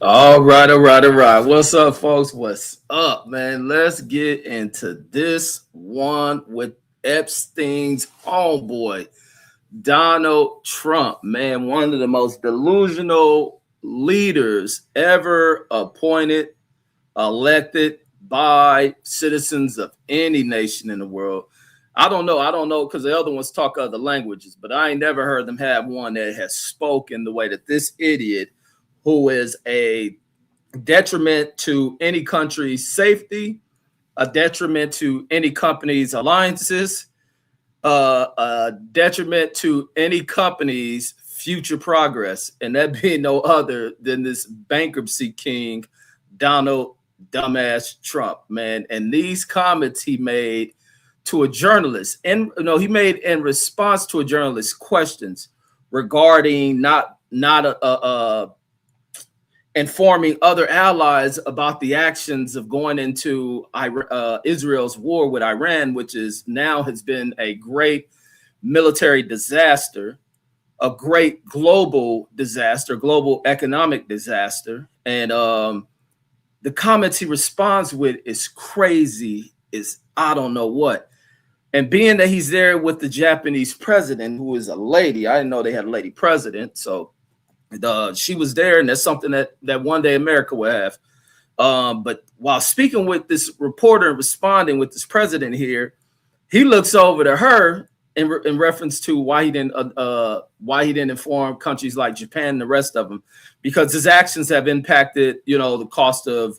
All right, all right, all right. What's up, folks? What's up, man? Let's get into this one with Epstein's homeboy, Donald Trump, man. One of the most delusional leaders ever appointed, elected by citizens of any nation in the world. I don't know, because the other ones talk other languages, but I ain't never heard them have one that has spoken the way that this idiot, who is a detriment to any country's safety, a detriment to any company's alliances, a detriment to any company's future progress, and that being no other than this bankruptcy king, Donald dumbass Trump, man. And these comments he made to a journalist, and he made in response to a journalist's questions regarding not informing other allies about the actions of going into Israel's war with Iran, which is now has been a great military disaster, a great global disaster, global economic disaster. And the comments he responds with is crazy, is I don't know what. And being that he's there with the Japanese president, who is a lady, I didn't know they had a lady president, so she was there, and that's something that one day America will have. But while speaking with this reporter and responding with this president here, he looks over to her in reference to why he didn't inform countries like Japan and the rest of them, because his actions have impacted the cost of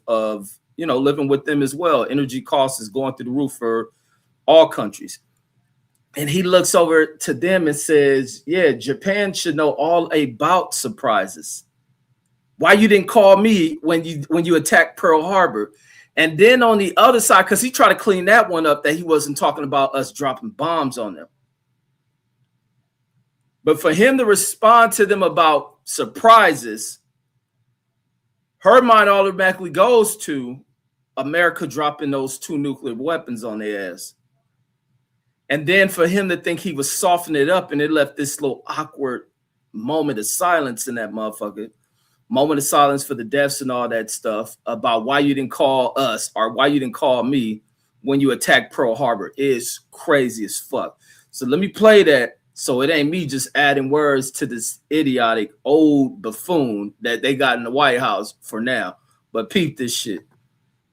living with them as well. Energy costs is going through the roof for all countries. And he looks over to them and says, yeah, Japan should know all about surprises. Why you didn't call me when you attacked Pearl Harbor? And then on the other side, because he tried to clean that one up, that he wasn't talking about us dropping bombs on them. But for him to respond to them about surprises, her mind automatically goes to America dropping those 2 nuclear weapons on their ass. And then for him to think he was softening it up, and it left this little awkward moment of silence in that motherfucker. Moment of silence for the deaths and all that stuff about why you didn't call us or why you didn't call me when you attacked Pearl Harbor is crazy as fuck. So let me play that so it ain't me just adding words to this idiotic old buffoon that they got in the White House for now. But peep this shit.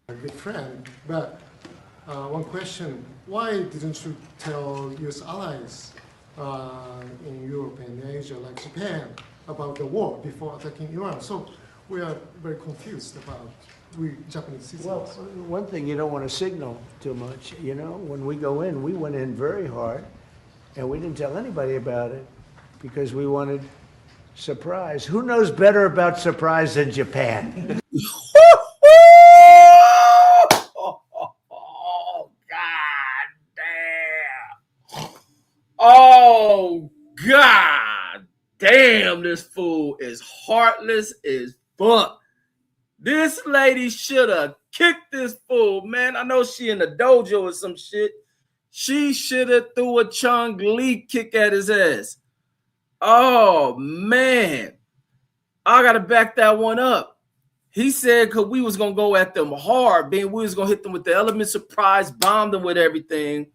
A good friend, but one question, why didn't you tell US allies in Europe and Asia, like Japan, about the war before attacking Iran? So we are very confused about we Japanese citizens. Well, one thing, you don't want to signal too much. When we go in, we went in very hard, and we didn't tell anybody about it because we wanted surprise. Who knows better about surprise than Japan? Oh, God damn, this fool is heartless as fuck. This lady should have kicked this fool, man. I know she in the dojo or some shit. She should have threw a Chung Lee kick at his ass. Oh, man. I got to back that one up. He said because we was going to go at them hard, being we was going to hit them with the element surprise, bomb them with everything,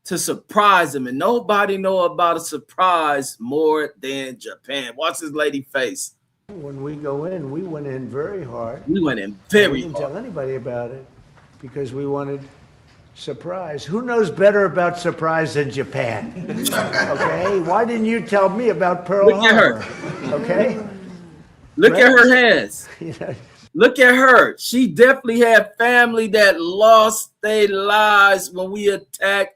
to surprise them, and nobody know about a surprise more than Japan. Watch this lady face. When we go in, we went in very hard. We went in very we didn't hard. Tell anybody about it because we wanted surprise. Who knows better about surprise than Japan? Okay, why didn't you tell me about Pearl Harbor? Okay, look at her hands. Look at her. She definitely had family that lost their lives when we attacked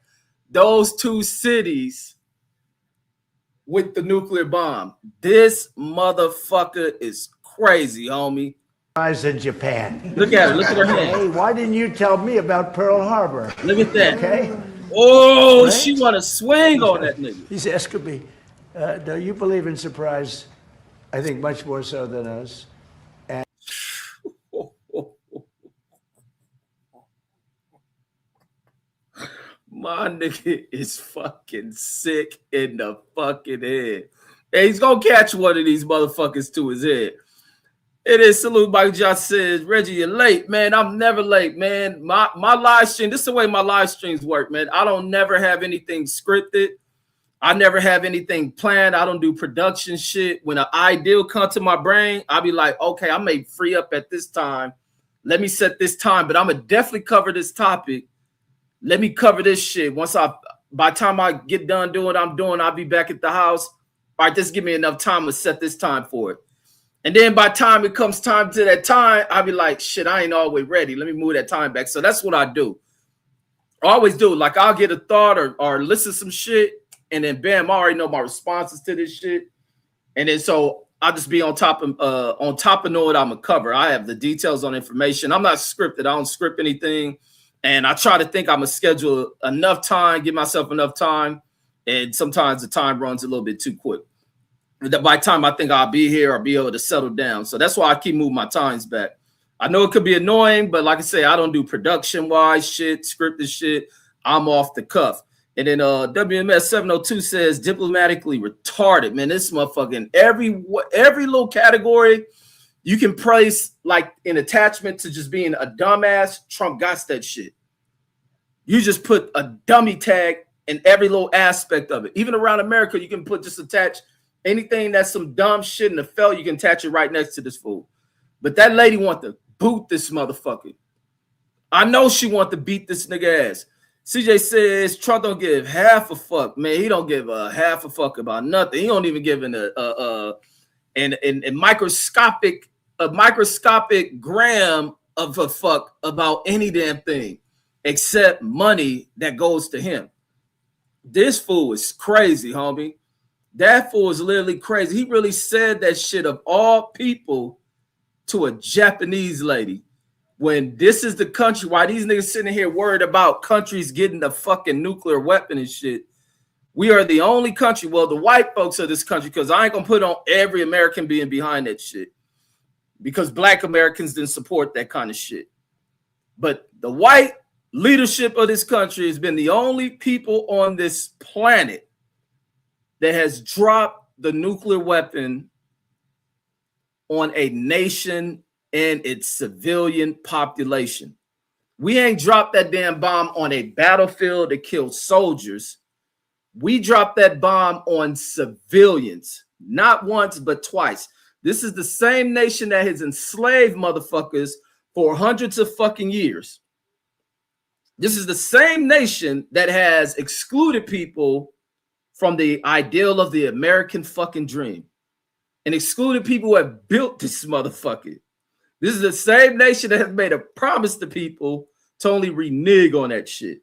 those 2 cities with the nuclear bomb. This motherfucker is crazy, homie. In Japan. Look at her. Look at her hand. Hey, why didn't you tell me about Pearl Harbor? Look at that. Okay. Oh, right? She want to swing on that nigga. He's asking me, do you believe in surprise? I think much more so than us. My nigga is fucking sick in the fucking head. And he's gonna catch one of these motherfuckers to his head. It is. Salute Mike Johnson says, Reggie, you're late, man. I'm never late, man. My live stream, this is the way my live streams work, man. I don't never have anything scripted. I never have anything planned. I don't do production shit. When an idea comes to my brain, I'll be like, okay, I may free up at this time. Let me set this time, but I'm gonna definitely cover this topic. Let me cover this shit. By the time I get done doing what I'm doing, I'll be back at the house. All right, just give me enough time to set this time for it. And then by the time it comes time to that time, I'll be like, shit, I ain't always ready. Let me move that time back. So that's what I do. I always do. Like, I'll get a thought or listen to some shit, and then bam, I already know my responses to this shit. And then so I'll just be on top of knowing what I'm gonna cover. I have the details on information. I'm not scripted. I don't script anything. And I try to think I'm gonna schedule enough time, give myself enough time. And sometimes the time runs a little bit too quick. By the time I think I'll be here, I'll be able to settle down. So that's why I keep moving my times back. I know it could be annoying, but like I say, I don't do production-wise shit, scripted shit. I'm off the cuff. And then WMS 702 says diplomatically retarded. Man, this motherfucking every little category you can place like an attachment to just being a dumbass. Trump got that shit. You just put a dummy tag in every little aspect of it. Even around America, you can just attach anything that's some dumb shit in the felt, you can attach it right next to this fool. But that lady want to boot this motherfucker. I know she want to beat this nigga ass. CJ says Trump don't give half a fuck. Man, he don't give a half a fuck about nothing. He don't even give a microscopic gram of a fuck about any damn thing except money that goes to him. This fool is crazy, homie. That fool is literally crazy. He really said that shit of all people to a Japanese lady. When this is the country, why these niggas sitting here worried about countries getting the fucking nuclear weapon and shit. We are the only country, well, the white folks of this country, because I ain't gonna put on every American being behind that shit. Because black Americans didn't support that kind of shit. But the white leadership of this country has been the only people on this planet that has dropped the nuclear weapon on a nation and its civilian population. We ain't dropped that damn bomb on a battlefield to kill soldiers. We dropped that bomb on civilians, not once, but twice. This is the same nation that has enslaved motherfuckers for hundreds of fucking years. This is the same nation that has excluded people from the ideal of the American fucking dream and excluded people who have built this motherfucker. This is the same nation that has made a promise to people to only renege on that shit.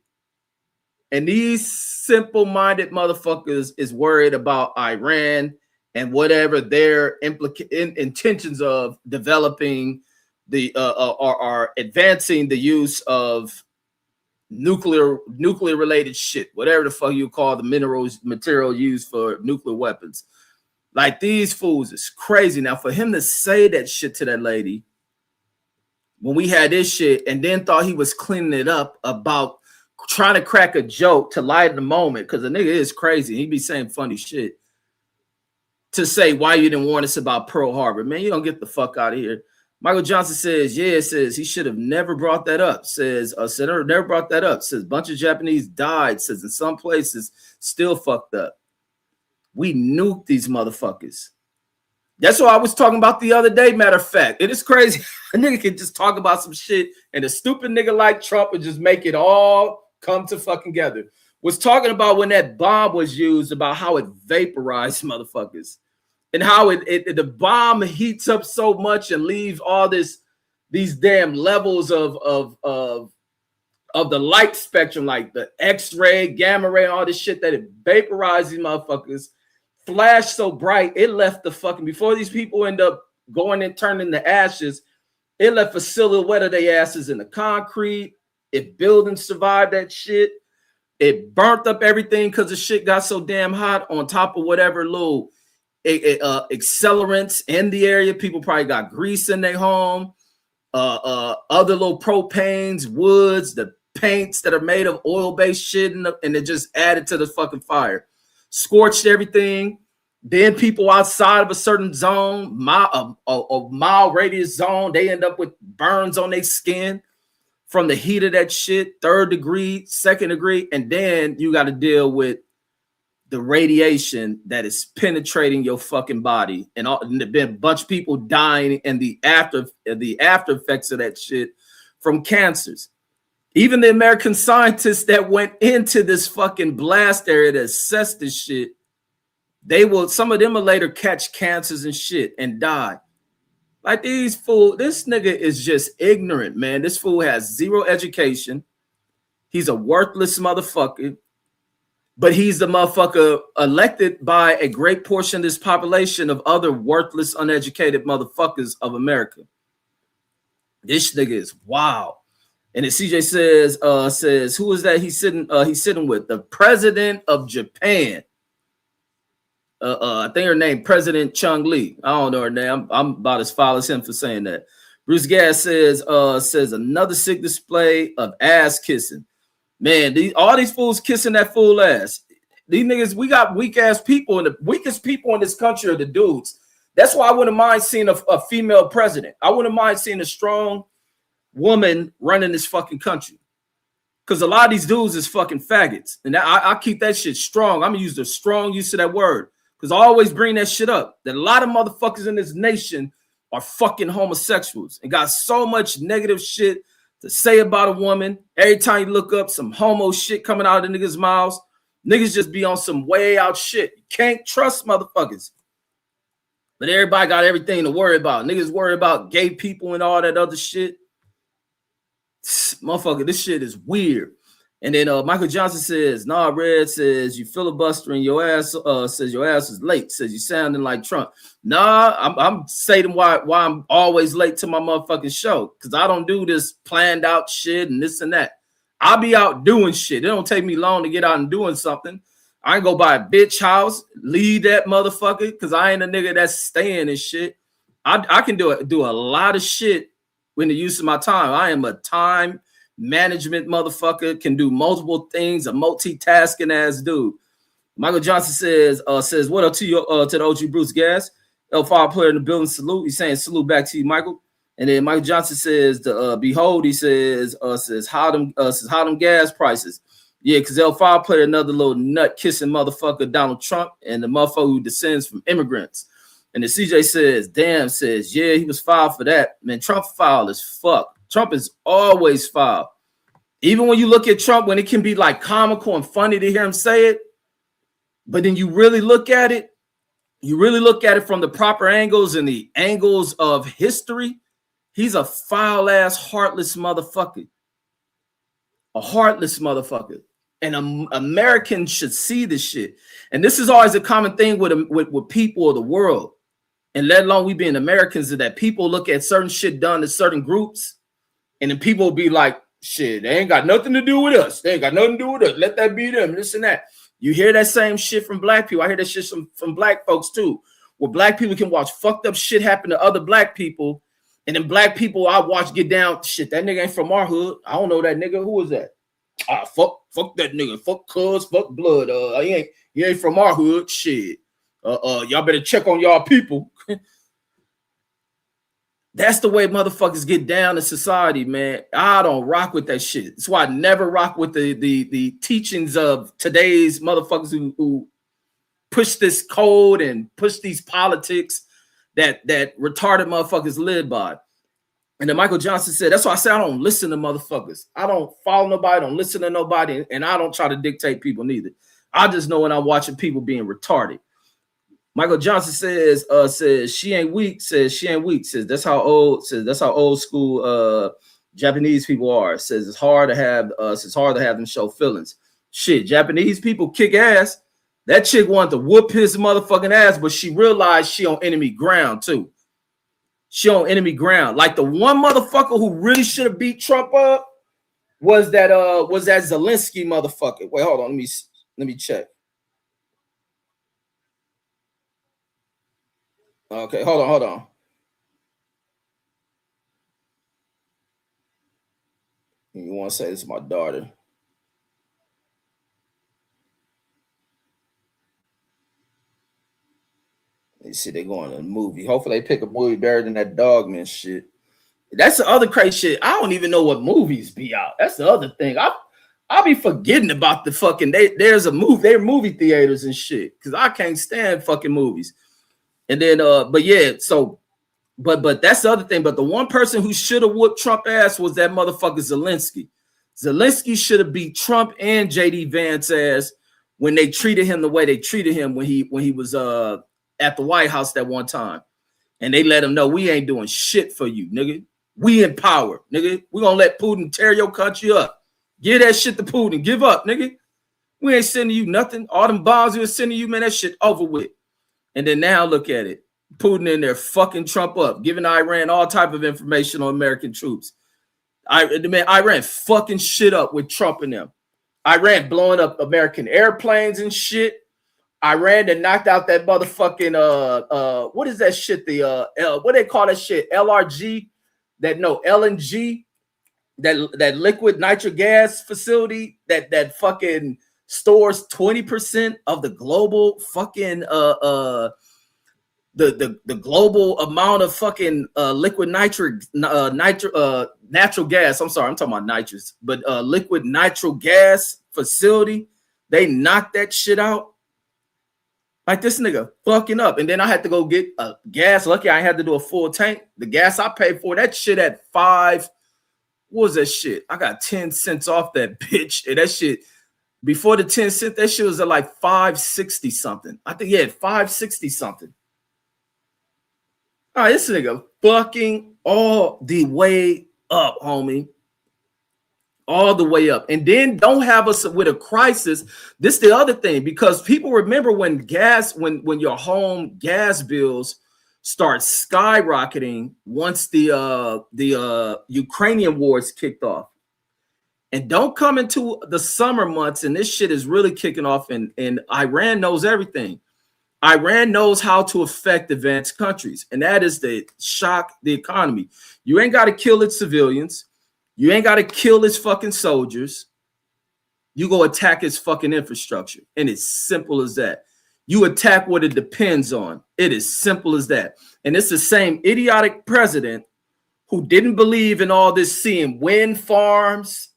And these simple-minded motherfuckers is worried about Iran and whatever their intentions of developing the are advancing the use of nuclear related shit, whatever the fuck you call the material used for nuclear weapons. Like, these fools is crazy. Now, for him to say that shit to that lady when we had this shit and then thought he was cleaning it up about trying to crack a joke to lighten the moment, because the nigga is crazy. He be saying funny shit to say why you didn't warn us about Pearl Harbor. Man, you don't get the fuck out of here. Michael Johnson says, yeah, says he should have never brought that up. Says, Senator never brought that up. Says, bunch of Japanese died. Says, in some places, still fucked up. We nuked these motherfuckers. That's what I was talking about the other day, matter of fact. It is crazy. A nigga can just talk about some shit, and a stupid nigga like Trump would just make it all come to fucking together. Was talking about when that bomb was used, about how it vaporized motherfuckers. And how the bomb heats up so much and leaves all these damn levels of the light spectrum, like the X-ray, gamma ray, all this shit, that it vaporized these motherfuckers, flashed so bright, it left the fucking, before these people end up going and turning to ashes, it left a silhouette of their asses in the concrete. If buildings survived that shit, it burnt up everything because the shit got so damn hot, on top of whatever little accelerants in the area. People probably got grease in their home, other little propanes, woods, the paints that are made of oil-based shit, and it just added to the fucking fire. Scorched everything. Then people outside of a certain zone, a mile radius zone, they end up with burns on their skin from the heat of that shit, 3rd degree, 2nd degree, and then you got to deal with the radiation that is penetrating your fucking body, and been a bunch of people dying and the after effects of that shit from cancers. Even the American scientists that went into this fucking blast area to assess this shit, some of them will later catch cancers and shit and die. Like this nigga is just ignorant, man. This fool has zero education. He's a worthless motherfucker. But he's the motherfucker elected by a great portion of this population of other worthless, uneducated motherfuckers of America. This nigga is wild. And then CJ says, who is that he's sitting with? The president of Japan. I think her name President Chung Lee. I don't know her name. I'm about as foul as him for saying that. Bruce Gas says another sick display of ass kissing. Man, all these fools kissing that fool ass. These niggas, we got weak ass people, and the weakest people in this country are the dudes. That's why I wouldn't mind seeing a female president. I wouldn't mind seeing a strong woman running this fucking country. Because a lot of these dudes is fucking faggots. And I keep that shit strong. I'm going to use the strong use of that word. Because I always bring that shit up. That a lot of motherfuckers in this nation are fucking homosexuals and got so much negative shit to say about a woman. Every time you look up some homo shit coming out of the niggas' mouths, niggas just be on some way out shit. You can't trust motherfuckers. But everybody got everything to worry about. Niggas worry about gay people and all that other shit. Motherfucker, this shit is weird. And then Michael Johnson says, nah, Red says you filibustering your ass, says your ass is late, says you sounding like Trump. Nah, I'm saying why I'm always late to my motherfucking show. Because I don't do this planned out shit and this and that. I'll be out doing shit. It don't take me long to get out and doing something. I ain't go buy a bitch house, leave that motherfucker, because I ain't a nigga that's staying and shit. I can do a lot of shit in the use of my time. I am a time management motherfucker, can do multiple things, a multitasking ass dude. Michael Johnson says what up to you to the OG Bruce Gas, L5 player in the building, salute. He's saying salute back to you, Michael. And then Michael Johnson says behold, he says how them gas prices. Yeah, because L5 played another little nut kissing motherfucker, Donald Trump, and the motherfucker who descends from immigrants. And the CJ says, damn, says, yeah, he was filed for that. Man, Trump foul as fuck. Trump is always foul. Even when you look at Trump, when it can be like comical and funny to hear him say it, but then you really look at it from the proper angles and the angles of history, he's a foul ass, heartless motherfucker. A heartless motherfucker. And Americans should see this shit. And this is always a common thing with people of the world. And let alone we being Americans, is that people look at certain shit done to certain groups, and then people will be like, shit, they ain't got nothing to do with us. They ain't got nothing to do with us. Let that be them, this and that. You hear that same shit from black people. I hear that shit from black folks too, where black people can watch fucked up shit happen to other black people, and then black people I watch get down, shit, that nigga ain't from our hood. I don't know that nigga. Who is that? Fuck that nigga. Fuck cuz, fuck blood. He ain't from our hood. Shit. Y'all better check on y'all people. That's the way motherfuckers get down in society, man. I don't rock with that shit. That's why I never rock with the teachings of today's motherfuckers who push this code and push these politics that retarded motherfuckers live by. And then Michael Johnson said, that's why I say I don't listen to motherfuckers. I don't follow nobody, don't listen to nobody, and I don't try to dictate people neither. I just know when I'm watching people being retarded. Michael Johnson says she ain't weak. Says that's how old school Japanese people are. Says it's hard to have them show feelings. Shit, Japanese people kick ass. That chick wanted to whoop his motherfucking ass, but she realized she on enemy ground too. She on enemy ground. Like the one motherfucker who really should have beat Trump up was that Zelensky motherfucker. Wait, hold on. Let me check. Okay, hold on. You want to say this is my daughter? see, they going to a movie. Hopefully they pick a movie better than that Dogman shit. That's the other crazy shit. I don't even know what movies be out. That's the other thing. I'll be forgetting about the fucking there's a movie, they're movie theaters and shit. Cause I can't stand fucking movies. And then but yeah, so but that's the other thing. But the one person who should have whooped Trump ass was that motherfucker Zelensky. Zelensky should have beat Trump and JD Vance ass when they treated him the way they treated him when he was at the White House that one time. And they let him know we ain't doing shit for you, nigga. We in power, nigga. We gonna let Putin tear your country up. Give that shit to Putin. Give up, nigga. We ain't sending you nothing. All them bombs we were sending you, man, that shit over with. And then now look at it. Putin in there fucking Trump up, giving Iran all type of information on American troops. Iran fucking shit up with Trump and them. Iran blowing up American airplanes and shit. Iran that knocked out that motherfucking what is that shit? The what they call that shit? LRG, LNG, that liquid natural gas facility that fucking stores 20% of the global fucking the global amount of fucking liquid natural gas. I'm sorry, I'm talking about nitrous, but liquid natural gas facility. They knocked that shit out. Like this nigga fucking up. And then I had to go get gas. Lucky I had to do a full tank. The gas I paid for, that shit at $5. What was that shit? I got 10 cents off that bitch. And that shit, before the 10 cents, that shit was at like $5.60 something. I think, yeah, $5.60 something. All right, this nigga fucking all the way up, homie. All the way up. And then don't have us with a crisis. This is the other thing, because people remember when your home gas bills start skyrocketing once the Ukrainian wars kicked off. And don't come into the summer months and this shit is really kicking off, and Iran knows everything. Iran knows how to affect advanced countries, and that is to shock the economy. You ain't got to kill its civilians. You ain't got to kill its fucking soldiers. You go attack its fucking infrastructure. And it's simple as that. You attack what it depends on. It is simple as that. And it's the same idiotic president who didn't believe in all this seeing wind farms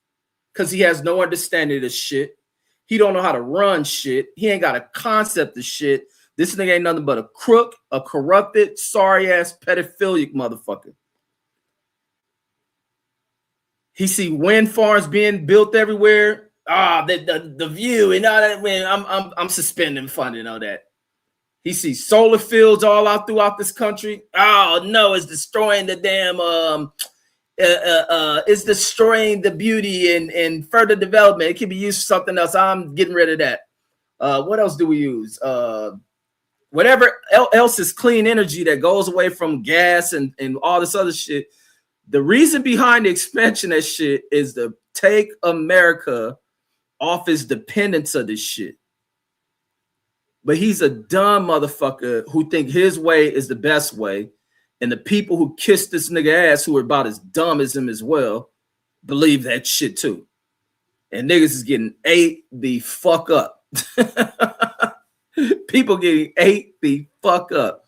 because he has no understanding of this shit. He don't know how to run shit. He ain't got a concept of shit. This nigga ain't nothing but a crook, a corrupted, sorry-ass, pedophilic motherfucker. He see wind farms being built everywhere. The view and all that. Man, I'm suspending funding all that. He sees solar fields all out throughout this country. Oh no, it's destroying the damn. It's destroying the beauty and further development. It can be used for something else. I'm getting rid of that. What else do we use? Whatever else is clean energy that goes away from gas and all this other shit. The reason behind the expansion of that shit is to take America off its dependence of this shit. But he's a dumb motherfucker who think his way is the best way. And the people who kiss this nigga ass, who are about as dumb as him as well, believe that shit too. And niggas is getting ate the fuck up. People getting ate the fuck up.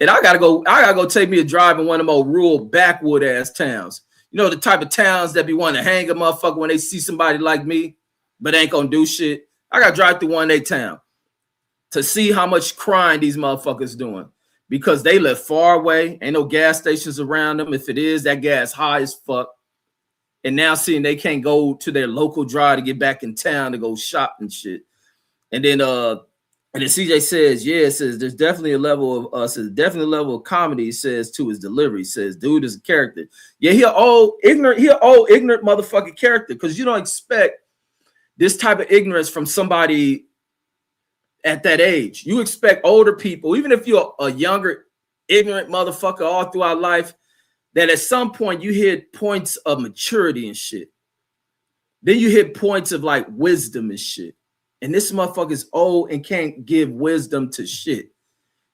And I gotta go take me a drive in one of them old rural backwood ass towns. You know, the type of towns that be wanting to hang a motherfucker when they see somebody like me, but ain't gonna do shit. I gotta drive through one of their town to see how much crime these motherfuckers doing, because they live far away. Ain't no gas stations around them. If it is, that gas high as fuck. And now seeing they can't go to their local drive to get back in town to go shop and shit. And then CJ says, yeah, it says there's definitely a level of comedy, says, to his delivery. Says, dude is a character. Yeah, he an old ignorant motherfucking character, because you don't expect this type of ignorance from somebody at that age. You expect older people, even if you're a younger, ignorant motherfucker all throughout life, that at some point you hit points of maturity and shit. Then you hit points of like wisdom and shit. And this motherfucker's old and can't give wisdom to shit.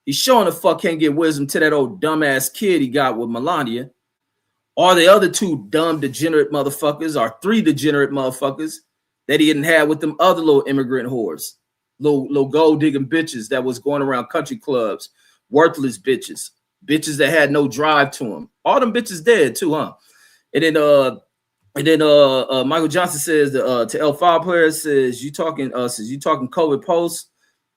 He's showing the fuck can't give wisdom to that old dumbass kid he got with Melania. Or the other two dumb degenerate motherfuckers, or three degenerate motherfuckers that he didn't have with them other little immigrant whores. Little gold digging bitches that was going around country clubs worthless bitches that had no drive to them. All them bitches dead too, huh? And then Michael Johnson says to L5 players, says you talking COVID post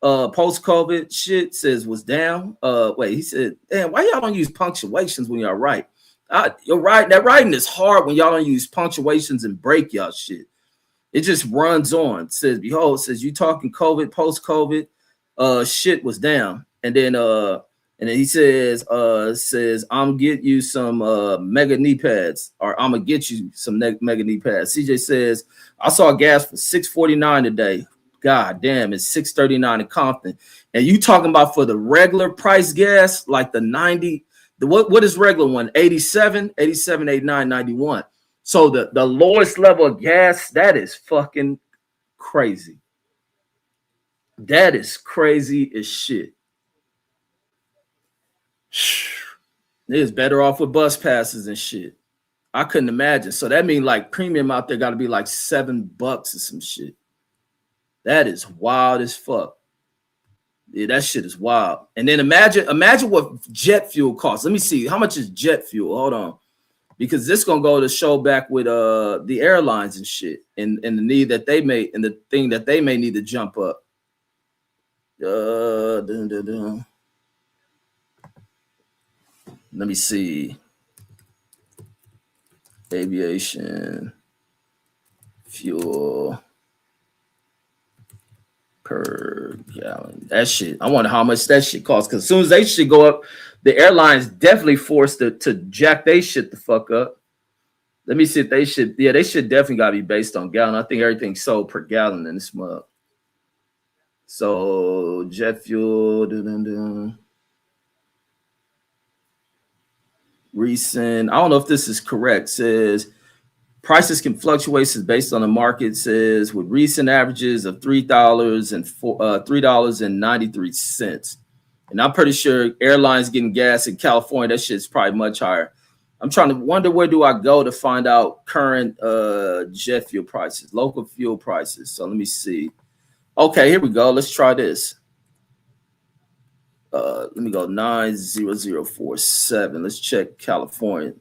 COVID shit, says was down. Wait, he said, damn, why y'all don't use punctuations when y'all write? You're right. That writing is hard when y'all don't use punctuations and break y'all shit. It just runs on. It says, behold, says you talking COVID, post-COVID, shit was down. And then he says I'm get you some mega knee pads, or I'm gonna get you some mega knee pads. CJ says I saw gas for $6.49 today. God damn, it's $6.39 in Compton. And you talking about for the regular price gas, like the 90, what is regular one? 87, 89, 91. So the lowest level of gas, that is fucking crazy. That is crazy as shit. It is better off with bus passes and shit. I couldn't imagine. So that means like premium out there got to be like $7 or some shit. That is wild as fuck. Yeah, that shit is wild. And then imagine what jet fuel costs. Let me see. How much is jet fuel? Hold on. Because this gonna go to show back with the airlines and shit, and the need that they may, and the thing that they may need to jump up. Let me see. Aviation fuel per gallon. That shit. I wonder how much that shit costs. Because as soon as they should go up, the airlines definitely forced to jack they shit the fuck up. Let me see if they should. Yeah, they should definitely gotta be based on gallon. I think everything's sold per gallon in this mug. So jet fuel. Recent. I don't know if this is correct. Says prices can fluctuate based on the market. Says with recent averages of $3.93. And I'm pretty sure airlines getting gas in California, that shit's probably much higher. I'm trying to wonder where do I go to find out current jet fuel prices, local fuel prices. So let me see. Okay, here we go. Let's try this. Let me go 90047. Let's check California.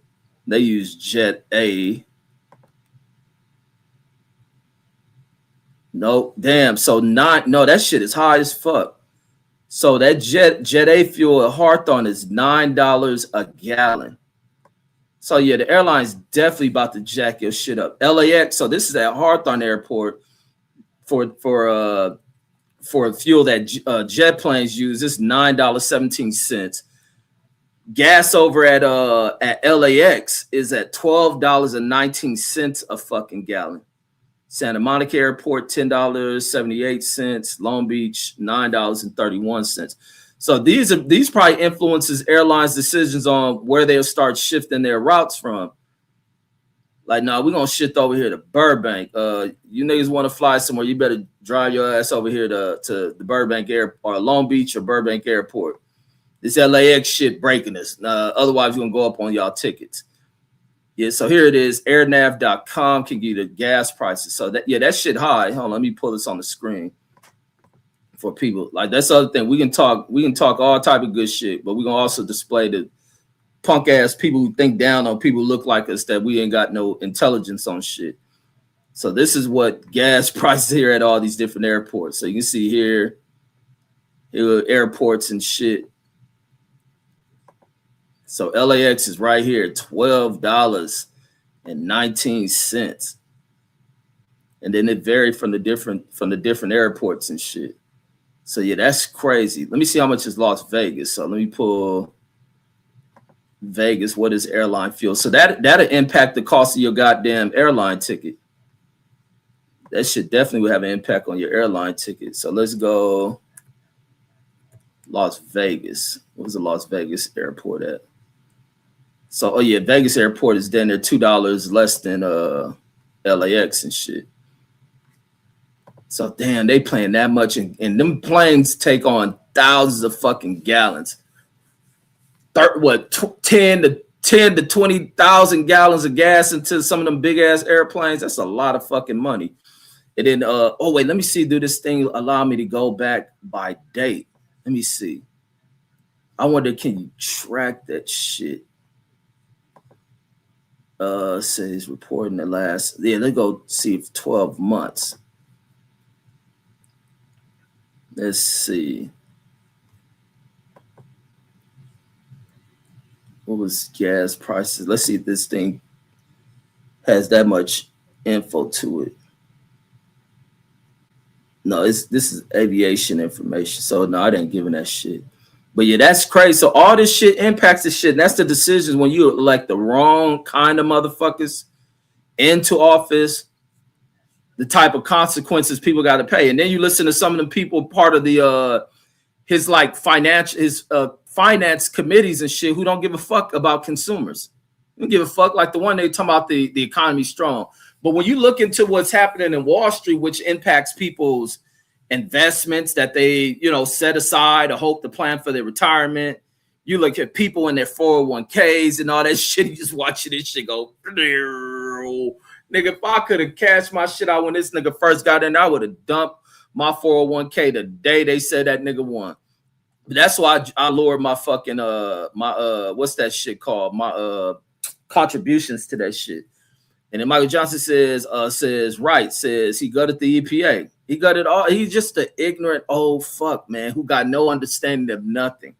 They use Jet A. Nope. Damn. So no, that shit is high as fuck. So that Jet A fuel at Hawthorne is $9 a gallon. So yeah, the airline's definitely about to jack your shit up. LAX. So this is at Hawthorne Airport for fuel that jet planes use. This $9.17. Gas over at LAX is at $12.19 a fucking gallon. Santa Monica Airport, $10.78. Long Beach, $9.31. So these probably influences airlines' decisions on where they'll start shifting their routes from. Like, no, we're gonna shift over here to Burbank. You niggas want to fly somewhere, you better drive your ass over here to the Burbank Airport or Long Beach or Burbank Airport. This LAX shit breaking us. Otherwise, you're gonna go up on y'all tickets. Yeah, so here it is. Airnav.com can give you the gas prices. So that shit high. Hold on, let me pull this on the screen for people. Like, that's the other thing. We can talk all type of good shit, but we're gonna also display the punk ass people who think down on people who look like us, that we ain't got no intelligence on shit. So this is what gas prices here at all these different airports. So you can see here are airports and shit. So LAX is right here, $12.19. And then it varied from the different airports and shit. So yeah, that's crazy. Let me see how much is Las Vegas. So let me pull Vegas. What is airline fuel? So that'll impact the cost of your goddamn airline ticket. That shit definitely will have an impact on your airline ticket. So let's go Las Vegas. What was the Las Vegas airport at? So, oh yeah, Vegas airport is down there $2 less than LAX and shit. So damn, they playing that much, and them planes take on thousands of fucking gallons. 10 to 20,000 gallons of gas into some of them big ass airplanes. That's a lot of fucking money. And then, oh wait, let me see. Do this thing allow me to go back by date? Let me see. I wonder, can you track that shit? Says reporting the last, yeah, let's go see if 12 months. Let's see. What was gas prices? Let's see if this thing has that much info to it. No, this is aviation information. So no, I didn't give that shit. But yeah, that's crazy. So all this shit impacts the shit. And that's the decisions when you elect the wrong kind of motherfuckers into office, the type of consequences people got to pay. And then you listen to some of the people part of the his like finance committees and shit who don't give a fuck about consumers. They don't give a fuck, like the one they talking about the economy strong. But when you look into what's happening in Wall Street, which impacts people's investments that they, set aside or hope to plan for their retirement, you look at people in their 401ks and all that shit, you just watching this shit go, nigga, if I could have cashed my shit out when this nigga first got in, I would have dumped my 401k the day they said that nigga won. But that's why I lowered my fucking what's that shit called? My contributions to that shit. And then Michael Johnson says he gutted the EPA. He gutted all. He's just an ignorant old fuck, man, who got no understanding of nothing.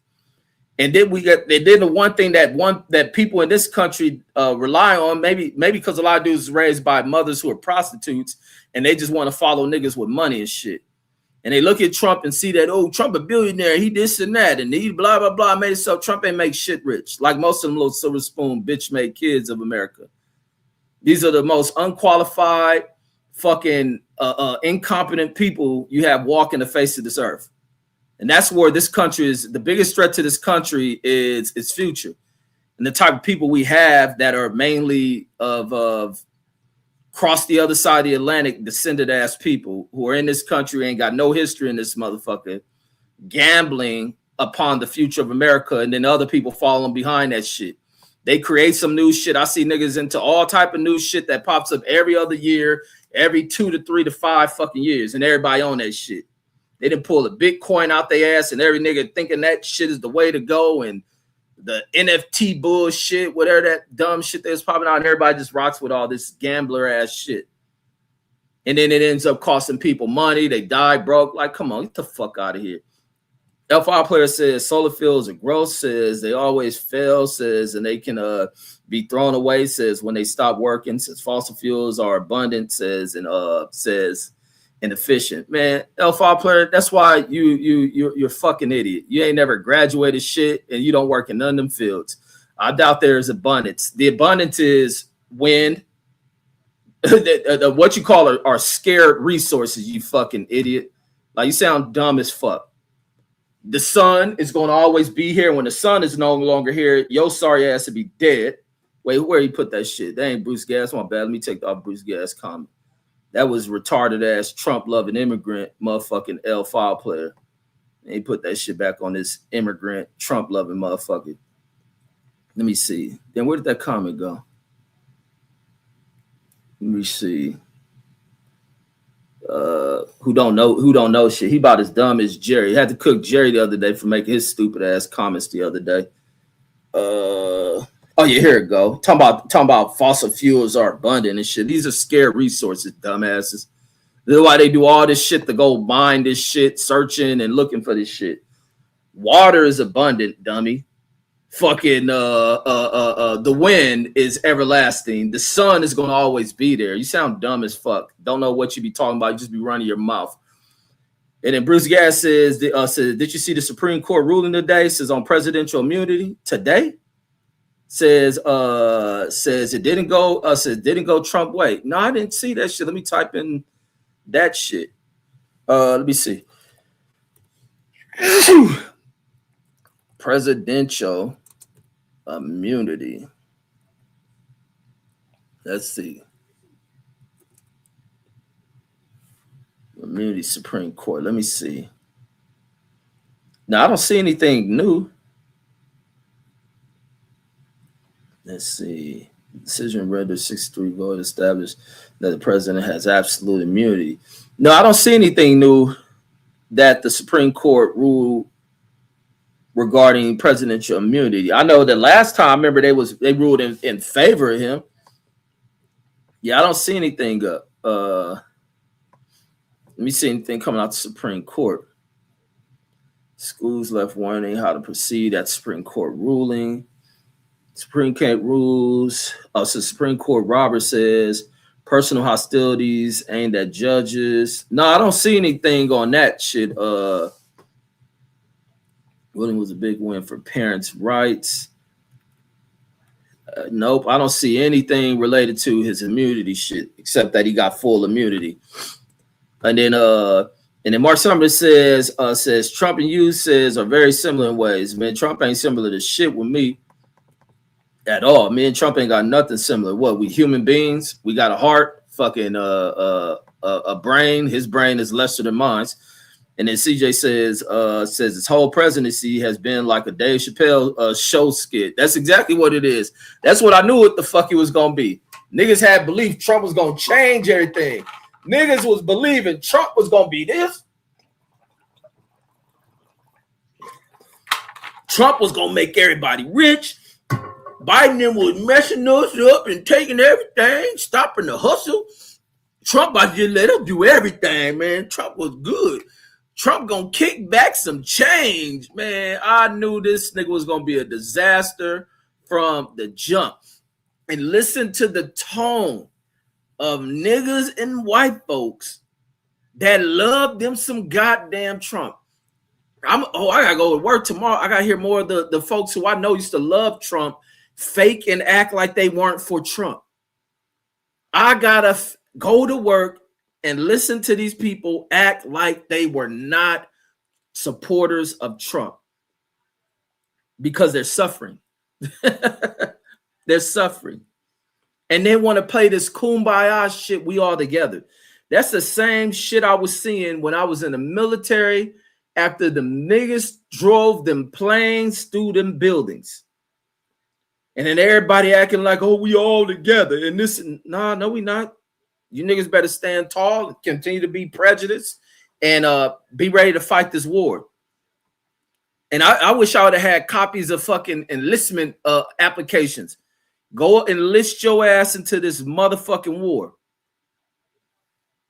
And then the one thing that people in this country rely on, maybe because a lot of dudes raised by mothers who are prostitutes and they just want to follow niggas with money and shit. And they look at Trump and see that, oh, Trump a billionaire, he this and that, and he blah, blah, blah, made himself. Trump ain't make shit rich, like most of them little silver spoon bitch-made kids of America. These are the most unqualified, fucking incompetent people you have walking the face of this earth. And that's where this country is. The biggest threat to this country is its future. And the type of people we have that are mainly of cross the other side of the Atlantic, descended ass people who are in this country, ain't got no history in this motherfucker, gambling upon the future of America, and then other people following behind that shit. They create some new shit. I see niggas into all type of new shit that pops up every other year, every 2 to 3 to 5 fucking years, and everybody on that shit. They didn't pull a Bitcoin out their ass, and every nigga thinking that shit is the way to go, and the NFT bullshit, whatever that dumb shit that's popping out, and everybody just rocks with all this gambler ass shit. And then it ends up costing people money. They die broke. Like, come on, get the fuck out of here. L5 player says solar fields are gross, says they always fail, says, and they can be thrown away, says when they stop working, says fossil fuels are abundant, says, and says inefficient. Man, L5 player, that's why you're a fucking idiot. You ain't never graduated shit and you don't work in none of them fields. I doubt there's abundance. The abundance is wind. What you call are scared resources, you fucking idiot. Like, you sound dumb as fuck. The sun is going to always be here. When the sun is no longer here, your sorry ass to be dead. Wait, where you put that shit? That ain't Bruce Gas. My bad. Let me take off Bruce Gas comment. That was retarded ass Trump loving immigrant motherfucking L5 player. And he put that shit back on this immigrant Trump loving motherfucker. Let me see. Then where did that comment go? Let me see. Who don't know shit. He about as dumb as Jerry. He had to cook Jerry the other day for making his stupid ass comments the other day. Oh yeah, here it go. Talking about fossil fuels are abundant and shit. These are scarce resources, dumbasses. This is why they do all this shit to go mine this shit, searching and looking for this shit. Water is abundant, dummy. Fucking the wind is everlasting. The sun is gonna always be there. You sound dumb as fuck. Don't know what you be talking about. You just be running your mouth. And then Bruce Gas says, did you see the Supreme Court ruling today? Says on presidential immunity today. Says it didn't go Trump way. No, I didn't see that shit. Let me type in that shit. Let me see. Presidential immunity. Let's see. Immunity Supreme Court. Let me see. Now, I don't see anything new. Let's see. Decision rendered 6-3 vote established that the president has absolute immunity. No, I don't see anything new that the Supreme Court ruled regarding presidential immunity. I know that last time, remember they ruled in favor of him. Yeah, I don't see anything up. Let me see anything coming out the Supreme Court. Schools left warning how to proceed at Supreme Court ruling. Supreme Court rules. So Supreme Court Robert says personal hostilities aimed at judges. No, I don't see anything on that shit. Ruling was a big win for parents' rights. Nope, I don't see anything related to his immunity shit except that he got full immunity. And then Mark Summers says Trump and you are very similar in ways. Man, Trump ain't similar to shit with me at all. Me and Trump ain't got nothing similar. What, we human beings? We got a heart, fucking a brain. His brain is lesser than mine. And then CJ says his whole presidency has been like a Dave Chappelle show skit. That's exactly what it is. That's what I knew what the fuck it was gonna be. Niggas had belief Trump was gonna change everything. Niggas was believing Trump was gonna be this. Trump was gonna make everybody rich. Biden was messing us up and taking everything, stopping the hustle. Trump about to just let him do everything, man. Trump was good. Trump gonna kick back some change, man. I knew this nigga was gonna be a disaster from the jump. And listen to the tone of niggas and white folks that love them some goddamn Trump. I gotta go to work tomorrow. I gotta hear more of the folks who I know used to love Trump fake and act like they weren't for Trump. I gotta go to work and listen to these people act like they were not supporters of Trump because they're suffering. They're suffering. And they want to play this kumbaya shit, we all together. That's the same shit I was seeing when I was in the military after the niggas drove them planes through them buildings. And then everybody acting like, oh, we all together. And this, no, we not. You niggas better stand tall and continue to be prejudiced and be ready to fight this war. And I wish I would have had copies of fucking enlistment applications. Go enlist your ass into this motherfucking war.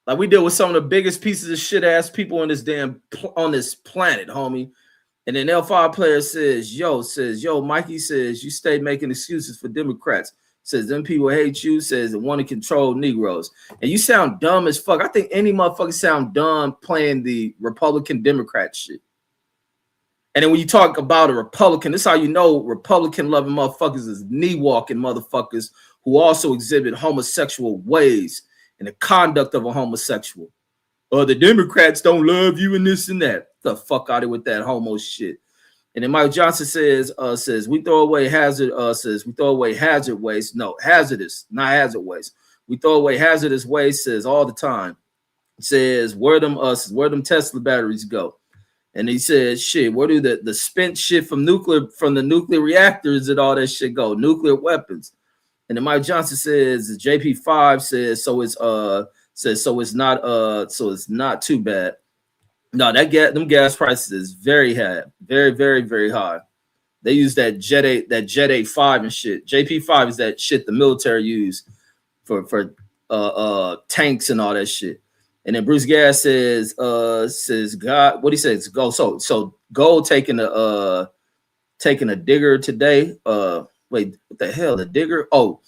Like we deal with some of the biggest pieces of shit ass people on this on this planet, homie. And then L5 player says, yo, Mikey says, you stay making excuses for Democrats. Says them people hate you, says they want to control Negroes. And you sound dumb as fuck. I think any motherfucker sound dumb playing the Republican Democrat shit. And then when you talk about a Republican, this is how you know Republican loving motherfuckers is knee walking motherfuckers who also exhibit homosexual ways and the conduct of a homosexual. Or the Democrats don't love you and this and that. The fuck out of with that homo shit. And then Mike Johnson says we throw away hazard waste. No, hazardous, not hazard waste. We throw away hazardous waste, says all the time. Says where them Tesla batteries go. And he says, shit, where do the spent shit from the nuclear reactors and all that shit go? Nuclear weapons. And then Mike Johnson says JP5 says it's not too bad. No, them gas prices is very high, very, very, very high. They use that Jet A5 and shit. JP5 is that shit the military use for tanks and all that shit. And then Bruce Gas says God, what he says, go. So Gold taking a digger today. Wait, what the hell? A digger? Oh,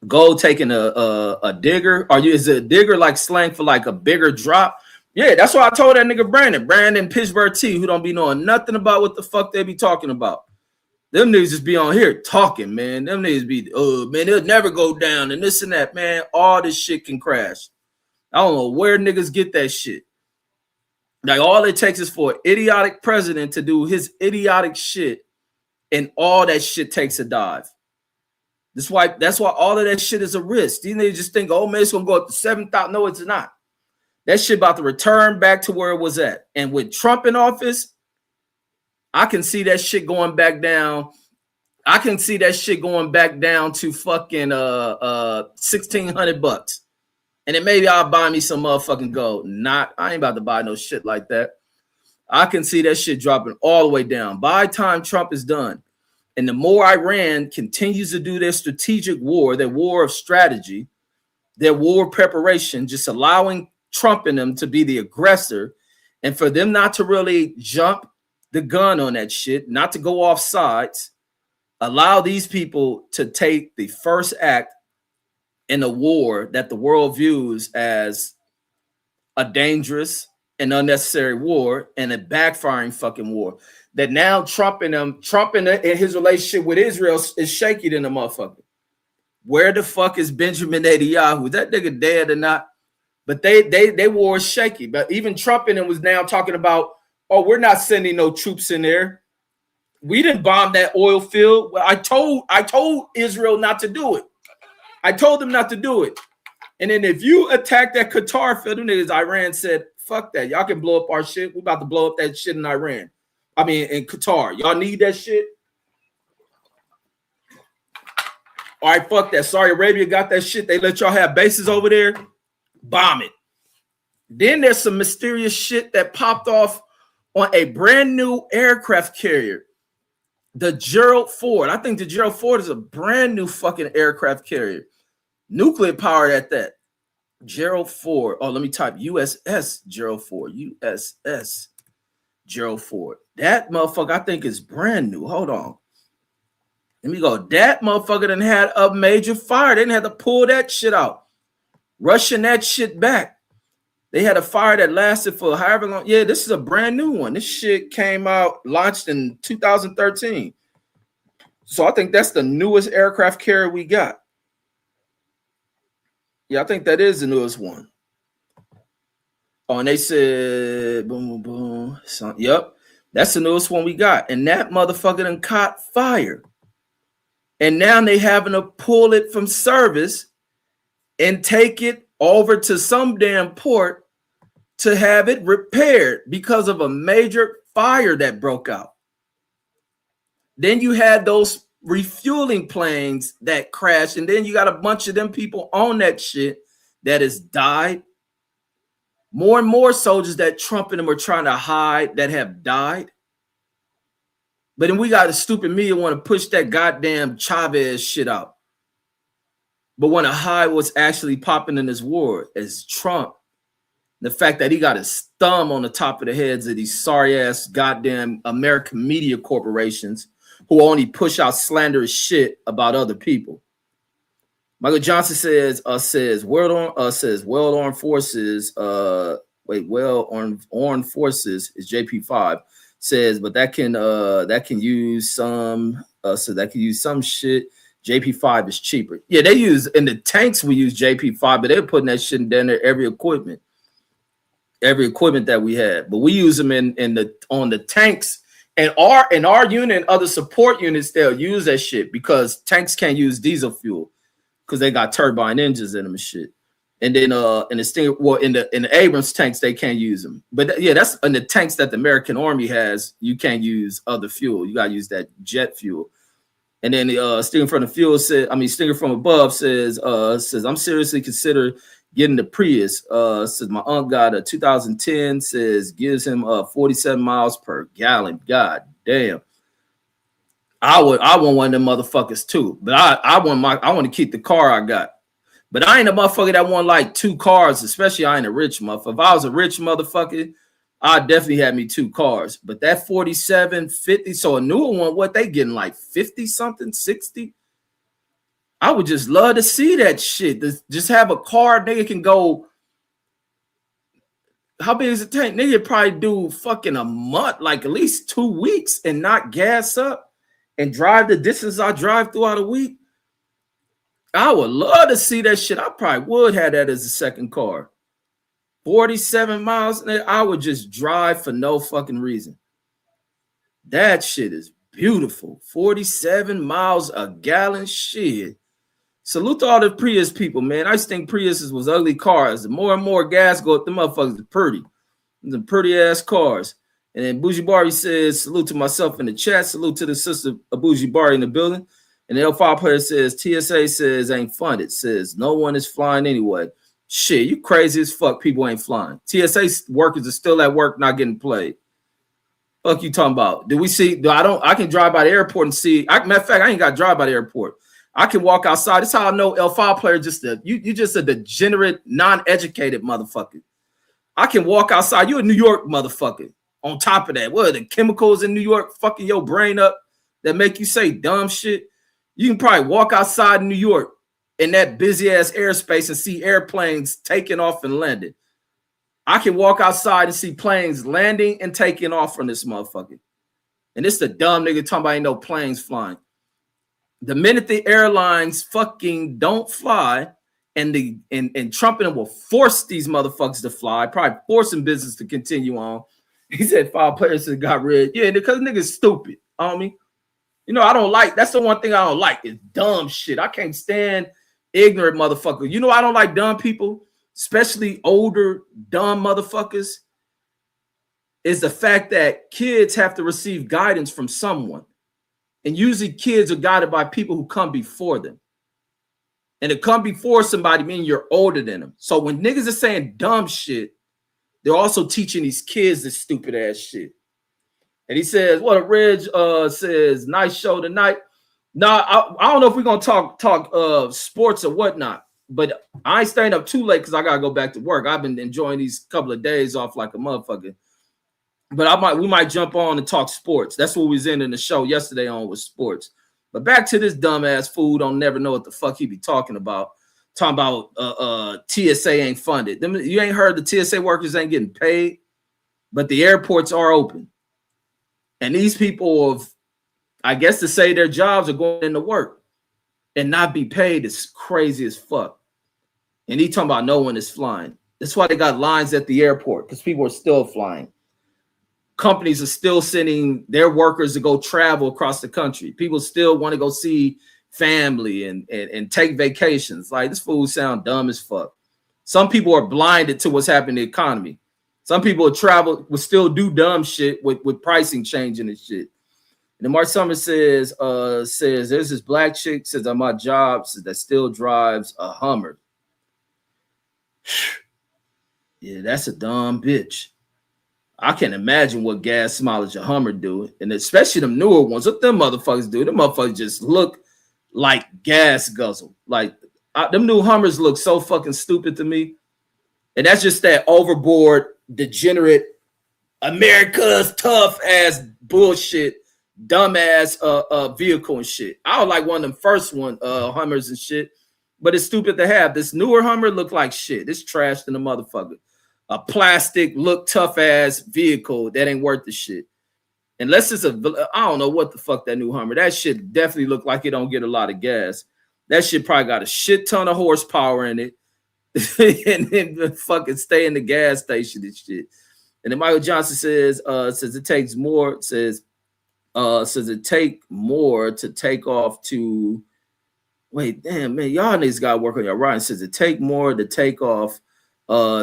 Gold taking a digger. Is it a digger like slang for like a bigger drop? Yeah, that's what I told that nigga Brandon Pittsburgh T, who don't be knowing nothing about what the fuck they be talking about. Them niggas just be on here talking, man. Them niggas be, man, it'll never go down and this and that, man. All this shit can crash. I don't know where niggas get that shit. Like all it takes is for an idiotic president to do his idiotic shit, and all that shit takes a dive. That's why all of that shit is a risk. These niggas just think, oh man, it's gonna go up to 7,000. No, it's not. That shit about to return back to where it was at. And with Trump in office, I can see that shit going back down. I can see that shit going back down to fucking $1,600. And then maybe I'll buy me some motherfucking gold. I ain't about to buy no shit like that. I can see that shit dropping all the way down by the time Trump is done. And the more Iran continues to do their strategic war, their war of strategy, their war preparation, just allowing Trump and them to be the aggressor, and for them not to really jump the gun on that shit, not to go off sides, allow these people to take the first act in a war that the world views as a dangerous and unnecessary war and a backfiring fucking war. That now Trump and his relationship with Israel is shaky than a motherfucker. Where the fuck is Benjamin Netanyahu? Is that nigga dead or not? But they war is shaky. But even Trump and him was now talking about, oh, we're not sending no troops in there. We didn't bomb that oil field. Well, I told Israel not to do it. I told them not to do it. And then if you attack that Qatar field, them niggas, Iran said, fuck that. Y'all can blow up our shit. We about to blow up that shit in Iran. I mean, in Qatar. Y'all need that shit? All right, fuck that. Saudi Arabia got that shit. They let y'all have bases over there. Bomb it. Then there's some mysterious shit that popped off on a brand new aircraft carrier. The Gerald Ford. I think the Gerald Ford is a brand new fucking aircraft carrier. Nuclear powered at that. Gerald Ford. Oh, let me type USS Gerald Ford. USS Gerald Ford. That motherfucker I think is brand new. Hold on. Let me go. That motherfucker done had a major fire. They didn't have to pull that shit out. Rushing that shit back. They had a fire that lasted for however long. Yeah, this is a brand new one. This shit came out, launched in 2013. So I think that's the newest aircraft carrier we got. Yeah, I think that is the newest one. Oh, and they said, boom, boom, boom. So, yep, that's the newest one we got. And that motherfucker done caught fire. And now they having to pull it from service and take it over to some damn port to have it repaired because of a major fire that broke out. Then you had those refueling planes that crashed, and then you got a bunch of them people on that shit that has died. More and more soldiers that Trump and them are trying to hide that have died. But then we got a stupid media want to push that goddamn Chavez shit out. But want to hide what's actually popping in this war as Trump. The fact that he got his thumb on the top of the heads of these sorry-ass goddamn American media corporations who only push out slanderous shit about other people. Michael Johnson says World Armed Forces, Armed Forces is JP5 says, but that can use some shit. JP5 is cheaper. Yeah, they use in the tanks we use JP5, but they're putting that shit down there every equipment that we had. But we use them on the tanks. And our unit and other support units, they'll use that shit because tanks can't use diesel fuel because they got turbine engines in them and shit. And then in the Abrams tanks, they can't use them. But yeah, that's in the tanks that the American Army has. You can't use other fuel. You gotta use that jet fuel. And then Stinger from above says I'm seriously consider getting the Prius. Says my aunt got a 2010, says gives him 47 miles per gallon. God damn. I want one of them motherfuckers too. But I want to keep the car I got. But I ain't a motherfucker that want like two cars, especially I ain't a rich motherfucker. If I was a rich motherfucker, I'd definitely have me two cars. But that 47, 50, so a newer one, what they getting like 50 something, 60? I would just love to see that shit. Just have a car, nigga can go. How big is the tank? Nigga probably do fucking a month, like at least 2 weeks and not gas up and drive the distance I drive throughout a week. I would love to see that shit. I probably would have that as a second car. 47 miles, I would just drive for no fucking reason. That shit is beautiful. 47 miles a gallon, shit. Salute to all the Prius people, man. I used to think Priuses was ugly cars. The more and more gas go up, the motherfuckers are pretty. The pretty ass cars. And then Bougie Bari says, salute to myself in the chat. Salute to the sister of Bougie Bari in the building. And the L5 player says, TSA says ain't funded. Says no one is flying anyway. Shit, you crazy as fuck. People ain't flying. TSA workers are still at work, not getting played. Fuck you talking about? Do we see? I can drive by the airport and see. Matter of fact, I ain't got to drive by the airport. I can walk outside. That's how I know L5 player you just a degenerate, non-educated motherfucker. I can walk outside. You a New York motherfucker. On top of that, what are the chemicals in New York fucking your brain up that make you say dumb shit? You can probably walk outside in New York in that busy ass airspace and see airplanes taking off and landing. I can walk outside and see planes landing and taking off from this motherfucker. And this the dumb nigga talking about ain't no planes flying. The minute the airlines fucking don't fly, and Trump and them will force these motherfuckers to fly, probably forcing business to continue on. He said 5 players that got rid. Yeah, because niggas stupid. I don't like. That's the one thing I don't like is dumb shit. I can't stand ignorant motherfuckers. I don't like dumb people, especially older dumb motherfuckers. Is the fact that kids have to receive guidance from someone. And usually kids are guided by people who come before them. And to come before somebody means you're older than them. So when niggas are saying dumb shit, they're also teaching these kids this stupid ass shit. And he says, what a Reg says, nice show tonight. Nah, I don't know if we're gonna talk sports or whatnot, but I ain't staying up too late because I gotta go back to work. I've been enjoying these couple of days off like a motherfucker. But we might jump on and talk sports. That's what we was in the show yesterday on was sports. But back to this dumbass fool don't never know what the fuck he be talking about. Talking about TSA ain't funded. You ain't heard the TSA workers ain't getting paid, but the airports are open. And these people have, I guess to say their jobs are going into work and not be paid is crazy as fuck. And he talking about no one is flying. That's why they got lines at the airport because people are still flying. Companies are still sending their workers to go travel across the country. People still want to go see family and take vacations. Like this fool sound dumb as fuck. Some people are blinded to what's happening in the economy. Some people will still do dumb shit with pricing changing and shit. And then Mark Summers says there's this black chick says on my job that still drives a Hummer. Yeah, that's a dumb bitch. I can't imagine what gas mileage a Hummer do, and especially them newer ones. What them motherfuckers do? Them motherfuckers just look like gas guzzle. Like them new Hummers look so fucking stupid to me, and that's just that overboard, degenerate, America's tough ass bullshit, dumbass vehicle and shit. I would like one of them first Hummers and shit, but it's stupid to have. This newer Hummer look like shit. It's trashed in the motherfucker. A plastic, look tough ass vehicle that ain't worth the shit. Unless it's I don't know what the fuck that new Hummer. That shit definitely look like it don't get a lot of gas. That shit probably got a shit ton of horsepower in it. And then fucking stay in the gas station and shit. And then Michael Johnson says it takes more. Says it take more to take off to. Wait, damn man, y'all niggas gotta work on your writing. Says it take more to take off.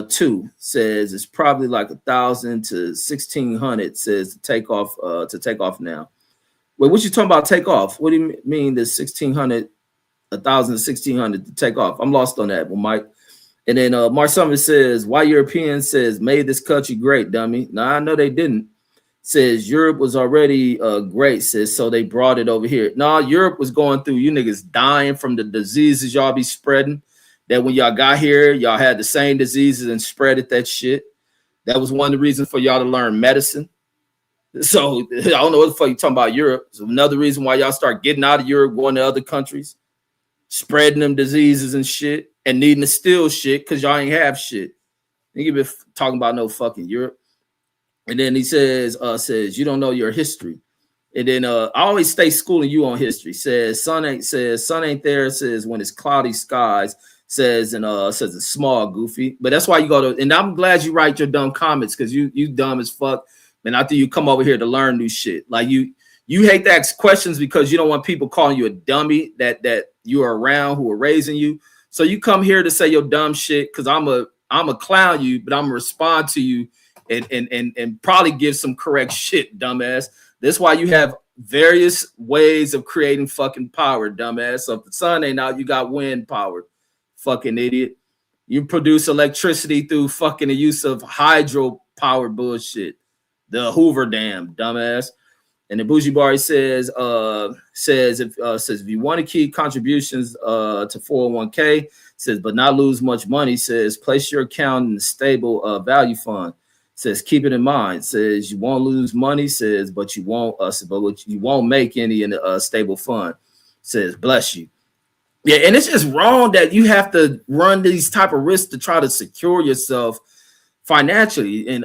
Two says it's probably like 1,000 to 1,600. Says to take off now. Wait, what you talking about? Take off? What do you mean? The 1,600, 1,000 to 1,600 to take off? I'm lost on that, well, Mike. And then Mark Summers says, "Why Europeans says made this country great, dummy? Nah, I know they didn't. Says Europe was already great, says so they brought it over here. Nah, Europe was going through you niggas dying from the diseases y'all be spreading. That when y'all got here, y'all had the same diseases and spreaded that shit. That was one of the reasons for y'all to learn medicine. So I don't know what the fuck you talking about Europe. So another reason why y'all start getting out of Europe, going to other countries, spreading them diseases and shit, and needing to steal shit because y'all ain't have shit. You been talking about no fucking Europe. And then he says you don't know your history. And then I always stay schooling you on history. Says sun ain't there. Says when it's cloudy skies. Says it's small, goofy. But that's why you go to, and I'm glad you write your dumb comments because you dumb as fuck. And I think you come over here to learn new shit. Like you hate to ask questions because you don't want people calling you a dummy that you are around who are raising you. So you come here to say your dumb shit because I'm a clown you, but I'm gonna respond to you and probably give some correct shit, dumbass. That's why you have various ways of creating fucking power, dumbass. So if the sun ain't out, you got wind power. Fucking idiot. You produce electricity through fucking the use of hydro power bullshit. The Hoover Dam, dumbass. And then Bougie Barry says if you want to keep contributions to 401k, says but not lose much money, says place your account in a stable value fund. Says keep it in mind. Says you won't lose money. Says but you won't make any in a stable fund. Says bless you. Yeah, and it's just wrong that you have to run these type of risks to try to secure yourself financially. And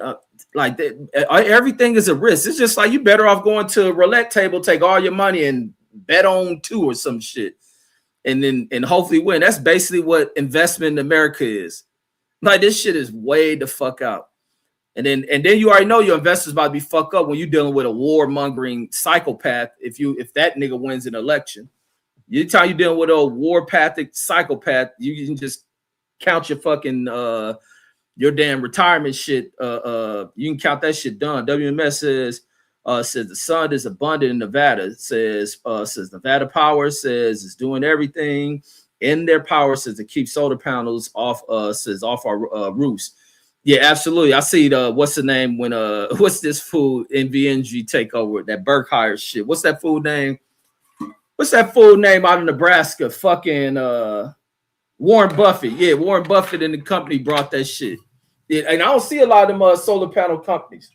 like that, everything is a risk. It's just like you better off going to a roulette table, take all your money and bet on 2 or some shit, and hopefully win. That's basically what investment in America is. Like this shit is way the fuck out. And then you already know your investors about to be fucked up when you're dealing with a warmongering psychopath. If that nigga wins an election, anytime you're dealing with a warpathic psychopath, you can just count your fucking your damn retirement shit. You can count that shit done. WMS says the sun is abundant in Nevada. It says Nevada Power says it's doing everything in their power says to keep solar panels off our roofs. Yeah, absolutely. I see what's the name when what's this food NVNG take over that Berkshire shit? What's that food name? What's that food name out of Nebraska? Fucking Warren Buffett. Yeah, Warren Buffett and the company brought that shit. Yeah, and I don't see a lot of them solar panel companies.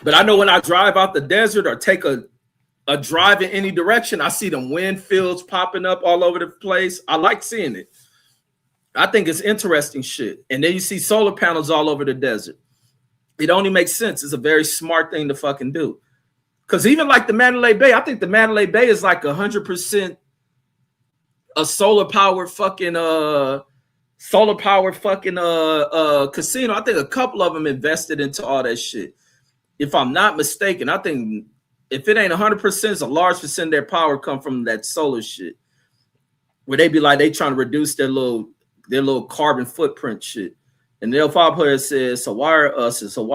But I know when I drive out the desert or take a drive in any direction, I see them wind fields popping up all over the place. I like seeing it. I think it's interesting shit. And then you see solar panels all over the desert. It only makes sense. It's a very smart thing to fucking do. Because even like the Mandalay Bay, I think the Mandalay Bay is like 100% a solar powered fucking casino. I think a couple of them invested into all that shit. If I'm not mistaken, I think if it ain't 100%, it's a large percent of their power come from that solar shit. Where they be like they trying to reduce their little carbon footprint shit. And the L5 player says, so why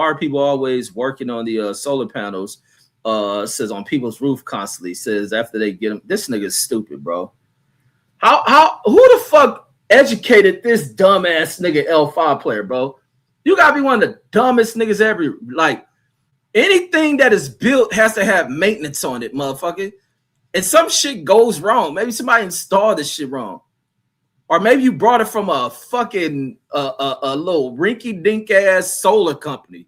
are people always working on the solar panels? Says on people's roof constantly. Says after they get them, this nigga's stupid, bro. Who the fuck educated this dumbass nigga L5 player, bro? You gotta be one of the dumbest niggas ever. Like anything that is built has to have maintenance on it, motherfucker. And some shit goes wrong. Maybe somebody installed this shit wrong. Or maybe you brought it from a fucking a little rinky-dink ass solar company.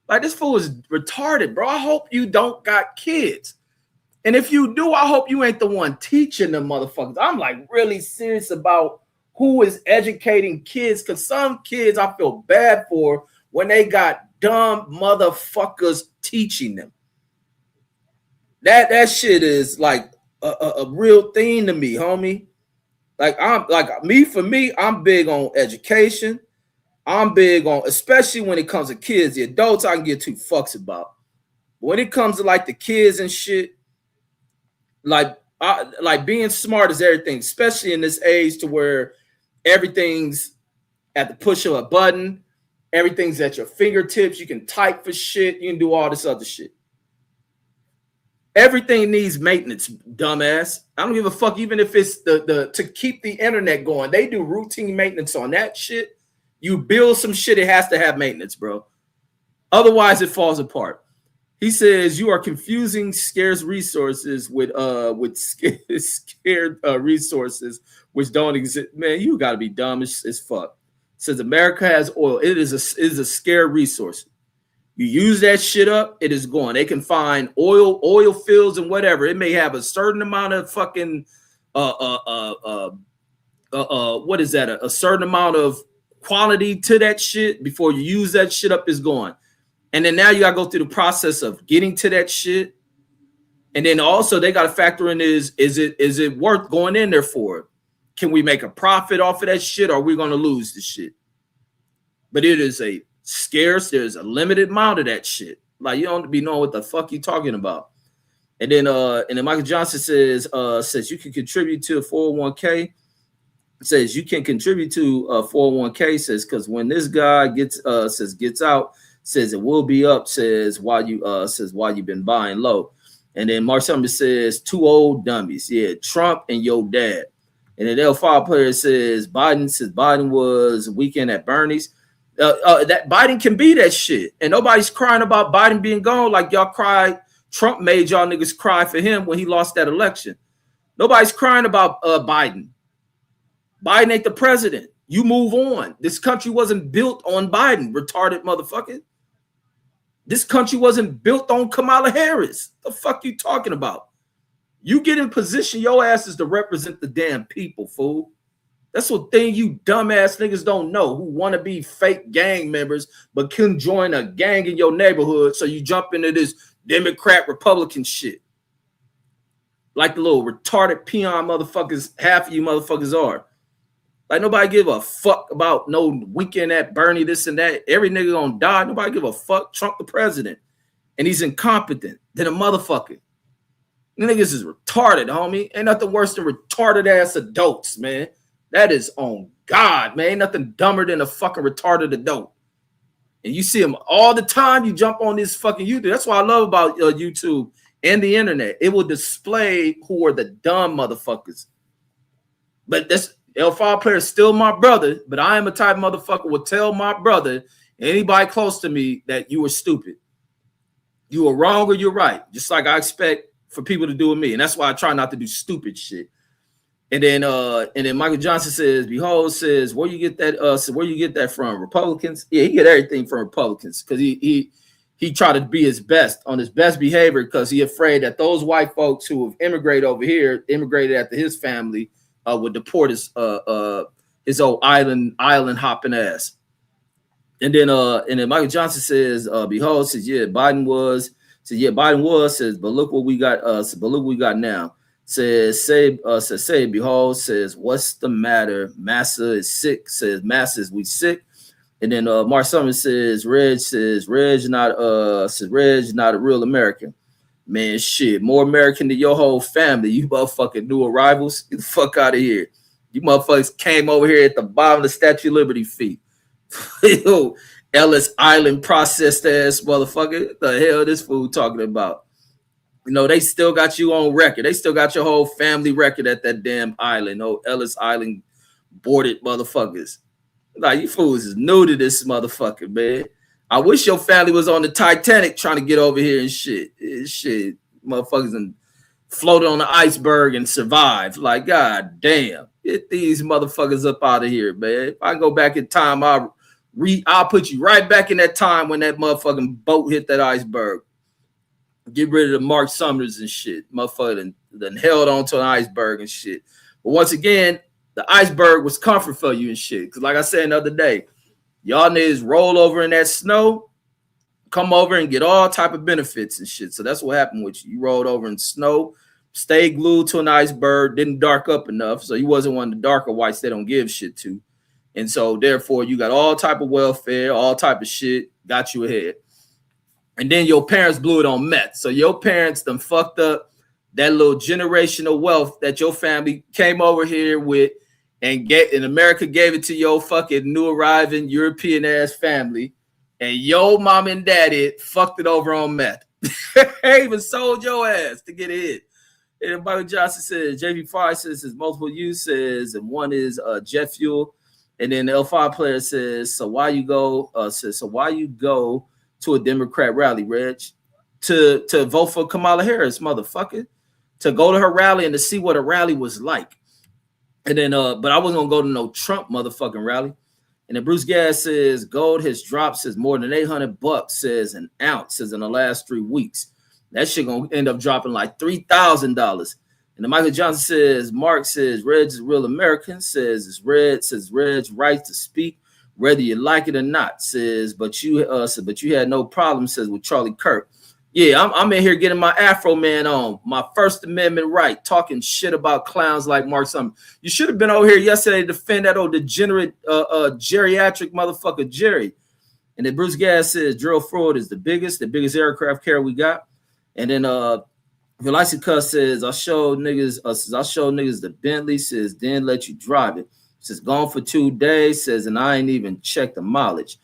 Like this fool is retarded, bro. I hope you don't got kids. And if you do, I hope you ain't the one teaching them motherfuckers. I'm like really serious about who is educating kids, because some kids I feel bad for when they got dumb motherfuckers teaching them. That shit is like a real thing to me, homie. Like I'm big on education. I'm big on, especially when it comes to kids. The adults I can get 2 fucks about. But when it comes to like the kids and shit, like being smart is everything, especially in this age to where everything's at the push of a button. Everything's at your fingertips. You can type for shit. You can do all this other shit. Everything needs maintenance, dumbass. I don't give a fuck, even if it's the to keep the internet going. They do routine maintenance on that shit. You build some shit, it has to have maintenance, bro. Otherwise, it falls apart. He says you are confusing scarce resources with scared resources which don't exist. Man, you gotta be dumb as fuck. Says America has oil. It is a scarce resource. You use that shit up, it is gone. They can find oil fields and whatever. It may have a certain amount of fucking what is that? A certain amount of quality to that shit before you use that shit up is gone. And then now you gotta go through the process of getting to that shit. And then also they gotta factor in is it worth going in there for? Can we make a profit off of that shit, or are we gonna lose the shit? But it is a scarce, there's a limited amount of that shit. Like you don't be knowing what the fuck you talking about. And then Michael Johnson says you can contribute to a 401k. Says you can contribute to a 401k, says because when this guy gets out, says it will be up, says why you've been buying low. And then Mark Summers says 2 old dummies. Yeah, Trump and your dad. And then L5 player says Biden was weekend at Bernie's. That Biden can be that shit. And nobody's crying about Biden being gone like y'all cried. Trump made y'all niggas cry for him when he lost that election. Nobody's crying about Biden. Biden ain't the president. You move on. This country wasn't built on Biden, retarded motherfucker. This country wasn't built on Kamala Harris. The fuck you talking about? You get in position, your ass is to represent the damn people, fool. That's what thing you dumbass niggas don't know, who want to be fake gang members but couldn't join a gang in your neighborhood, so you jump into this Democrat Republican shit. Like the little retarded peon motherfuckers, half of you motherfuckers are. Like nobody give a fuck about no weekend at Bernie, this and that. Every nigga gonna die. Nobody give a fuck. Trump the president. And he's incompetent than a motherfucker. The niggas is retarded, homie. Ain't nothing worse than retarded ass adults, man. That is on God, man. Ain't nothing dumber than a fucking retarded adult. And you see them all the time. You jump on this fucking YouTube. That's what I love about YouTube and the internet. It will display who are the dumb motherfuckers. But this L5 player is still my brother. But I am a type of motherfucker will tell my brother, anybody close to me, that you were stupid. You were wrong or you're right. Just like I expect for people to do with me. And that's why I try not to do stupid shit. And then Michael Johnson says, Behold says, where you get that from? Republicans? Yeah, he get everything from Republicans because he tried to be his best on his best behavior because he afraid that those white folks who have immigrated over here, immigrated after his family, would deport his old island hopping ass. And then Michael Johnson says, Behold says, Biden was, says, but look what we got, but look what we got now. Say, Behold says, what's the matter? Massa is sick. Says, Massa is we sick. And then Mark Summers says, Reg not a real American. Man, shit, more American than your whole family. You motherfucking new arrivals. Get the fuck out of here. You motherfuckers came over here at the bottom of the Statue of Liberty feet. Yo, Ellis Island processed ass motherfucker. What the hell this fool talking about? You know, they still got you on record. They still got your whole family record at that damn island. Oh, Ellis Island boarded motherfuckers. Like, you fools is new to this motherfucker, man. I wish your family was on the Titanic trying to get over here and shit. Shit, motherfuckers and floated on the iceberg and survived. Like, god damn. Get these motherfuckers up out of here, man. If I go back in time, I'll put you right back in that time when that motherfucking boat hit that iceberg. Get rid of the Mark Summers and shit. Motherfucker then held onto an iceberg and shit. But once again, the iceberg was comfort for you and shit. Because like I said the other day, y'all niggas roll over in that snow, come over and get all type of benefits and shit. So that's what happened with you. You rolled over in snow, stayed glued to an iceberg, didn't dark up enough. So you wasn't one of the darker whites they don't give shit to. And so therefore you got all type of welfare, all type of shit, got you ahead. And then your parents blew it on meth. So your parents done fucked up that little generational wealth that your family came over here with and America gave it to your fucking new arriving European ass family. And your mom and daddy fucked it over on meth. They even sold your ass to get it. And Michael Johnson says, JV5 says multiple use says, and one is jet fuel. And then the L5 player says, so why you go to a Democrat rally, Reg, to vote for Kamala Harris, motherfucker, to go to her rally and to see what a rally was like. And then, but I wasn't gonna go to no Trump motherfucking rally. And then Bruce Gas says gold has dropped, says more than $800, says an ounce, says in the last 3 weeks. That shit gonna end up dropping like $3,000. And then Michael Johnson says, Mark says Reg is a real American, says Reg's right to speak, whether you like it or not, says, but you had no problem, says, with Charlie Kirk. Yeah, I'm in here getting my Afro Man on, my First Amendment right, talking shit about clowns like Mark Summers. You should have been over here yesterday to defend that old degenerate geriatric motherfucker Jerry. And then Bruce Gas says Gerald Ford is the biggest aircraft carrier we got. And then Velicica says I showed niggas the Bentley, says then let you drive it. Says gone for 2 days, says, and I ain't even checked the mileage.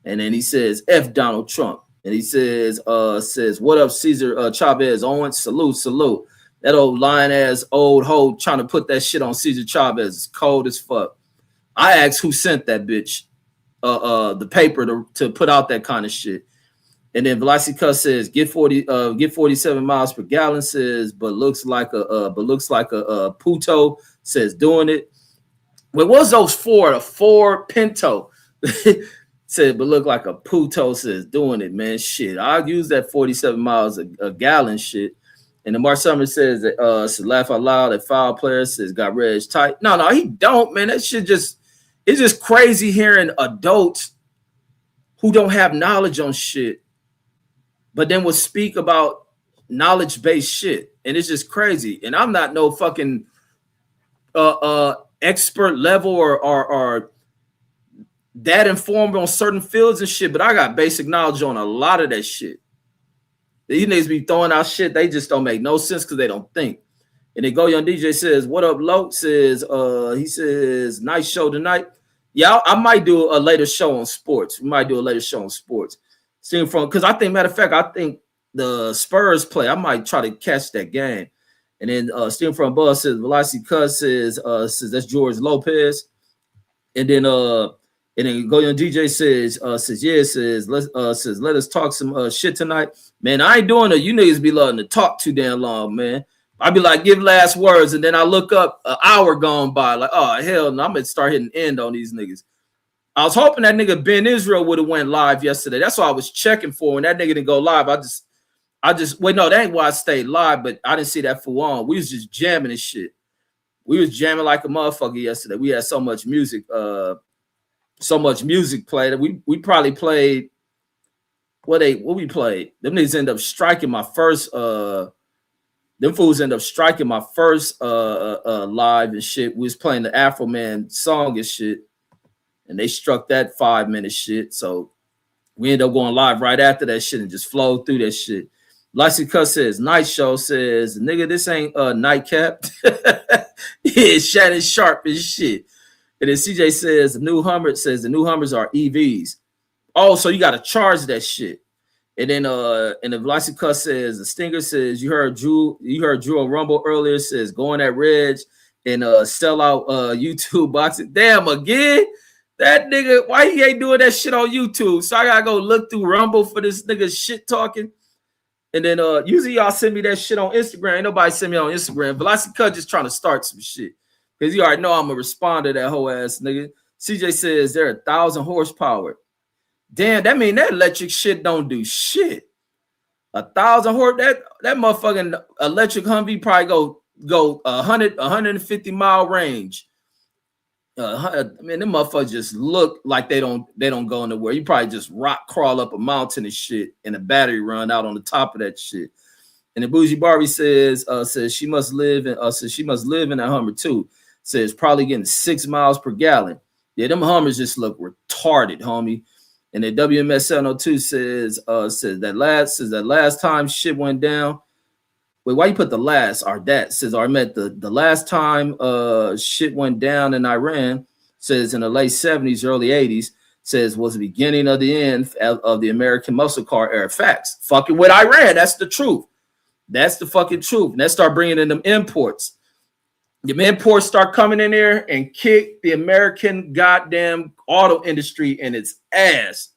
And then he says, F Donald Trump. And he says, what up, Cesar Chavez Owens? Salute. That old lying ass old hoe trying to put that shit on Cesar Chavez is cold as fuck. I asked who sent that bitch. the paper to put out that kind of shit. And then Velocity Cuss says get 47 miles per gallon, says but looks like a Puto, says doing it. What was those Ford? A Ford Pinto. Said, but look like a Puto, says doing it, man. Shit. I'll use that 47 miles a gallon shit. And then Mark Summers says that says laugh out loud at foul player, says got Reg tight. No, he don't, man. That shit it's just crazy hearing adults who don't have knowledge on shit, but then will speak about knowledge-based shit. And it's just crazy. And I'm not no fucking expert level or that informed on certain fields and shit, but I got basic knowledge on a lot of that shit. These niggas be throwing out shit, they just don't make no sense because they don't think. And then Go Young DJ says, what up, Lo? Says, he says, nice show tonight. Yeah, I might do a later show on sports. We might do a later show on sports. Because I think, matter of fact, I think the Spurs play. I might try to catch that game. And then Steven from Buzz says, Velocity Cuss says that's George Lopez. And then Go Young DJ says let us talk some shit tonight. Man, I ain't doing it. You niggas be loving to talk too damn long, man. I be like, give last words, and then I look up an hour gone by, like, oh hell no, I'm gonna start hitting end on these niggas. I was hoping that nigga Ben Israel would have went live yesterday. That's what I was checking for. When that nigga didn't go live, I just wait. No, that ain't why I stayed live, but I didn't see that fool on. We was just jamming and shit. We was jamming like a motherfucker yesterday. We had so much music played that we probably played what we played. Them niggas end up striking my first them fools end up striking my first live and shit. We was playing the Afro Man song and shit, and they struck that 5-minute shit. So we ended up going live right after that shit and just flowed through that shit. Lexi Cuss says, nice show, says, nigga, this ain't nightcap. Yeah, Shannon Sharp and shit. And then CJ says the new Hummers are EVs. Oh, so you gotta charge that shit. And then the Velocity Cuss says the Stinger says you heard Drew Rumble earlier, says going at Reg and sell out YouTube boxing. Damn, again. That nigga, why he ain't doing that shit on YouTube? So I gotta go look through Rumble for this nigga shit talking. And then usually y'all send me that shit on Instagram. Ain't nobody send me on Instagram. Velocity Cut just trying to start some shit. Because you already know I'm gonna respond to that whole ass nigga. CJ says they're 1,000 horsepower. Damn, that mean that electric shit don't do shit. 1,000 horse, that motherfucking electric Humvee probably go 150 mile range. Man, them motherfuckers just look like they don't go nowhere. You probably just rock crawl up a mountain and shit, and a battery run out on the top of that shit. And then Bougie Barbie says she must live in that Hummer too. Says probably getting 6 miles per gallon. Yeah, them Hummers just look retarded, homie. And then WMS 702 says that last time shit went down. Wait, why you put the last or that? Says I meant the last time shit went down in Iran, says in the late 70s, early 80s, says was the beginning of the end of the American muscle car era. Facts. Fucking with Iran. That's the truth. That's the fucking truth. And let's start bringing in them imports. The imports start coming in there and kick the American goddamn auto industry in its ass.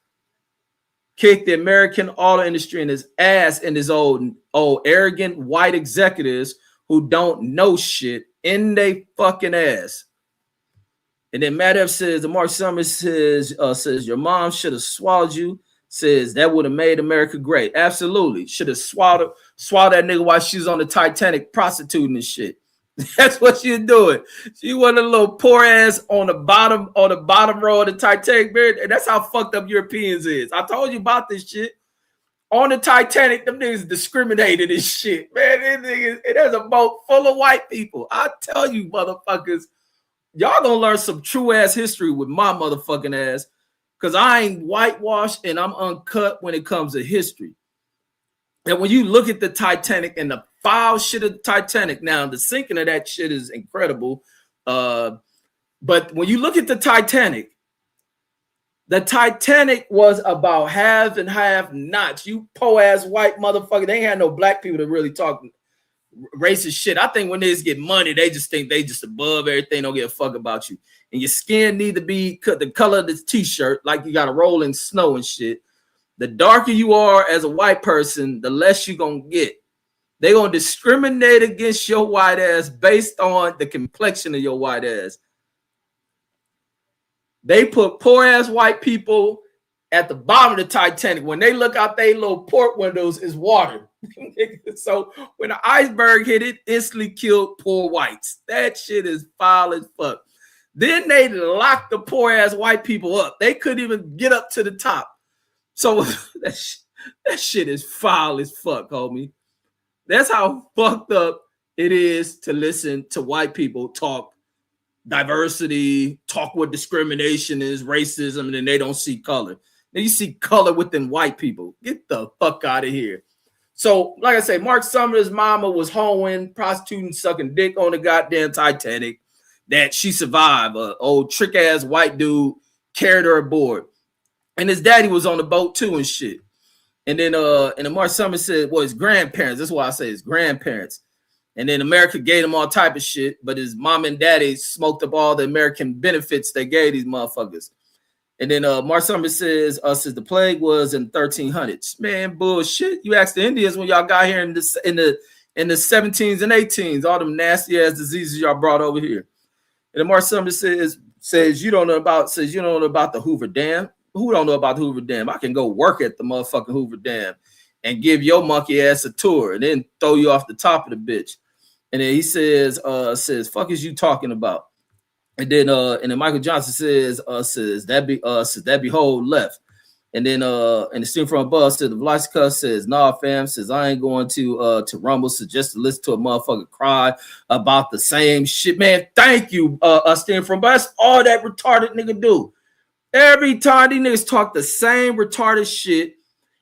Kick the American auto industry in his ass and his old arrogant white executives who don't know shit in they fucking ass. And then Matt F says, Mark Summers says your mom should have swallowed you. Says that would have made America great. Absolutely. Should have swallowed that nigga while she was on the Titanic prostituting and shit. That's what she's doing. She was a little poor ass on the bottom row of the Titanic, and that's how fucked up Europeans is. I told you about this shit. On the Titanic, them niggas discriminated and shit. Man, there's a boat full of white people. I tell you, motherfuckers, y'all gonna learn some true ass history with my motherfucking ass. Cause I ain't whitewashed and I'm uncut when it comes to history. And when you look at the Titanic and the foul shit of the Titanic, now the sinking of that shit is incredible. But when you look at the Titanic was about have and have nots. You po ass white motherfucker. They ain't had no black people to really talk racist shit. I think when niggas get money, they just think they just above everything, don't give a fuck about you. And your skin need to be the color of this t-shirt, like you got to roll in snow and shit. The darker you are as a white person, the less you gonna get. They gonna discriminate against your white ass based on the complexion of your white ass. They put poor ass white people at the bottom of the Titanic. When they look out their little port windows, is water. So when the iceberg hit it, instantly killed poor whites. That shit is foul as fuck. Then they locked the poor ass white people up. They couldn't even get up to the top. So that shit is foul as fuck, homie. That's how fucked up it is to listen to white people talk diversity, talk what discrimination is, racism, and then they don't see color. Then you see color within white people. Get the fuck out of here. So, like I say, Mark Summers' mama was hoeing, prostituting, sucking dick on the goddamn Titanic. That she survived. An old trick-ass white dude carried her aboard. And his daddy was on the boat too and shit. And then Mark Summers said, well, his grandparents. That's why I say his grandparents. And then America gave him all type of shit, but his mom and daddy smoked up all the American benefits they gave these motherfuckers. And then Mark Summers says, since the plague was in 1300s. Man, bullshit. You asked the Indians when y'all got here in the 17s and 18s, all them nasty ass diseases y'all brought over here. And then Mark Summers says you don't know about the Hoover Dam. Who don't know about the Hoover Dam? I can go work at the motherfucking Hoover Dam and give your monkey ass a tour and then throw you off the top of the bitch. And then he says, fuck is you talking about? And then Michael Johnson says that behold left. And then and the student from above said the Velocity Cuss says, nah, fam, says I ain't going to Rumble, so just to listen to a motherfucker cry about the same shit. Man, thank you, student from above. That's all that retarded nigga do. Every time these niggas talk the same retarded shit,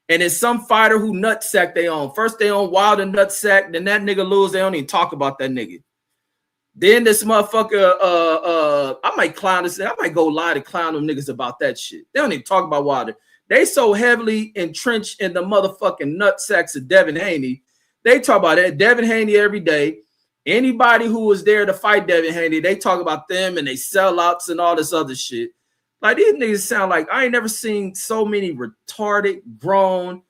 and it's some fighter who nutsack they on. First they on Wilder nutsack, then that nigga lose, they don't even talk about that nigga. Then this motherfucker, I might clown this. I might go lie to clown them niggas about that shit. They don't even talk about Wilder. They so heavily entrenched in the motherfucking nutsacks of Devin Haney. They talk about that Devin Haney every day. Anybody who was there to fight Devin Haney, they talk about them and they sellouts and all this other shit. Like these niggas sound like I ain't never seen so many retarded, grown,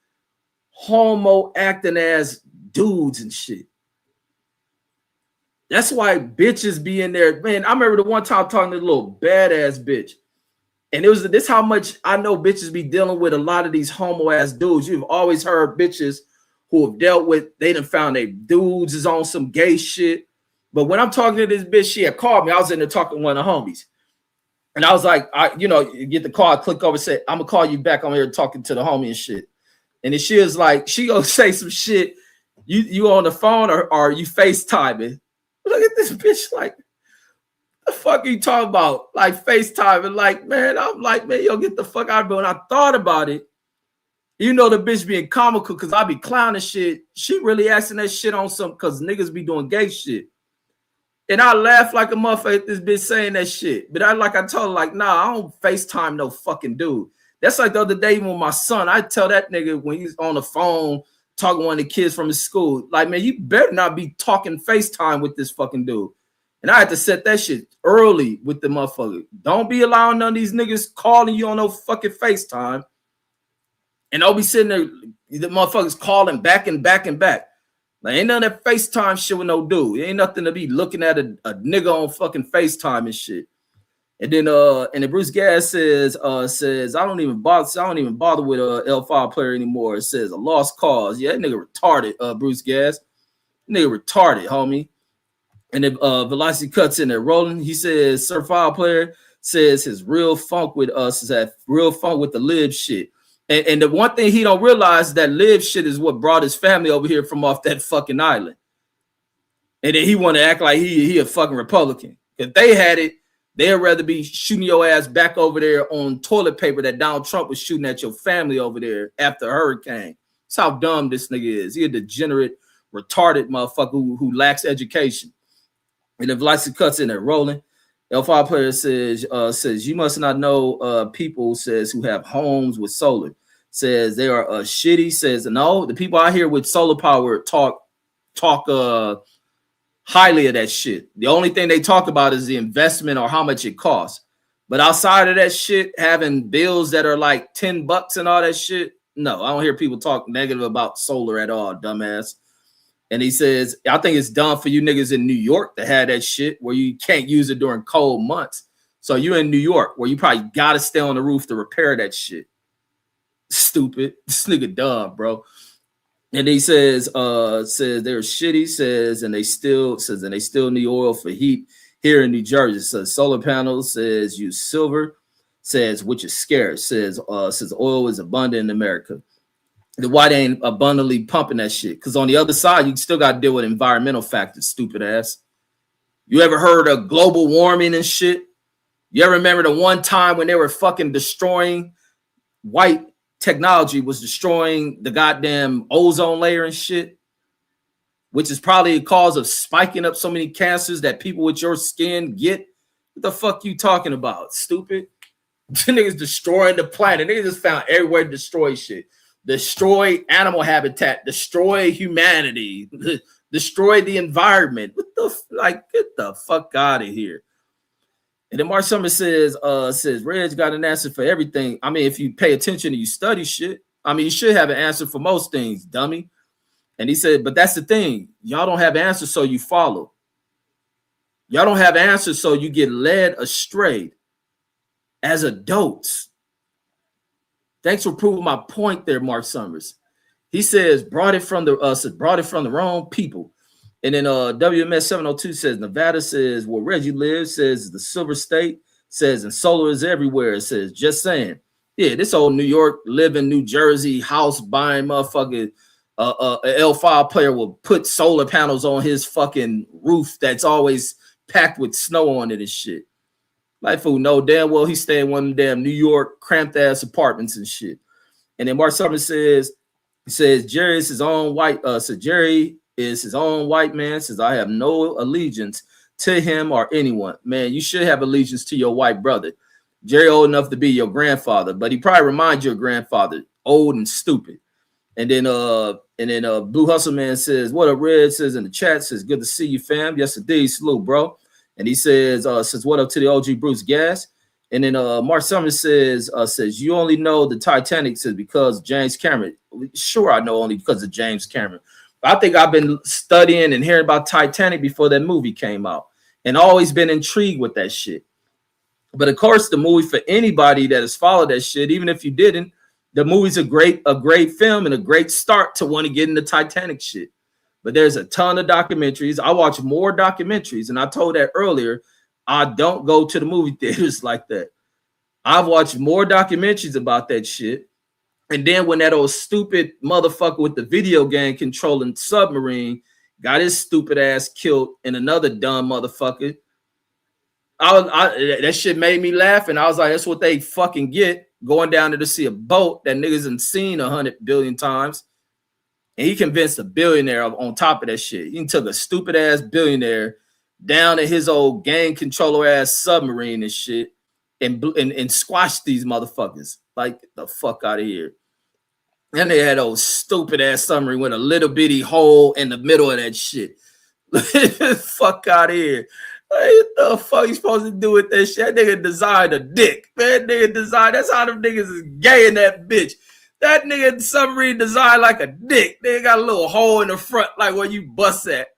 homo acting ass dudes and shit. That's why bitches be in there. Man, I remember the one time talking to the little badass bitch. And it was this how much I know bitches be dealing with a lot of these homo ass dudes. You've always heard bitches who have dealt with, they done found they dudes is on some gay shit. But when I'm talking to this bitch, she had called me. I was in there talking to one of the homies. And I was like, you get the call, I click over and say, I'm gonna call you back on here talking to the homie and shit. And then she was like, she gonna say some shit. You on the phone or you FaceTiming? Look at this bitch like, the fuck are you talking about? Like FaceTime and like, man, I'm like, man, yo, get the fuck out of it. When I thought about it, you know, the bitch being comical because I be clowning shit. She really asking that shit on some because niggas be doing gay shit. And I laugh like a motherfucker at this bitch saying that shit. But I told her, like, nah, I don't FaceTime no fucking dude. That's like the other day with my son. I tell that nigga when he's on the phone talking to one of the kids from his school, like, man, you better not be talking FaceTime with this fucking dude. And I had to set that shit early with the motherfucker. Don't be allowing none of these niggas calling you on no fucking FaceTime. And I'll be sitting there, the motherfuckers calling back and back and back. Like, ain't none of that FaceTime shit with no dude. It ain't nothing to be looking at a nigga on fucking FaceTime and shit. And then Bruce Gas says I don't even bother with a L5 player anymore. It says a lost cause. Yeah, that nigga retarded, Bruce Gas. Nigga retarded, homie. And then Velocity Cuts in there rolling. He says certified player says his real funk with us is that real funk with the live shit. And the one thing he don't realize is that live shit is what brought his family over here from off that fucking island. And then he want to act like he a fucking Republican. If they had it, they'd rather be shooting your ass back over there on toilet paper that Donald Trump was shooting at your family over there after a hurricane. That's how dumb this nigga is. He a degenerate, retarded motherfucker who lacks education. And the Velocity Cuts in there rolling. L5 player says you must not know people says who have homes with solar. Says they are shitty. Says no, the people out here with solar power talk talk highly of that shit. The only thing they talk about is the investment or how much it costs. But outside of that shit, having bills that are like $10 and all that shit, no, I don't hear people talk negative about solar at all, dumbass. And he says, I think it's dumb for you niggas in New York to have that shit where you can't use it during cold months. So you in New York where you probably got to stay on the roof to repair that shit. Stupid. This nigga dumb, bro. And he says they're shitty, and they still need oil for heat here in New Jersey. Says solar panels, says use silver, says which is scarce, says oil is abundant in America. Why they ain't abundantly pumping that shit? Because on the other side, you still got to deal with environmental factors, stupid ass. You ever heard of global warming and shit? You ever remember the one time when they were fucking destroying white technology was destroying the goddamn ozone layer and shit, which is probably a cause of spiking up so many cancers that people with your skin get? What the fuck you talking about, stupid? Niggas destroying the planet. Niggas just found everywhere to destroy shit. Destroy animal habitat, destroy humanity, destroy the environment. What the get the fuck out of here. And then Mark Summers says Reg got an answer for everything. I mean, if you pay attention and you study shit, I mean, you should have an answer for most things, dummy. And he said, but that's the thing. Y'all don't have answers, so you follow. Y'all don't have answers, so you get led astray as adults. Thanks for proving my point there, Mark Summers. He says brought it from the wrong people. And then WMS 702 says Nevada says where Reggie lives, says the silver state, says and solar is everywhere. It says just saying. Yeah, this old New York, living New Jersey, house buying motherfucker, L5 player will put solar panels on his fucking roof that's always packed with snow on it and shit. Like fool, no damn well he's staying in one of them damn New York cramped ass apartments and shit. And then Mark Summers says Jerry is his own white. Jerry is his own white man. Says I have no allegiance to him or anyone. Man, you should have allegiance to your white brother. Jerry old enough to be your grandfather, but he probably reminds you of grandfather, old and stupid. And then Blue Hustle Man says, what up, Red? Says in the chat, says good to see you, fam. Yes, indeed, salute, bro. And he says what up to the OG Bruce Gas. And then Mark Summers says you only know the Titanic says because James Cameron. Sure, I know only because of James Cameron. But I think I've been studying and hearing about Titanic before that movie came out and always been intrigued with that shit. But of course, the movie for anybody that has followed that shit, even if you didn't, the movie's a great film and a great start to want to get into Titanic shit. But there's a ton of documentaries. I watch more documentaries, and I told that earlier. I don't go to the movie theaters like that. I've watched more documentaries about that shit. And then when that old stupid motherfucker with the video game controlling submarine got his stupid ass killed and another dumb motherfucker, that shit made me laugh. And I was like, that's what they fucking get going down there to see a boat that niggas have seen 100 billion times. And he convinced a billionaire on top of that shit. He took a stupid ass billionaire down to his old gang controller ass submarine and shit and squashed these motherfuckers. Like, get the fuck out of here. And they had those stupid ass submarine with a little bitty hole in the middle of that shit. Fuck out of here. Like, what the fuck you supposed to do with that shit? That nigga designed a dick. Man, nigga designed. That's how them niggas is gay in that bitch. That nigga submarine designed like a dick. They got a little hole in the front, like where you bust at.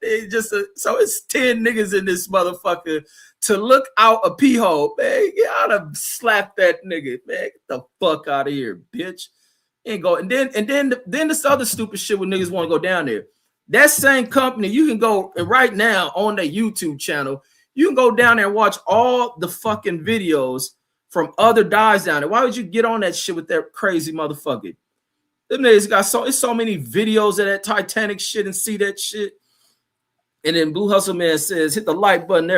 So it's 10 niggas in this motherfucker to look out a pee hole. Man, I'd have slapped that nigga. Man, get the fuck out of here, bitch. And go and then this other stupid shit when niggas want to go down there. That same company, you can go right now on their YouTube channel. You can go down there and watch all the fucking videos from other dives down there. Why would you get on that shit with that crazy motherfucker? Them niggas got so many videos of that Titanic shit and see that shit. And then Blue Hustle Man says, hit the like button.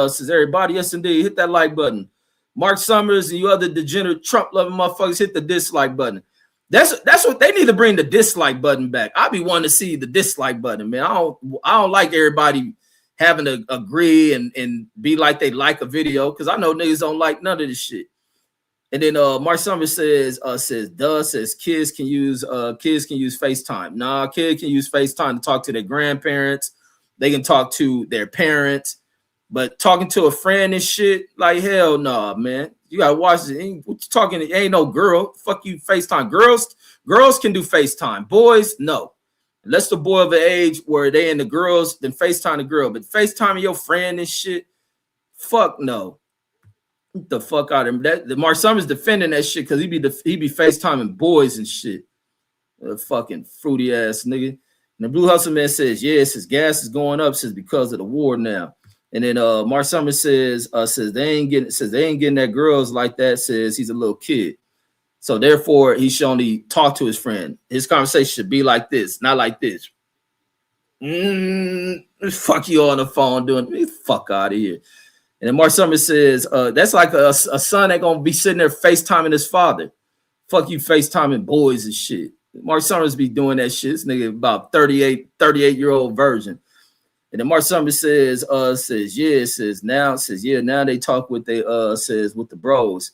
Says everybody, yes indeed, hit that like button. Mark Summers and you other degenerate Trump loving motherfuckers, hit the dislike button. That's what they need to bring the dislike button back. I be wanting to see the dislike button, man. I don't like everybody having to agree and be like they like a video because I know niggas don't like none of this shit. And then Mark Summers says kids can use FaceTime. Nah, kids can use FaceTime to talk to their grandparents. They can talk to their parents, but talking to a friend and shit, like hell no, man. You gotta watch it. Ain't no girl. Fuck you, FaceTime. Girls can do FaceTime. Boys, no. Unless the boy of an age where they and the girls, then FaceTime the girl. But FaceTime your friend and shit, fuck no. Get the fuck out of him. That the Mark Summers defending that shit because he be FaceTiming boys and shit. Fucking fruity ass nigga. And the Blue Hustle Man says, yes, his gas is going up since because of the war now. And then Mark Summers says they ain't getting that girls like that, says he's a little kid. So therefore he should only talk to his friend. His conversation should be like this, not like this. Fuck you on the phone doing me, fuck out of here. And then Mark Summers says, that's like a son that gonna be sitting there FaceTiming his father. Fuck you FaceTiming boys and shit. Mark Summers be doing that shit. This nigga about 38-year-old version. And then Mark Summers says now they talk with with the bros.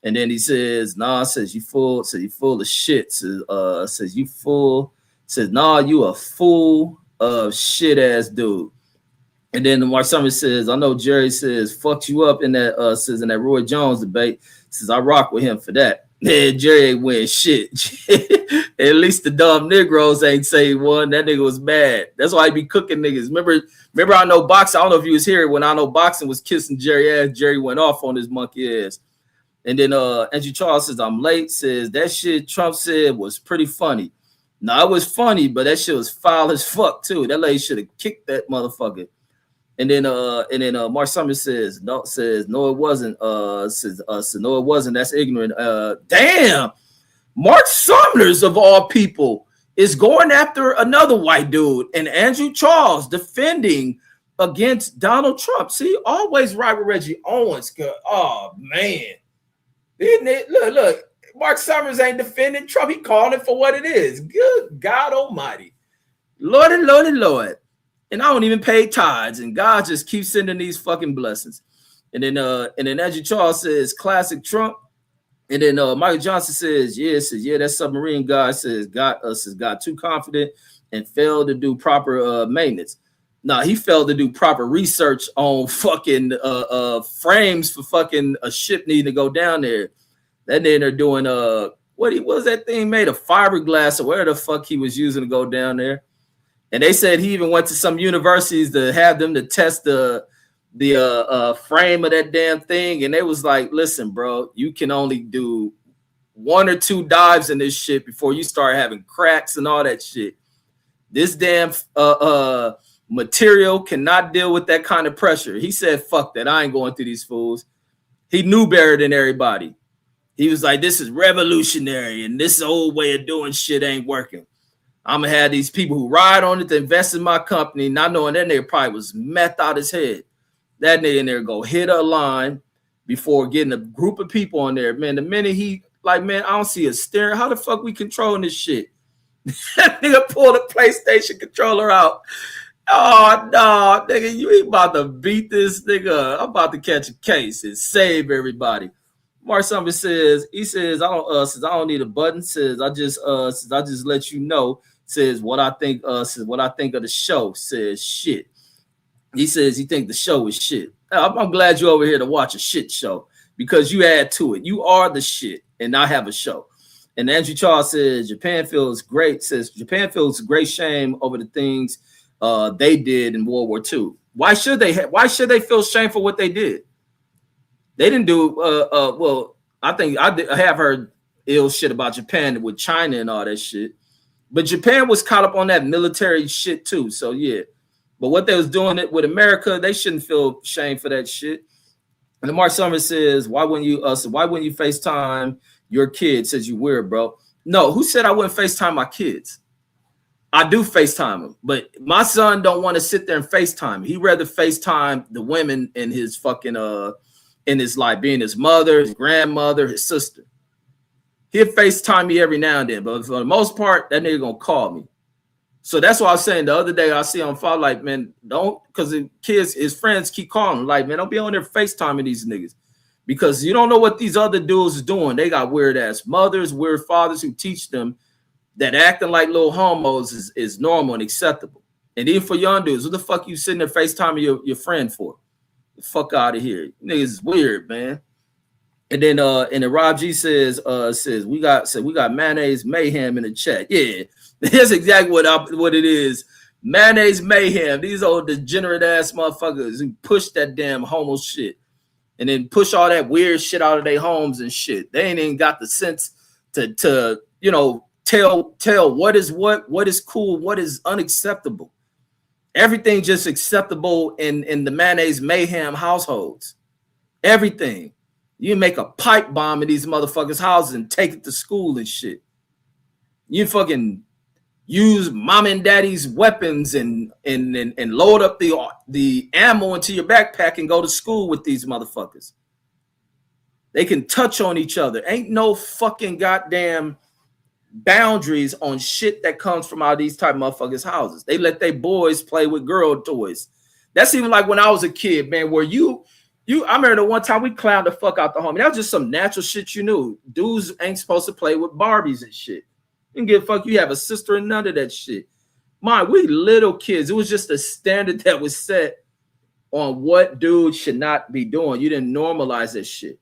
And then he says, nah, you full of shit. Says you full. Says, nah, you a fool of shit ass dude. And then Mark Summers says, I know Jerry says fucked you up in that Roy Jones debate. Says I rock with him for that. Man, Jerry ain't win shit. At least the dumb Negroes ain't say he won. That nigga was mad. That's why he be cooking niggas. Remember I Know Boxing. I don't know if you was here when I Know Boxing was kissing Jerry ass. Jerry went off on his monkey ass. And then Andrew Charles says, I'm late. Says that shit Trump said was pretty funny. No, it was funny, but that shit was foul as fuck too. That lady should have kicked that motherfucker. And then Mark Summers says no, it wasn't. Says no, it wasn't. That's ignorant. Damn, Mark Summers of all people is going after another white dude, and Andrew Charles defending against Donald Trump. See, always right with Reggie Owens. Oh man, isn't it? Look, Mark Summers ain't defending Trump. He calling it for what it is. Good God Almighty, Lord. And I don't even pay tithes, and God just keeps sending these fucking blessings. And then Andrew Charles says classic Trump. And then Michael Johnson says, that submarine guy got too confident and failed to do proper maintenance. Nah, he failed to do proper research on fucking frames for fucking a ship needing to go down there. Then they're doing what was that thing made of fiberglass or whatever the fuck he was using to go down there. And they said he even went to some universities to have them to test the frame of that damn thing. And they was like, listen, bro, you can only do 1 or 2 dives in this shit before you start having cracks and all that shit. This damn material cannot deal with that kind of pressure. He said, fuck that. I ain't going through these fools. He knew better than everybody. He was like, this is revolutionary and this old way of doing shit ain't working. I'm gonna have these people who ride on it to invest in my company, not knowing that nigga probably was meth out his head. That nigga in there go hit a line before getting a group of people on there. Man, the minute he like, man, I don't see a steering. How the fuck we controlling this shit? That nigga pulled a PlayStation controller out. Oh no, nigga, you ain't about to beat this nigga. I'm about to catch a case and save everybody. Mark Summers says, I don't need a button. Says I just let you know. Says what I think of the show. Says shit. He says he think the show is shit. I'm glad you're over here to watch a shit show because you add to it. You are the shit and I have a show. And Andrew Charles says Japan feels great. Says Japan feels great shame over the things they did in World War II. Why should they feel shame for what they did? They didn't do well. I think I have heard ill shit about Japan with China and all that shit, but Japan was caught up on that military shit too. So yeah, but what they was doing it with America, they shouldn't feel shame for that shit. And then Mark Summers says, why wouldn't you FaceTime your kids? Says you weird, bro. No, who said I wouldn't FaceTime my kids? I do FaceTime them, but my son don't want to sit there and FaceTime. He'd rather FaceTime the women in his fucking in his life, being his mother, his grandmother, his sister. He'll FaceTime me every now and then, but for the most part, that nigga gonna call me. So that's why I was saying the other day I see on file, like, man, don't, because the kids, his friends keep calling, like, man, don't be on there FaceTiming these niggas. because you don't know what these other dudes is doing. They got weird ass mothers, weird fathers who teach them that acting like little homos is normal and acceptable. And even for young dudes, what the fuck you sitting there FaceTiming your friend for? The fuck out of here. Niggas is weird, man. And then Rob G says we got mayonnaise mayhem in the chat. Yeah, that's exactly what it is. Mayonnaise mayhem. These old degenerate ass motherfuckers who push that damn homo shit. And then push all that weird shit out of their homes and shit. They ain't even got the sense to you know, tell what is cool, what is unacceptable. Everything just acceptable in the mayonnaise mayhem households. Everything. You make a pipe bomb in these motherfuckers' houses and take it to school and shit. You fucking use mom and daddy's weapons and load up the ammo into your backpack and go to school with these motherfuckers. They can touch on each other. Ain't no fucking goddamn boundaries on shit that comes from out of these type of motherfuckers' houses. They let their boys play with girl toys. That's even like when I was a kid, man, where I remember the one time we clowned the fuck out the homie. That was just some natural shit you knew. Dudes ain't supposed to play with Barbies and shit. You can give a fuck you have a sister and none of that shit. Man, we little kids. It was just a standard that was set on what dudes should not be doing. You didn't normalize that shit.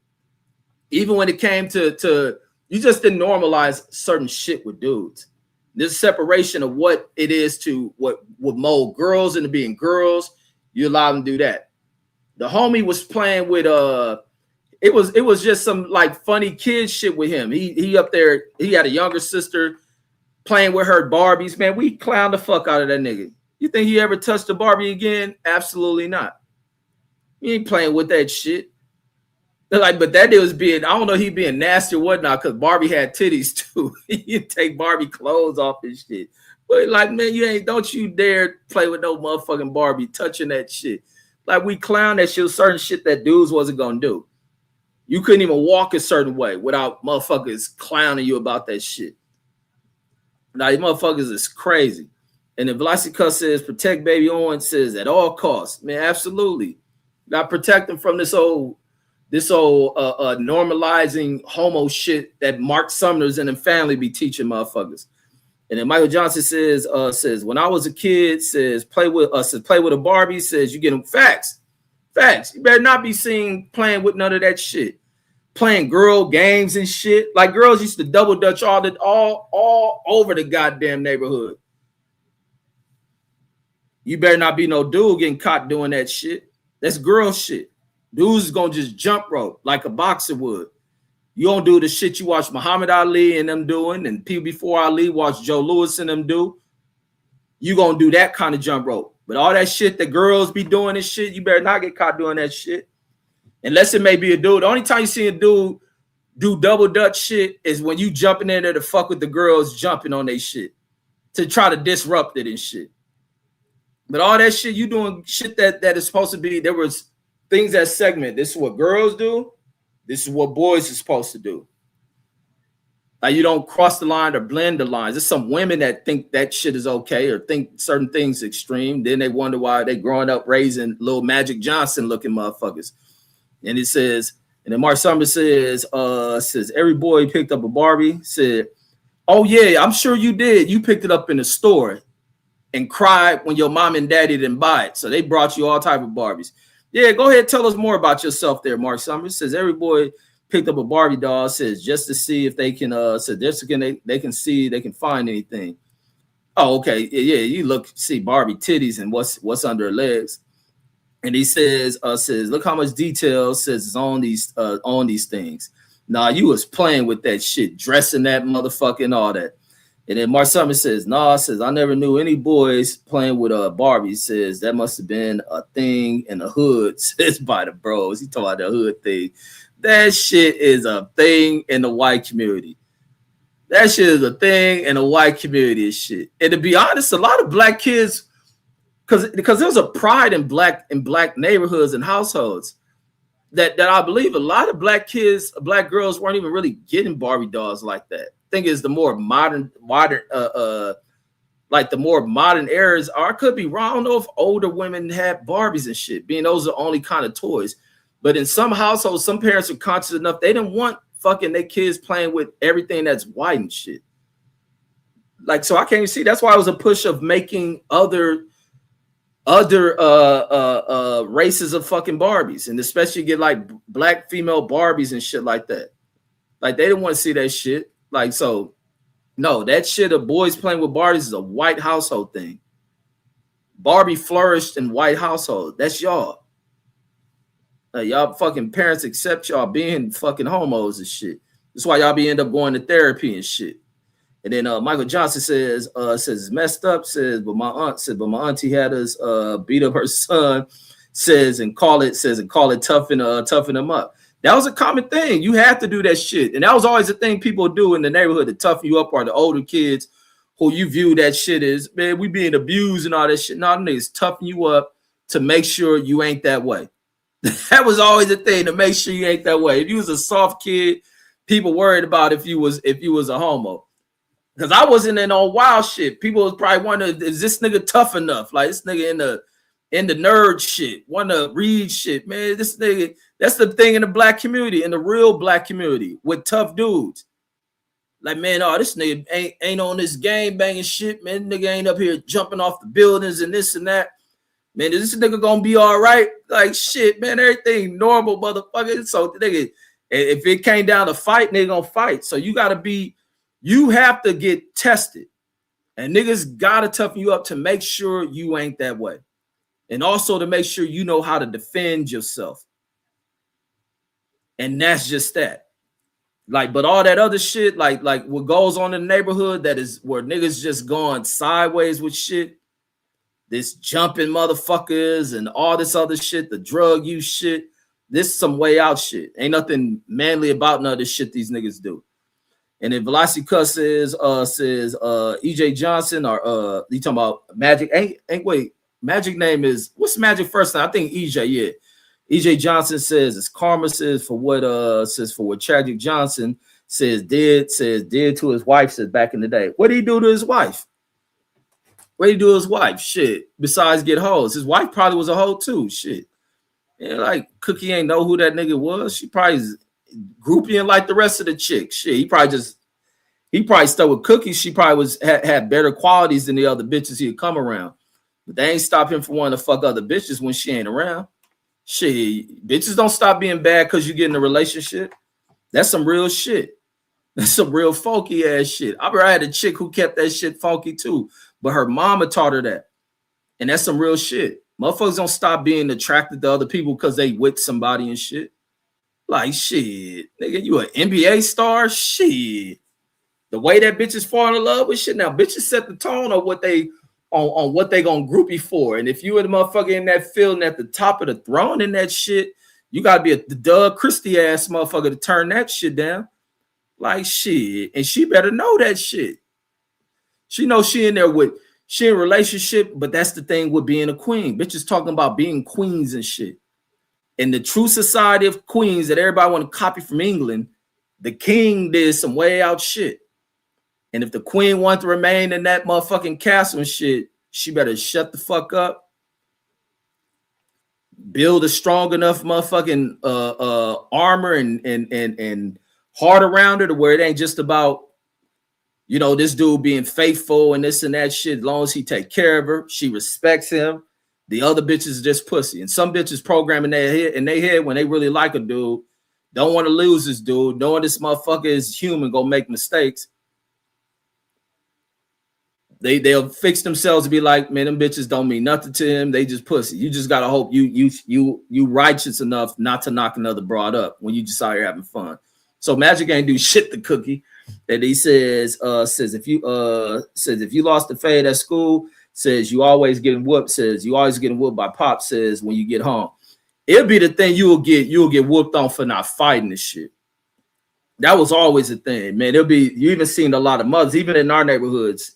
Even when it came to you just didn't normalize certain shit with dudes. This separation of what it is to what would mold girls into being girls, you allow them to do that. The homie was playing with it was just some like funny kid shit with him. He up there, he had a younger sister playing with her Barbies. Man, we clowned the fuck out of that nigga. You think he ever touched a Barbie again? Absolutely not. He ain't playing with that shit. Like, but that dude was being, I don't know, he being nasty or whatnot, because Barbie had titties too. You take Barbie clothes off and shit. But like, man, don't you dare play with no motherfucking Barbie touching that shit. Like, we clown that shit, certain shit that dudes wasn't gonna do. You couldn't even walk a certain way without motherfuckers clowning you about that shit. Now, these motherfuckers is crazy. And then Velocica says, protect baby Owen, says at all costs. Man, absolutely. Got to protect them from this old normalizing homo shit that Mark Sumner's and the family be teaching motherfuckers. And then Michael Johnson says when I was a kid, says play with a Barbie, says you get them facts. You better not be seen playing with none of that shit. Playing girl games and shit. Like, girls used to double dutch all over the goddamn neighborhood. You better not be no dude getting caught doing that shit. That's girl shit. Dudes is gonna just jump rope like a boxer would. You don't do the shit you watch Muhammad Ali and them doing, and people before Ali watch Joe Louis and them do. You gonna do that kind of jump rope. But all that shit that girls be doing and shit, you better not get caught doing that shit. Unless it may be a dude. The only time you see a dude do double dutch shit is when you jumping in there to fuck with the girls jumping on their shit to try to disrupt it and shit. But all that shit, you doing shit that is supposed to be, there was things that segment. This is what girls do. This is what boys are supposed to do. Like, you don't cross the line or blend the lines. There's some women that think that shit is okay or think certain things extreme. Then they wonder why they growing up raising little Magic Johnson looking motherfuckers. And it says, and then Mark Summers says every boy picked up a Barbie. Said, oh yeah, I'm sure you did. You picked it up in the store and cried when your mom and daddy didn't buy it. So they brought you all type of Barbies. Yeah, go ahead, tell us more about yourself there, Mark Summers. Says every boy picked up a Barbie doll, says just to see if they can they can see they can find anything. Oh, okay. Yeah, you see Barbie titties and what's under her legs. And he says look how much detail says is on these things. Nah, you was playing with that shit, dressing that motherfucker and all that. And then Mark Summers says, I never knew any boys playing with Barbie. Says that must have been a thing in the hood, says by the bros. He talking about the hood thing. That shit is a thing in the white community. That shit is a thing in the white community and shit. And to be honest, a lot of black kids, because there's a pride in black neighborhoods and households that I believe a lot of black kids, black girls weren't even really getting Barbie dolls like that. I think it's the more modern, like the more modern eras. Or I could be wrong. I don't know if older women had Barbies and shit, being those are the only kind of toys. But in some households, some parents are conscious enough they didn't want fucking their kids playing with everything that's white and shit. Like, so I can't even see. That's why it was a push of making other races of fucking Barbies, and especially get like black female Barbies and shit like that. Like, they didn't want to see that shit. Like, so no, that shit of boys playing with Barbies is a white household thing. Barbie flourished in white household. That's y'all. Y'all fucking parents accept y'all being fucking homos and shit. That's why y'all be end up going to therapy and shit. And then Michael Johnson says it's messed up, but my auntie had us beat up her son, and call it toughen him up. That was a common thing. You had to do that shit. And that was always the thing people do in the neighborhood to toughen you up, or the older kids who you view that shit as, man, we being abused and all that shit. No, niggas toughen you up to make sure you ain't that way. That was always the thing, to make sure you ain't that way. If you was a soft kid, people worried about if you was a homo. Because I wasn't in all wild shit. People was probably wondering, is this nigga tough enough? Like, this nigga in the nerd shit, want to read shit, man. This nigga, that's the thing in the black community, in the real black community, with tough dudes. Like, man, oh, this nigga ain't on this game banging shit, man. This nigga ain't up here jumping off the buildings and this and that. Man, is this nigga gonna be all right? Like, shit, man, everything normal, motherfucker. So, nigga, if it came down to fight, nigga gonna fight. So you have to get tested. And niggas gotta toughen you up to make sure you ain't that way. And also to make sure you know how to defend yourself. And that's just that. Like, but all that other shit, like what goes on in the neighborhood, that is where niggas just going sideways with shit. This jumping motherfuckers and all this other shit, the drug use shit. This is some way out shit. Ain't nothing manly about none of this shit these niggas do. And then Velocity Cuss says EJ Johnson, or you talking about Magic? Wait, Magic name is, what's Magic first name? I think EJ, yeah. EJ Johnson says it's karma, says for what Tragic Johnson did to his wife, says back in the day. What did he do to his wife? What did he do to his wife? Shit. Besides get hoes. His wife probably was a hoe too. Shit. Yeah, like Cookie ain't know who that nigga was. She probably is grouping like the rest of the chicks. Shit. He probably stuck with Cookie. She probably had better qualities than the other bitches he'd come around. But they ain't stop him from wanting to fuck other bitches when she ain't around. Shit, bitches don't stop being bad because you get in a relationship. That's some real shit. That's some real funky ass shit. I had a chick who kept that shit funky too, but her mama taught her that. And that's some real shit. Motherfuckers don't stop being attracted to other people because they with somebody and shit. Like, shit, nigga, you an NBA star? Shit. The way that bitches fall in love with shit. Now, bitches set the tone of what they on what they gonna groupie for. And if you were the motherfucker in that field and at the top of the throne in that shit, you gotta be the Doug Christie ass motherfucker to turn that shit down. Like, shit. And she better know that shit. She knows she in relationship, but that's the thing with being a queen. Bitches talking about being queens and shit. In the true society of queens that everybody want to copy from England, the king did some way out shit. And if the queen wants to remain in that motherfucking castle and shit, she better shut the fuck up. Build a strong enough motherfucking armor and heart around her to where it ain't just about, you know, this dude being faithful and this and that shit. As long as he take care of her, she respects him. The other bitches is just pussy. And some bitches program in their head when they really like a dude, don't want to lose this dude, knowing this motherfucker is human, gonna make mistakes. They'll fix themselves to be like, man, them bitches don't mean nothing to him. They just pussy. You just gotta hope you righteous enough not to knock another broad up when you just out here having fun. So Magic ain't do shit to Cookie. That he says if you lost the fade at school, says you always getting whooped. Says you always getting whooped by Pop. Says when you get home, it'll be the thing you'll get whooped on for not fighting this shit. That was always a thing, man. You even seen a lot of mothers, even in our neighborhoods.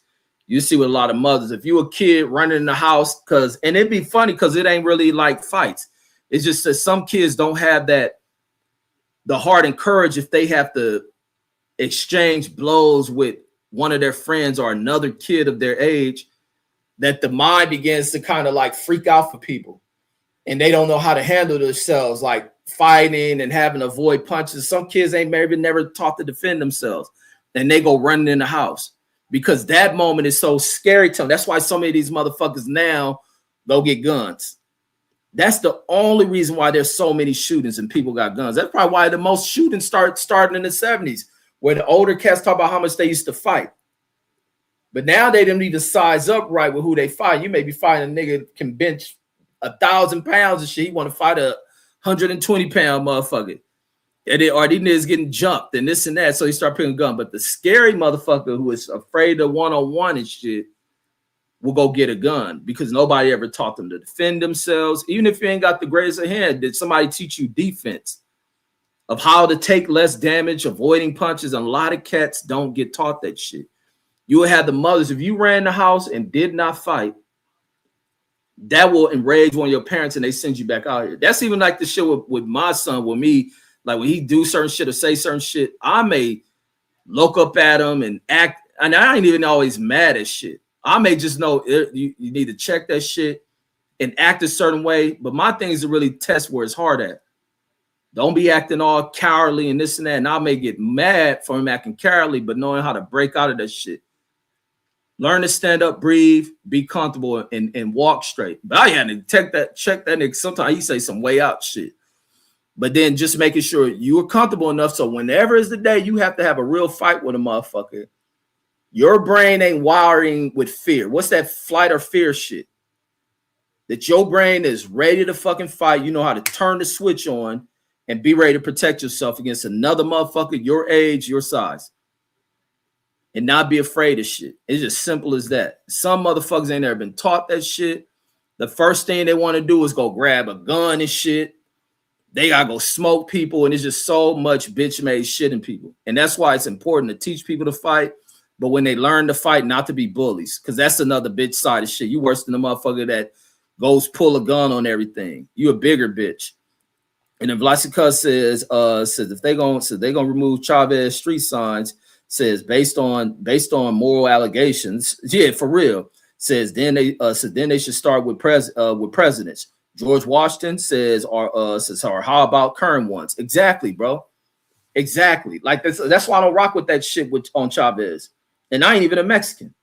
You see with a lot of mothers, if you a kid running in the house, and it'd be funny because it ain't really like fights. It's just that some kids don't have the heart and courage if they have to exchange blows with one of their friends or another kid of their age, that the mind begins to kind of like freak out for people. And they don't know how to handle themselves. Like fighting and having to avoid punches. Some kids ain't maybe never taught to defend themselves, and they go running in the house because that moment is so scary to them. That's why so many of these motherfuckers now go get guns. That's the only reason why there's so many shootings and people got guns. That's probably why the most shootings starting in the 70s, where the older cats talk about how much they used to fight. But now they don't need to size up right with who they fight. You may be fighting a nigga that can bench 1,000 pounds and shit. He want to fight a 120-pound motherfucker. Or these niggas getting jumped and this and that. So he start picking a gun. But the scary motherfucker who is afraid of one-on-one and shit will go get a gun because nobody ever taught them to defend themselves. Even if you ain't got the greatest of hand, did somebody teach you defense of how to take less damage, avoiding punches? And a lot of cats don't get taught that shit. You will have the mothers. If you ran the house and did not fight, that will enrage one of your parents and they send you back out here. That's even like the shit with my son, with me. Like when he do certain shit or say certain shit, I may look up at him and act. And I ain't even always mad at shit. I may just know you need to check that shit and act a certain way. But my thing is to really test where it's hard at. Don't be acting all cowardly and this and that. And I may get mad for him acting cowardly, but knowing how to break out of that shit. Learn to stand up, breathe, be comfortable, and walk straight. But I had to check that nigga. Sometimes he say some way out shit. But then just making sure you are comfortable enough so whenever is the day you have to have a real fight with a motherfucker, your brain ain't wiring with fear. What's that flight or fear shit? That your brain is ready to fucking fight. You know how to turn the switch on and be ready to protect yourself against another motherfucker your age, your size. And not be afraid of shit. It's just simple as that. Some motherfuckers ain't never been taught that shit. The first thing they want to do is go grab a gun and shit. They gotta go smoke people, and it's just so much bitch-made shit in people. And that's why it's important to teach people to fight. But when they learn to fight, not to be bullies, because that's another bitch side of shit. You worse than the motherfucker that goes pull a gun on everything. You a bigger bitch. And then Vlasica says if they gonna remove Chavez street signs, says based on moral allegations, yeah, for real. Says then they should start with presidents. George Washington says or how about current ones? Exactly, bro. Exactly. Like that's why I don't rock with that shit on Chavez. And I ain't even a Mexican.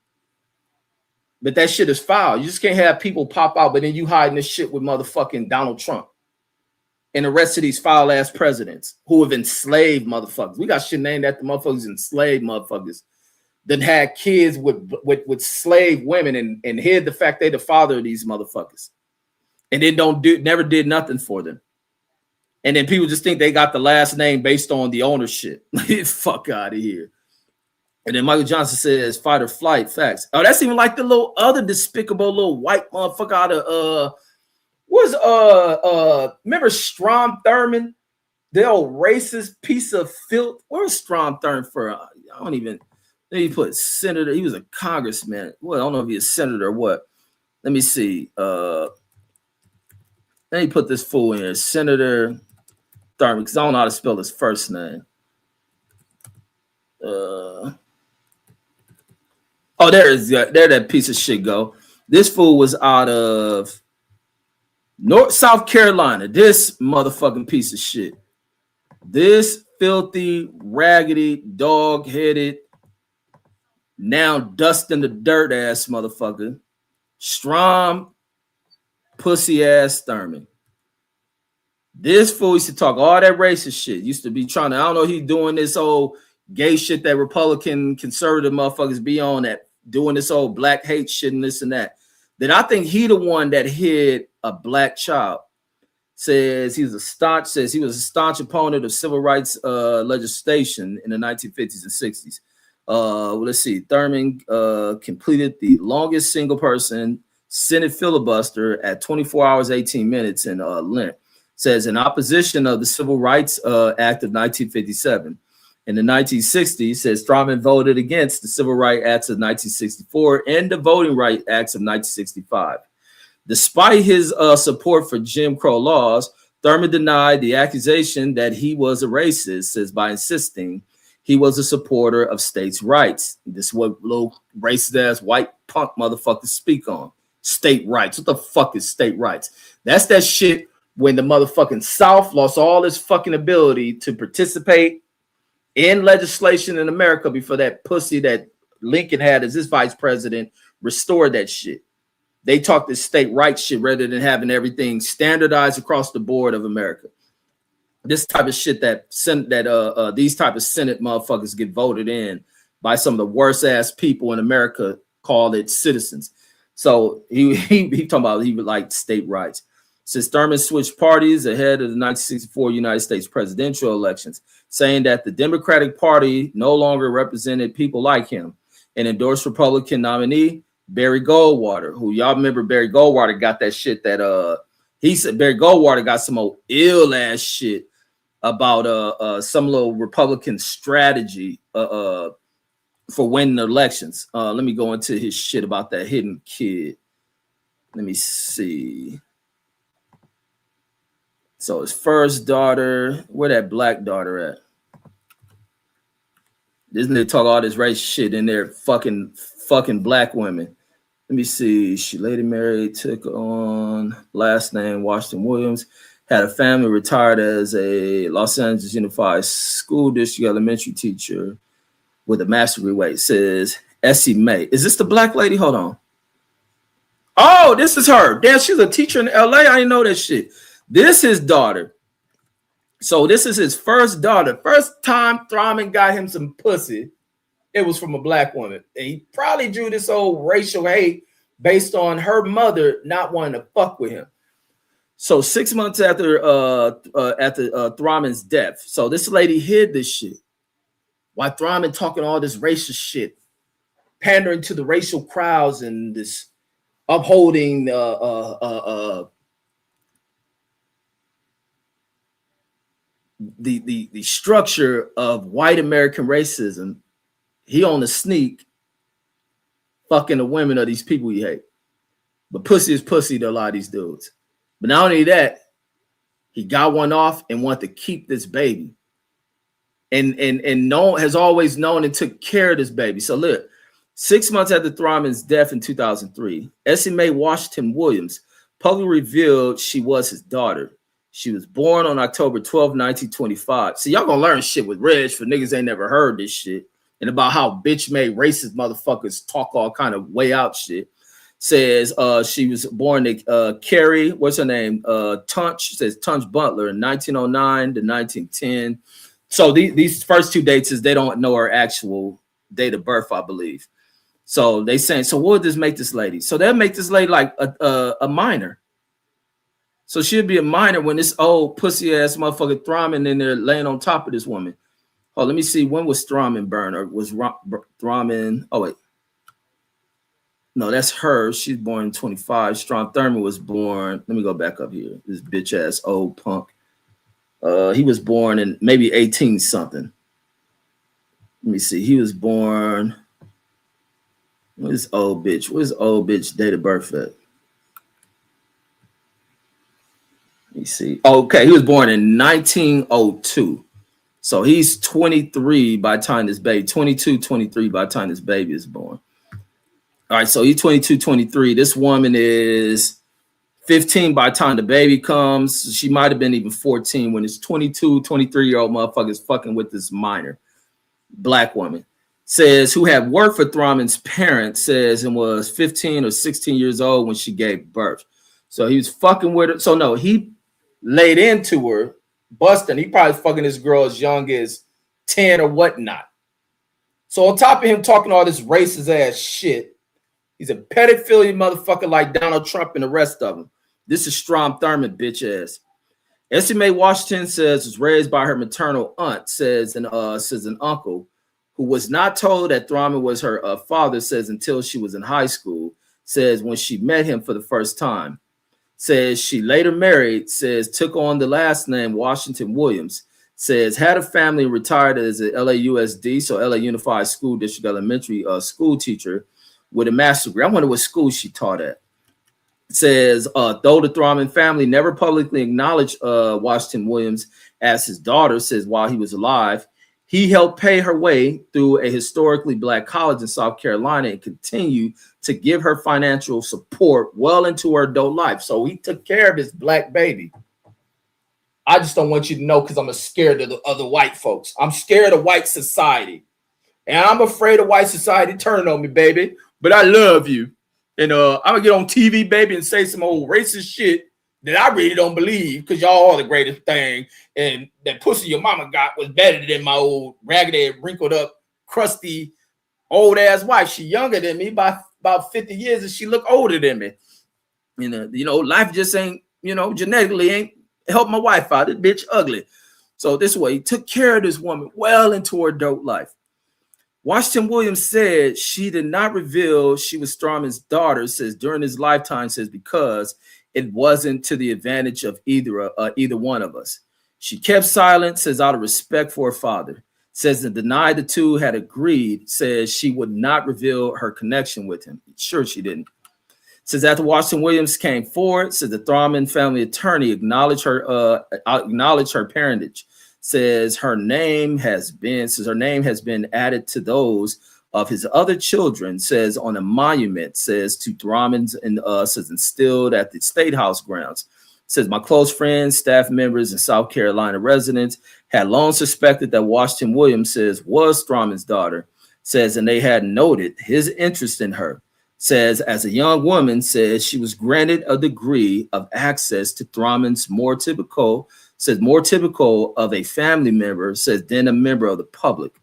But that shit is foul. You just can't have people pop out, but then you hiding this shit with motherfucking Donald Trump and the rest of these foul ass presidents who have enslaved motherfuckers. We got shit named after motherfuckers enslaved motherfuckers that had kids with slave women and hid the fact they the father of these motherfuckers. And then never did nothing for them. And then people just think they got the last name based on the ownership. Fuck out of here. And then Michael Johnson says fight or flight, facts. Oh, that's even like the little other despicable little white motherfucker out of remember Strom Thurmond, the old racist piece of filth. Where's Strom Thurmond for? I don't even. Then he put senator. He was a congressman. Well, I don't know if he's a senator or what. Let me see. Then he put this fool in here, Senator Thurmond, because I don't know how to spell his first name. There that piece of shit go. This fool was out of South Carolina. This motherfucking piece of shit. This filthy, raggedy, dog-headed, now dust in the dirt ass motherfucker. Strom pussy ass Thurmond. This fool used to talk all that racist shit. Used to be trying to, I don't know, he doing this old gay shit that Republican conservative motherfuckers be on, that doing this old black hate shit and this and that. Then I think he the one that hid a black child. Says he was a staunch opponent of civil rights legislation in the 1950s and 60s. Let's see. Thurmond completed the longest single person Senate filibuster at 24 hours, 18 minutes in length. Says in opposition of the Civil Rights Act of 1957. In the 1960s, says Thurmond voted against the Civil Rights Acts of 1964 and the Voting Rights Acts of 1965. Despite his support for Jim Crow laws, Thurmond denied the accusation that he was a racist, says by insisting he was a supporter of states' rights. This is what little racist ass white punk motherfuckers speak on. State rights. What the fuck is state rights? That's that shit when the motherfucking South lost all its fucking ability to participate in legislation in America before that pussy that Lincoln had as his vice president restored that shit. They talked this state rights shit rather than having everything standardized across the board of America. This type of shit that these type of Senate motherfuckers get voted in by some of the worst ass people in America, called it citizens. So he talking about he would like state rights. Since Thurman switched parties ahead of the 1964 United States presidential elections, saying that the Democratic Party no longer represented people like him, and endorsed Republican nominee Barry Goldwater, who y'all remember Barry Goldwater got that shit that he said Barry Goldwater got some old ill ass shit about some little Republican strategy for winning elections. Let me go into his shit about that hidden kid. Let me see. So his first daughter, where that black daughter at? This nigga talk all this race shit in there, fucking black women. Let me see. She later married, took on last name Washington Williams, had a family, retired as a Los Angeles Unified School District elementary teacher with a master's degree. It says Essie Mae. Is this the black lady? Hold on. Oh, this is her. Damn, she's a teacher in LA. I didn't know that shit. This is his daughter. So this is his first daughter. First time Thurman got him some pussy, it was from a black woman. And he probably drew this old racial hate based on her mother not wanting to fuck with him. So 6 months after Thurman's death, so this lady hid this shit. While Thurman talking all this racist shit, pandering to the racial crowds and this upholding the structure of white American racism, he on the sneak fucking the women of these people he hate. But pussy is pussy to a lot of these dudes. But not only that, he got one off and wanted to keep this baby. And has always known and took care of this baby. So look, 6 months after Thurman's death in 2003, Essie Mae Washington Williams publicly revealed she was his daughter. She was born on October 12, 1925. So y'all gonna learn shit with Reg for niggas ain't never heard this shit. And about how bitch-made racist motherfuckers talk all kind of way out shit. Says she was born to Carrie, what's her name? Tunch, says Tunch Butler in 1909 to 1910. So these first two dates is they don't know her actual date of birth, I believe. So they saying, so what would this make this lady? So they'll make this lady like a minor. So she'd be a minor when this old pussy ass motherfucker Thurman in there laying on top of this woman. Oh, let me see. When was Thurman burned? Or was Thurman? Oh wait, no, that's her. She's born in 25. Strom Thurman was born. Let me go back up here. This bitch ass old punk. He was born in maybe 18 something. Let me see. He was born. Where's old bitch? Where's old bitch date of birth at? Let me see. Okay, he was born in 1902. So he's 23 by the time this baby, 22, 23 by the time this baby is born. All right, so he's 22, 23. This woman is 15 by the time the baby comes. She might have been even 14 when it's 22, 23-year-old motherfuckers fucking with this minor black woman. Says who had worked for Thurman's parents, says and was 15 or 16 years old when she gave birth. So he was fucking with her. So no, he laid into her, busting. He probably fucking this girl as young as 10 or whatnot. So on top of him talking all this racist ass shit, he's a pedophilia motherfucker like Donald Trump and the rest of them. This is Strom Thurman, bitch ass. Essie Mae Washington says was raised by her maternal aunt, says an uncle who was not told that Thurman was her father, says until she was in high school, says when she met him for the first time. Says she later married, says took on the last name Washington Williams, says had a family, retired as a LAUSD, so LA Unified School District elementary school teacher with a master's degree. I wonder what school she taught at. Says though the Thurman family never publicly acknowledged Washington Williams as his daughter, says while he was alive, he helped pay her way through a historically black college in South Carolina and continued to give her financial support well into her adult life. So he took care of his black baby. I just don't want you to know because I'm scared of the other white folks. I'm scared of white society. And I'm afraid of white society turning on me, baby. But I love you. And I'm going to get on TV, baby, and say some old racist shit that I really don't believe because y'all are the greatest thing. And that pussy your mama got was better than my old raggedy, wrinkled up, crusty, old ass wife. She younger than me by about 50 years and she look older than me. Life just ain't, genetically ain't help my wife out. This bitch ugly. So this way, he took care of this woman well into her adult life. Washington Williams said she did not reveal she was Strawman's daughter, says during his lifetime, says because it wasn't to the advantage of either one of us. She kept silent, says out of respect for her father, says and denied the two had agreed, says she would not reveal her connection with him. Sure she didn't. Says after Washington Williams came forward, says the Thurman family attorney acknowledged her parentage. Says her name has been added to those of his other children. Says on a monument. Says to Thurman's and says instilled at the State House grounds. Says my close friends, staff members, and South Carolina residents had long suspected that Washington Williams says was Thurman's daughter. Says and they had noted his interest in her. Says as a young woman, says she was granted a degree of access to Thurman's more typical of a family member, says than a member of the public.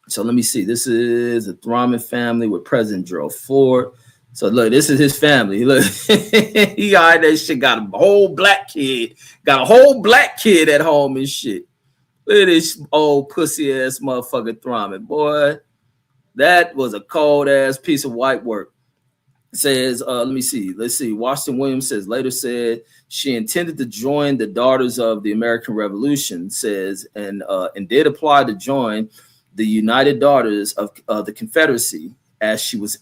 So let me see. This is the Thurman family with President Gerald Ford. So look, this is his family. Look, he got that shit, got a whole black kid at home and shit. Look at this old pussy ass motherfucker Thurman, boy. That was a cold ass piece of white work. Says, let's see. Washington Williams later said she intended to join the Daughters of the American Revolution, says, and did apply to join the United Daughters of the Confederacy as she was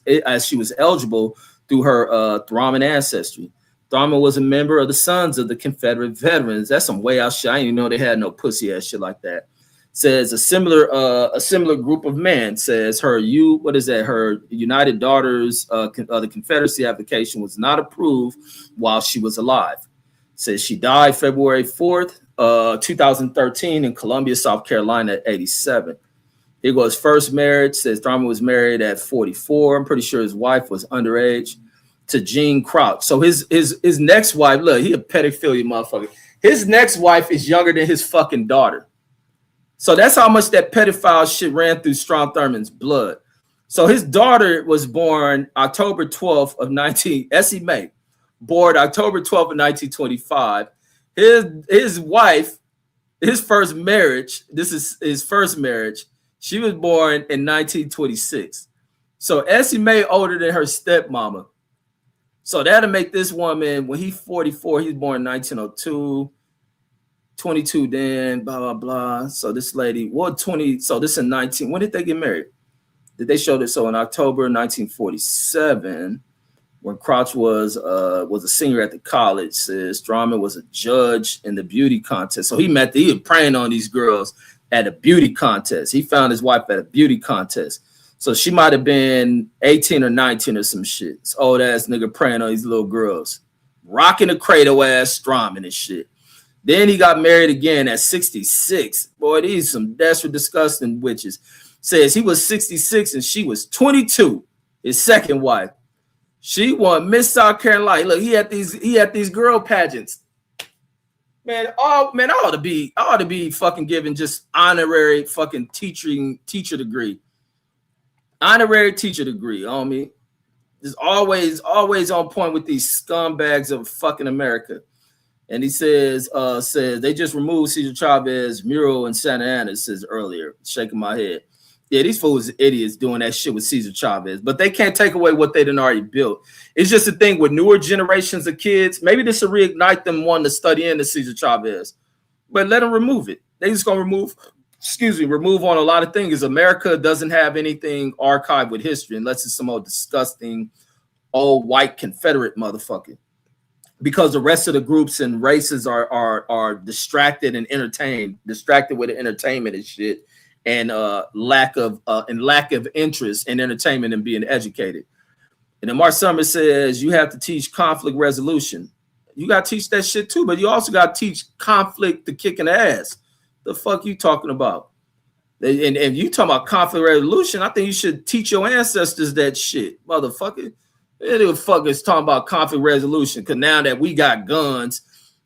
eligible through her Thurman ancestry. Thurman was a member of the Sons of the Confederate Veterans. That's some way out shit. I didn't even know they had no pussy ass shit like that. Says a similar group of men. Says her United Daughters the Confederacy application was not approved while she was alive. Says she died February 4th, 2013 in Columbia, South Carolina at 87. Here goes first marriage. Says Thurman was married at 44. I'm pretty sure his wife was underage, to Jean Crouch. So his next wife, look, he a pedophilia motherfucker. His next wife is younger than his fucking daughter. So that's how much that pedophile shit ran through Strom Thurman's blood. So his daughter was born October 12th of Essie Mae, born October 12th of 1925. His wife, his first marriage, this is his first marriage. She was born in 1926. So Essie Mae older than her stepmama. So that'll make this woman, when he's 44, he's born in 1902. 22 then, blah, blah, blah. So this lady, so this in 19, when did they get married? Did they show this? So in October 1947, when Crouch was a senior at the college, says Thurman was a judge in the beauty contest. So he was preying on these girls at a beauty contest. He found his wife at a beauty contest. So she might have been 18 or 19 or some shit. This old ass nigga preying on these little girls, rocking a cradle ass Thurman and shit. Then he got married again at 66. Boy, these some desperate, disgusting witches. Says he was 66 and she was 22. His second wife. She won Miss South Carolina. Look, he had these girl pageants. Man, I ought to be fucking giving just honorary fucking teacher degree. Honorary teacher degree on me. Just always on point with these scumbags of fucking America. And he says they just removed Cesar Chavez mural in Santa Ana, says earlier, shaking my head. Yeah, these fools are idiots doing that shit with Cesar Chavez, but they can't take away what they done already built. It's just a thing with newer generations of kids. Maybe this will reignite them wanting to study into Cesar Chavez, but let them remove it. They just gonna remove on a lot of things. America doesn't have anything archived with history unless it's some old disgusting old white Confederate motherfucker. Because the rest of the groups and races are distracted and distracted with entertainment and shit, and lack of interest in entertainment and being educated. And then Mark Summers says you have to teach conflict resolution. You got to teach that shit too, but you also got to teach conflict to kicking ass. The fuck you talking about? And you talking about conflict resolution, I think you should teach your ancestors that shit, motherfucker. The fuck is talking about conflict resolution? Because now that we got guns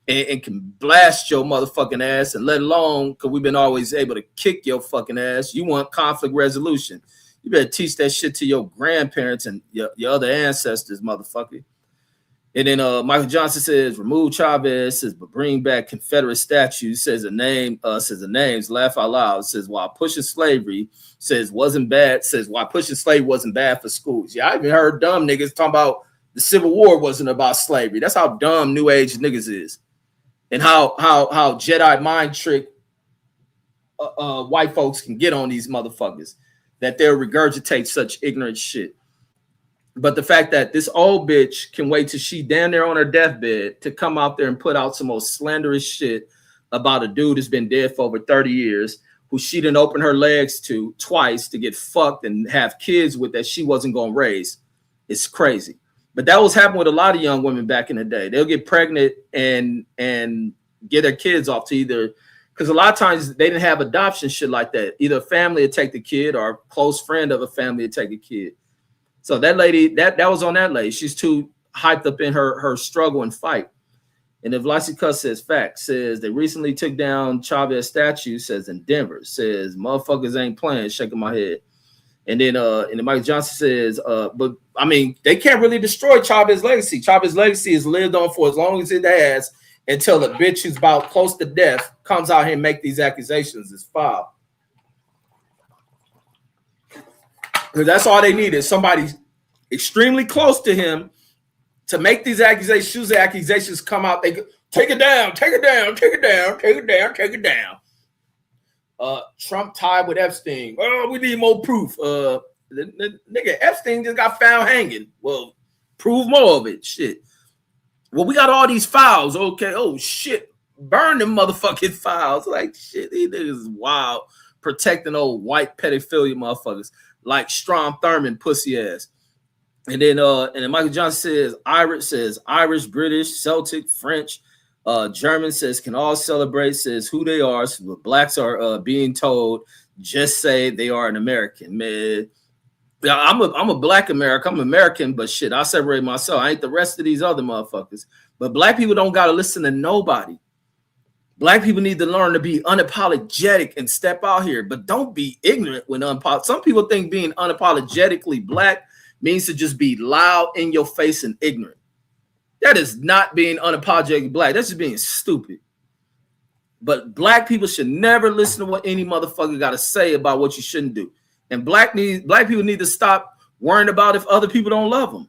and can blast your motherfucking ass, and let alone because we've been always able to kick your fucking ass, you want conflict resolution. You better teach that shit to your grandparents and your other ancestors, motherfucker. And then Michael Johnson says, remove Chavez, says, but bring back Confederate statues, says the names, laugh out loud, says, while pushing slavery, says, wasn't bad, says, why pushing slavery wasn't bad for schools. Yeah, I even heard dumb niggas talking about the Civil War wasn't about slavery. That's how dumb New Age niggas is. And how Jedi mind trick white folks can get on these motherfuckers, that they'll regurgitate such ignorant shit. But the fact that this old bitch can wait till she down there on her deathbed to come out there and put out some most slanderous shit about a dude who's been dead for over 30 years, who she didn't open her legs to twice to get fucked and have kids with that she wasn't going to raise. It's crazy. But that was happening with a lot of young women back in the day. They'll get pregnant and get their kids off to either, because a lot of times they didn't have adoption shit like that. Either a family would take the kid or a close friend of a family would take the kid. So that lady, that was on that lady. She's too hyped up in her struggle and fight. And if Lassie Cuss says fact, says they recently took down Chavez statue, says in Denver, says motherfuckers ain't playing, shaking my head. And then Michael Johnson says, but I mean, they can't really destroy Chavez's legacy. Chavez's legacy has lived on for as long as it has until the bitch who's about close to death comes out here and make these accusations is filed. Because that's all they need is somebody extremely close to him to make these accusations. The accusations come out. They go, take it down, take it down, take it down, take it down, take it down. Trump tied with Epstein. Oh, we need more proof. The nigga Epstein just got found hanging. Well, prove more of it. Shit. Well, we got all these files. Okay. Oh shit. Burn them motherfucking files. Like shit. These niggas is wild. Protecting old white pedophilia motherfuckers like Strom Thurmond pussy ass. And then Michael Johnson says Irish, British, Celtic, French, German says can all celebrate, says who they are. So blacks are being told just say they are an American. Man, I'm a black American. I'm American, but shit, I separate myself. I ain't the rest of these other motherfuckers. But black people don't gotta listen to nobody. Black people need to learn to be unapologetic and step out here, but don't be ignorant when some people think being unapologetically black means to just be loud in your face and ignorant. That is not being unapologetic black. That's just being stupid. But black people should never listen to what any motherfucker got to say about what you shouldn't do. And black people need to stop worrying about if other people don't love them.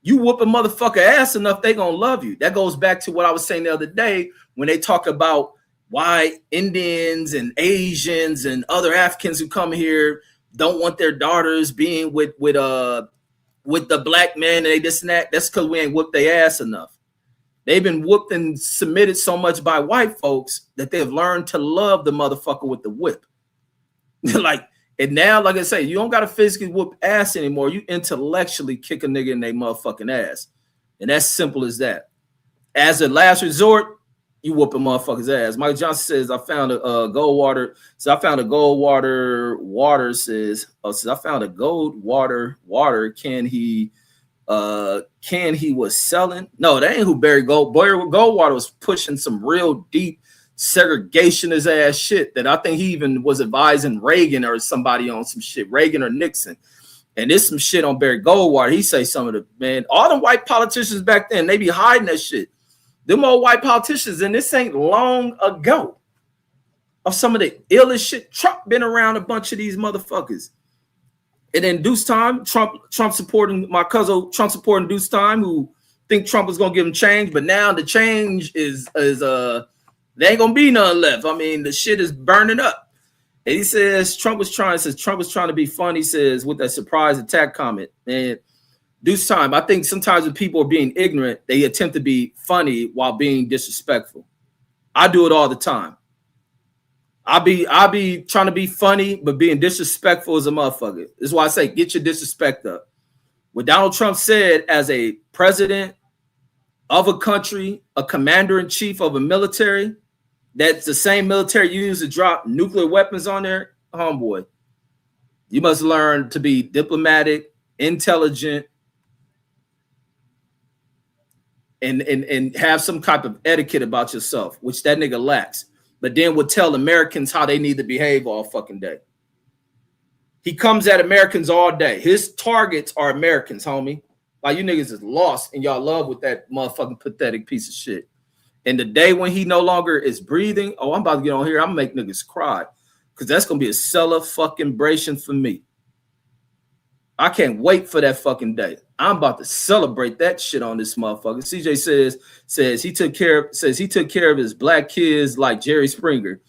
You whoop a motherfucker ass enough, they gonna love you. That goes back to what I was saying the other day when they talk about why Indians and Asians and other Africans who come here don't want their daughters being with the black man and they this and that. That's because we ain't whooped their ass enough. They've been whooped and submitted so much by white folks that they've learned to love the motherfucker with the whip. And now, like I say, you don't got to physically whoop ass anymore. You intellectually kick a nigga in their motherfucking ass. And that's simple as that. As a last resort, you whoop a motherfucker's ass. Mike Johnson says, I found a Goldwater. So I found a Goldwater water says, I found a Goldwater water. Can he was selling? No, that ain't who Barry Goldwater was pushing some real deep segregationist ass shit that I think he even was advising Reagan or somebody on some shit, Reagan or Nixon. And there's some shit on Barry Goldwater. He say some of the, man, all the white politicians back then, they be hiding that shit. Them old white politicians, and this ain't long ago, of some of the illest shit. Trump been around a bunch of these motherfuckers. And then Deuce Time, Trump supporting my cousin, Trump supporting Deuce Time, who think Trump was gonna give him change, but now the change is there ain't gonna be none left. I mean, the shit is burning up. And he says Trump was trying to be funny. He says with that surprise attack comment. And Deuce Time, I think sometimes when people are being ignorant, they attempt to be funny while being disrespectful. I do it all the time. I'll be trying to be funny, but being disrespectful as a motherfucker. This is why I say get your disrespect up. What Donald Trump said as a president of a country, a commander-in-chief of a military, that's the same military you use to drop nuclear weapons on there, homeboy, you must learn to be diplomatic, intelligent, and have some type of etiquette about yourself, which that nigga lacks. But then would tell Americans how they need to behave all fucking day. He comes at Americans all day. His targets are Americans, homie. Like, you niggas is lost in y'all love with that motherfucking pathetic piece of shit. And the day when he no longer is breathing, oh, I'm about to get on here. I'm gonna make niggas cry. Because that's gonna be a celebration for me. I can't wait for that fucking day. I'm about to celebrate that shit on this motherfucker. CJ says he took care of his black kids like Jerry Springer.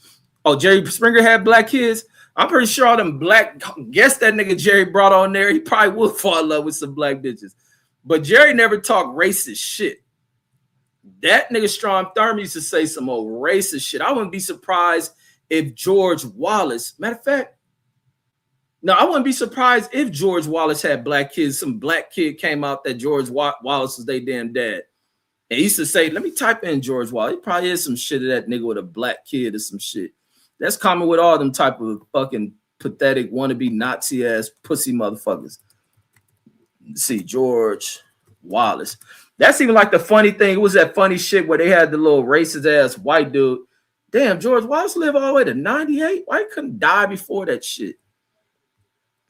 Oh, Jerry Springer had black kids? I'm pretty sure all them black, guess that nigga Jerry brought on there, he probably would fall in love with some black bitches. But Jerry never talked racist shit. That nigga Strom Thurmond used to say some old racist shit. I wouldn't be surprised if George Wallace, matter of fact, no, I wouldn't be surprised if George Wallace had black kids. Some black kid came out that George Wallace was their damn dad. And he used to say, let me type in George Wallace. He probably is some shit of that nigga with a black kid or some shit. That's common with all them type of fucking pathetic wannabe Nazi ass pussy motherfuckers. See, George Wallace. That's even like the funny thing. It was that funny shit where they had the little racist ass white dude. Damn, George Wallace lived all the way to 98. Why he couldn't die before that shit?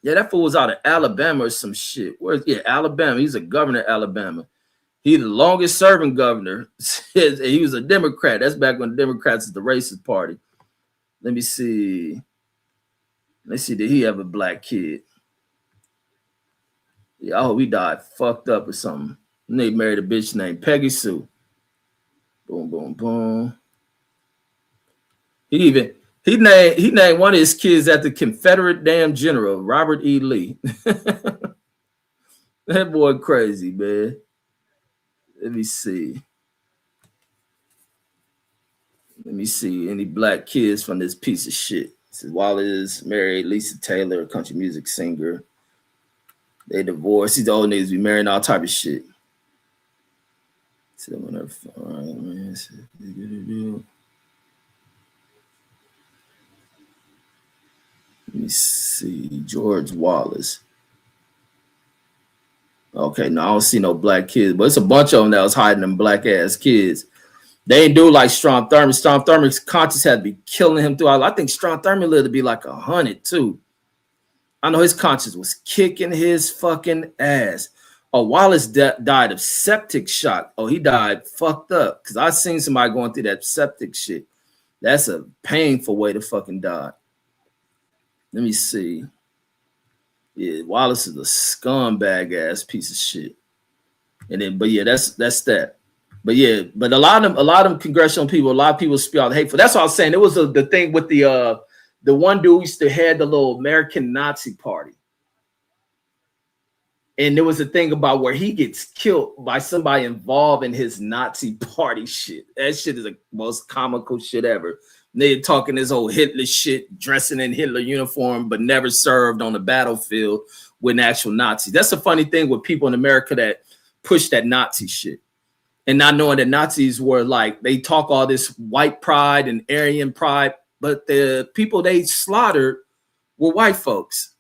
Yeah, that fool was out of Alabama or some shit. Alabama. He's a governor of Alabama. He's the longest serving governor. He was a Democrat. That's back when Democrats is the racist party. Let me see. Let's see. Did he have a black kid? Yeah, I hope he died fucked up or something. And they married a bitch named Peggy Sue. Boom, boom, boom. He named one of his kids after Confederate damn general, Robert E. Lee. That boy crazy, man. Let me see. Any black kids from this piece of shit. This is Wallace married Lisa Taylor, a country music singer. They divorced. These old niggas be marrying all type of shit. So all right, man. Let me see. George Wallace. Okay, no, I don't see no black kids, but it's a bunch of them that was hiding them black ass kids. They ain't do like Strom Thurmond. Strom Thurmond's conscience had to be killing him throughout. I think Strom Thurmond lived to be like 100 too. I know his conscience was kicking his fucking ass. Oh, Wallace died of septic shock. Oh, he died fucked up because I seen somebody going through that septic shit. That's a painful way to fucking die. Let me see. Yeah, Wallace is a scumbag ass piece of shit. And then, but yeah, that's that. But yeah, but a lot of them congressional people, a lot of people spew out hateful. That's what I was saying. It was the thing with the one dude used to head the little American Nazi party. And there was a thing about where he gets killed by somebody involved in his Nazi party shit. That shit is the most comical shit ever. They're talking this whole Hitler shit, dressing in Hitler uniform, but never served on the battlefield with an actual Nazi. That's the funny thing with people in America that push that Nazi shit. And not knowing that Nazis were like, they talk all this white pride and Aryan pride, but the people they slaughtered were white folks.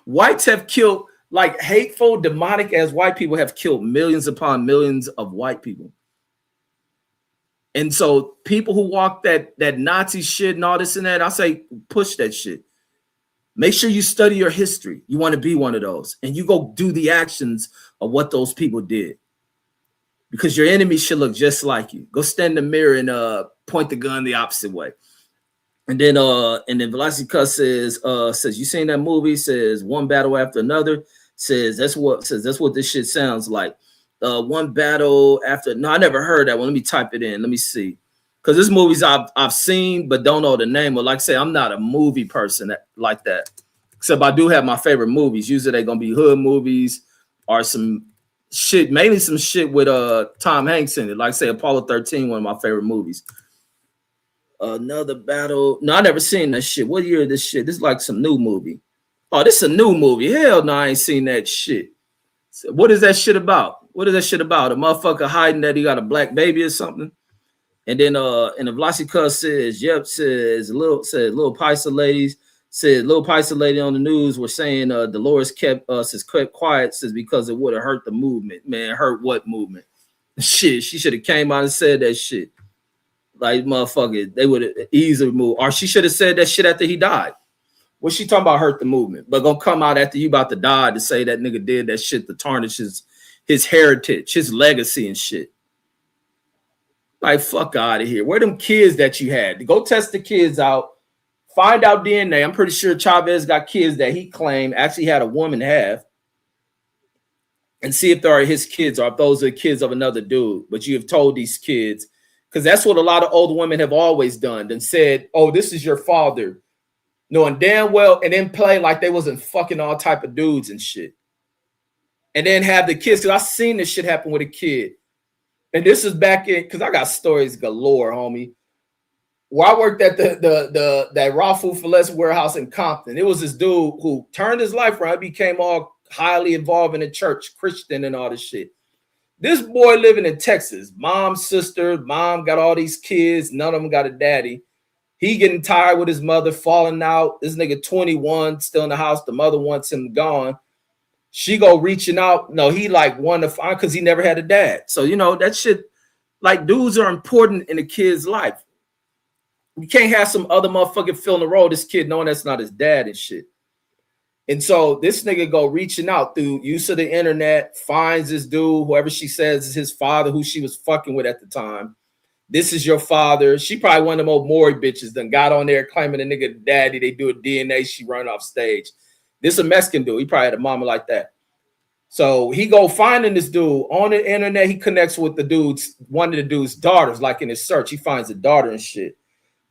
Whites have killed, like hateful, demonic as white people have killed millions upon millions of white people. And so people who walk that Nazi shit and all this and that, I say, push that shit. Make sure you study your history. You want to be one of those. And you go do the actions of what those people did. Because your enemy should look just like you. Go stand in the mirror and point the gun the opposite way. And then Velocity Cuss says, you seen that movie? Says one battle after another. Says that's what this shit sounds like. One battle after. No, I never heard that one. Let me type it in. Let me see. Because this movies I've seen, but don't know the name. Or like I say, I'm not a movie person like that. Except I do have my favorite movies. Usually they're gonna be hood movies or some shit, mainly some shit with Tom Hanks in it. Like I say, Apollo 13, one of my favorite movies. Another battle. No, I never seen that shit. What year is this shit? This is like some new movie. Oh, this is a new movie. Hell no, I ain't seen that shit. So what is that shit about? What is that shit about? A motherfucker hiding that he got a black baby or something. And then and the Velocity Cuz says, yep, says little Paisa ladies, said little Paisa lady on the news were saying Dolores kept quiet, says because it would have hurt the movement. Man, hurt what movement? Shit, she should have came out and said that shit. Like motherfucker, they would have easily moved. Or she should have said that shit after he died. What she talking about hurt the movement? But gonna come out after you about to die to say that nigga did that shit to tarnish his heritage, his legacy and shit. Like, fuck out of here. Where them kids that you had? Go test the kids out. Find out DNA. I'm pretty sure Chavez got kids that he claimed actually had a woman have. And see if they are his kids or if those are the kids of another dude. But you have told these kids, because that's what a lot of older women have always done and said, oh, this is your father. Knowing damn well, and then play like they wasn't fucking all type of dudes and shit. And then have the kids, because I seen this shit happen with a kid. And this is back in, because I got stories galore, homie. Where I worked at that raw food for less warehouse in Compton. It was this dude who turned his life around, became all highly involved in the church, Christian and all this shit. This boy living in Texas, mom, sister, mom got all these kids, none of them got a daddy. He getting tired with his mother, falling out. This nigga 21, still in the house. The mother wants him gone. She go reaching out. No, he like wanted to find because he never had a dad. So, you know, that shit, like dudes are important in a kid's life. You can't have some other motherfucker filling the role, this kid knowing that's not his dad and shit. And so this nigga go reaching out through use of the internet, finds this dude, whoever she says is his father, who she was fucking with at the time. This is your father. She probably one of them old Maury bitches done got on there claiming the nigga daddy. They do a DNA. She run off stage. This a Mexican dude. He probably had a mama like that. So he go finding this dude on the internet. He connects with the dude's, one of the dude's daughters, like in his search. He finds a daughter and shit.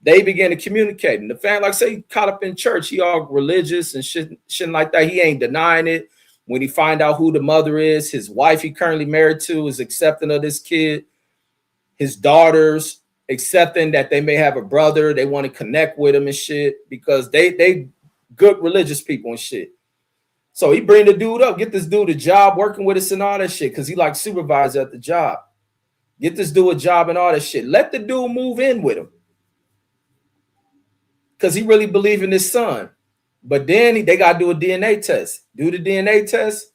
They begin to communicate. And the fan, like say, caught up in church. He all religious and shit like that. He ain't denying it. When he find out who the mother is, his wife he currently married to is accepting of this kid. His daughters accepting that they may have a brother. They want to connect with him and shit because they good religious people and shit. So he bring the dude up, get this dude a job working with us and all that shit because he like supervisor at the job. Get this dude a job and all that shit. Let the dude move in with him because he really believe in his son. But then they got to do a DNA test. Do the DNA test.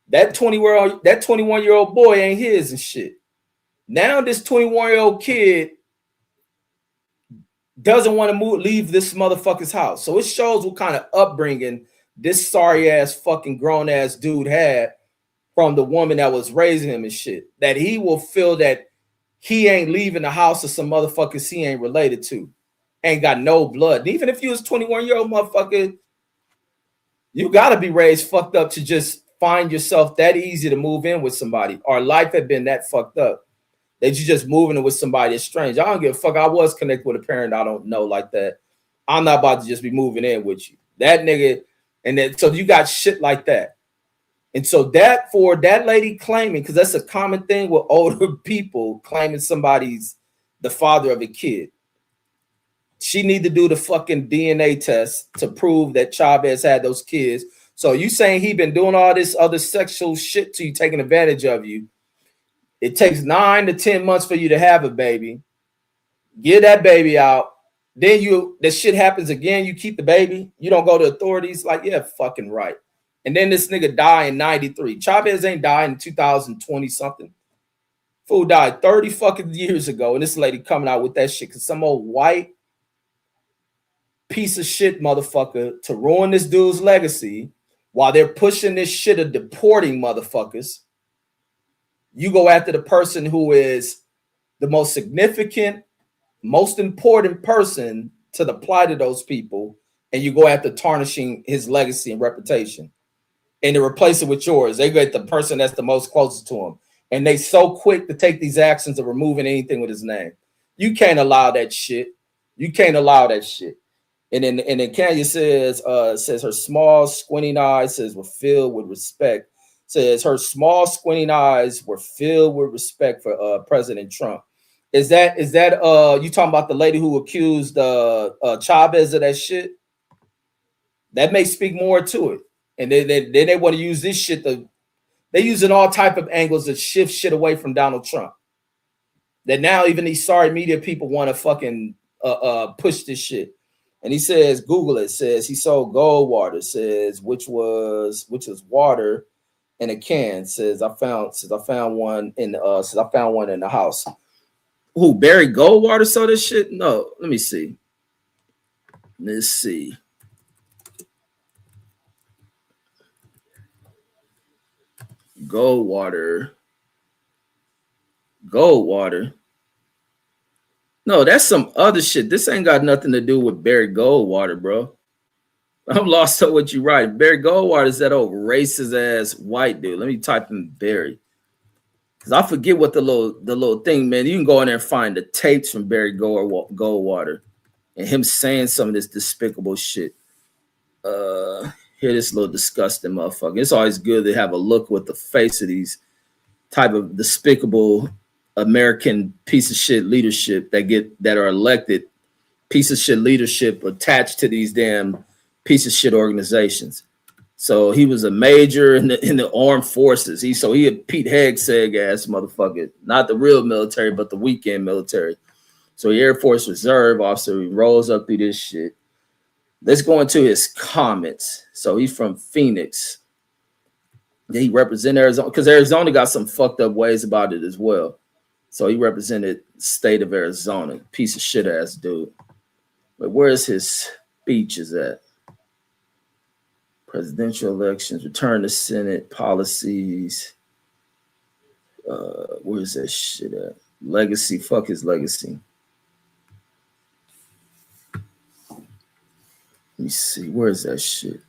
That 21-year-old boy ain't his and shit. Now this 21-year-old kid doesn't want to leave this motherfucker's house. So it shows what kind of upbringing this sorry ass fucking grown ass dude had from the woman that was raising him and shit. That he will feel that he ain't leaving the house of some motherfuckers he ain't related to. Ain't got no blood. And even if you was 21-year-old motherfucker, you gotta be raised fucked up to just find yourself that easy to move in with somebody. Our life had been that fucked up that you just moving in with somebody that's strange. I don't give a fuck. I was connected with a parent I don't know like that. I'm not about to just be moving in with you. That nigga, and then so you got shit like that. And so that for that lady claiming, because that's a common thing with older people claiming somebody's the father of a kid. She need to do the fucking DNA test to prove that Chavez had those kids. So you saying he been doing all this other sexual shit to you, taking advantage of you. It takes 9 to 10 months for you to have a baby. Get that baby out. Then that shit happens again. You keep the baby. You don't go to authorities. Like, yeah, fucking right. And then this nigga die in 93. Chavez ain't died in 2020 something. Fool died 30 fucking years ago. And this lady coming out with that shit because some old white piece of shit motherfucker to ruin this dude's legacy while they're pushing this shit of deporting motherfuckers. You go after the person who is the most significant, most important person to the plight of those people, and you go after tarnishing his legacy and reputation. And to replace it with yours, they get the person that's the most closest to him. And they so quick to take these actions of removing anything with his name. You can't allow that shit. You can't allow that shit. And then Kenya says her small squinting eyes were filled with respect. Says her small squinting eyes were filled with respect for President Trump. Is that you talking about the lady who accused Chavez of that shit? That may speak more to it. And then they want to use this shit to They using all type of angles to shift shit away from Donald Trump. That now even these sorry media people want to fucking push this shit. And he says, Google it, says he sold Goldwater, says which was water in a can. Says I found one in the house. Who, Barry Goldwater sold this shit? No, let me see. Let's see. Goldwater. No, that's some other shit. This ain't got nothing to do with Barry Goldwater, bro. I'm lost on what you write. Barry Goldwater is that old racist ass white dude. Let me type in Barry. Because I forget what the little thing, man. You can go in there and find the tapes from Barry Goldwater and him saying some of this despicable shit. Here, this little disgusting motherfucker. It's always good to have a look with the face of these type of despicable American piece of shit leadership that are elected, piece of shit leadership attached to these damn piece of shit organizations. So he was a major in the armed forces. He a Pete Hegseth ass motherfucker, not the real military, but the weekend military. So he Air Force Reserve officer. He rolls up through this shit. Let's go into his comments. So he's from Phoenix. He represented Arizona because Arizona got some fucked up ways about it as well. So he represented the state of Arizona. Piece of shit ass dude. But where's his speeches at? Presidential elections, return to Senate, policies. Where's that shit at? Legacy, fuck his legacy. Let me see, where's that shit?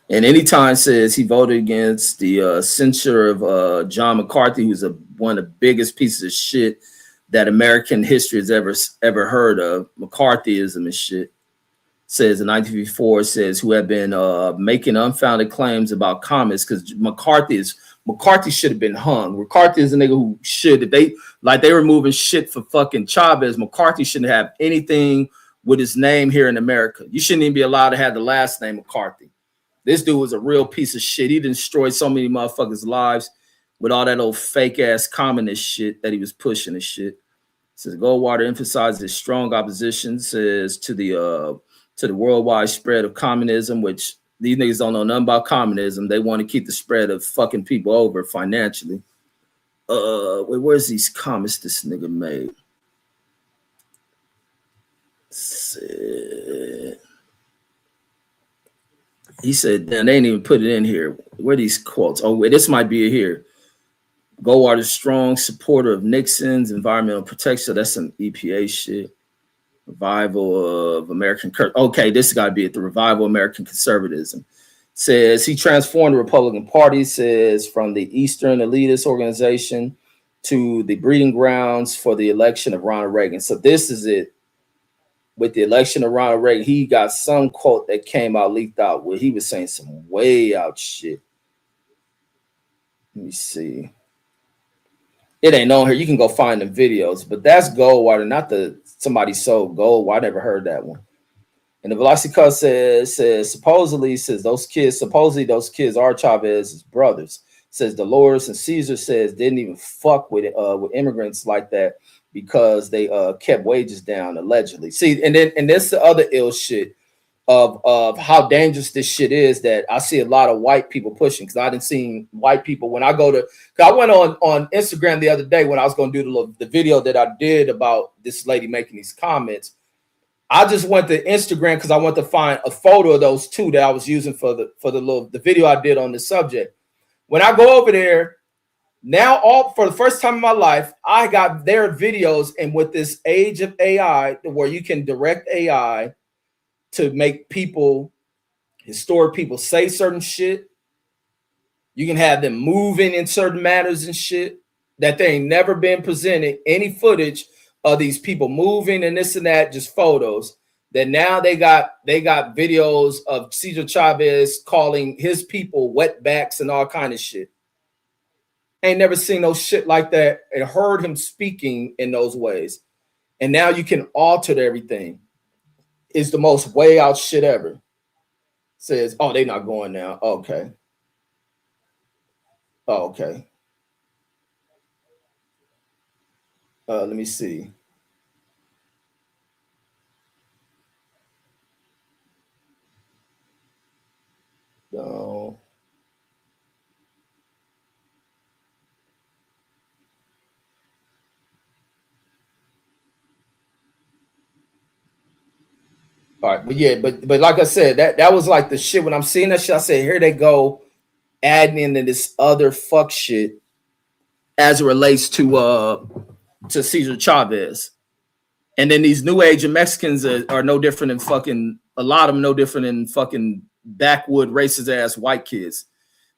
And anytime says he voted against the censure of John McCarthy, who's one of the biggest pieces of shit that American history has ever heard of. McCarthyism and shit. Says in 1954, says who have been making unfounded claims about communists because McCarthy should have been hung. McCarthy is a nigga who should, if they were moving shit for fucking Chavez, McCarthy shouldn't have anything with his name here in America. You shouldn't even be allowed to have the last name McCarthy. This dude was a real piece of shit. He destroyed so many motherfuckers' lives with all that old fake ass communist shit that he was pushing and shit. Says Goldwater emphasizes his strong opposition, says to the worldwide spread of communism, which these niggas don't know nothing about communism. They want to keep the spread of fucking people over financially. Where's these comments this nigga made? He said, damn, they ain't even put it in here. Where are these quotes? Oh, wait, this might be it here. Goldwater's strong supporter of Nixon's environmental protection. So that's some EPA shit. Revival of American. Okay, this has got to be it. The revival of American conservatism. Says he transformed the Republican Party, says from the Eastern elitist organization to the breeding grounds for the election of Ronald Reagan. So this is it. With the election of Ronald Reagan, he got some quote that came out, leaked out, where he was saying some way out shit. Let me see. It ain't on here. You can go find the videos, but that's Goldwater, not the somebody sold gold. Well, I never heard that one. And the Velocity Cut says supposedly those kids are Chavez's brothers. Says Dolores and Caesar says didn't even fuck with immigrants like that because they kept wages down allegedly. See, and that's the other ill shit of how dangerous this shit is that I see a lot of white people pushing because I didn't see white people when I go to. I went on Instagram the other day when I was going to do the video that I did about this lady making these comments. I just went to Instagram because I want to find a photo of those two that I was using for the video I did on this subject. When I go over there now, for the first time in my life, I got their videos, and with this age of AI, where you can direct AI to make historic people say certain shit. You can have them moving in certain matters and shit that they ain't never been presented any footage of these people moving and this and that, just photos. That now they got videos of Cesar Chavez calling his people wetbacks and all kind of shit. Ain't never seen no shit like that and heard him speaking in those ways. And now you can alter everything. Is the most way out shit ever. Says, oh, they not going now. Okay. Oh, okay. Let me see. No. All right, but yeah, but like I said, that was like the shit. When I'm seeing that shit, I say, here they go adding into this other fuck shit as it relates to Cesar Chavez. And then these new age Mexicans are no different than fucking, a lot of them no different than fucking backwood racist ass white kids.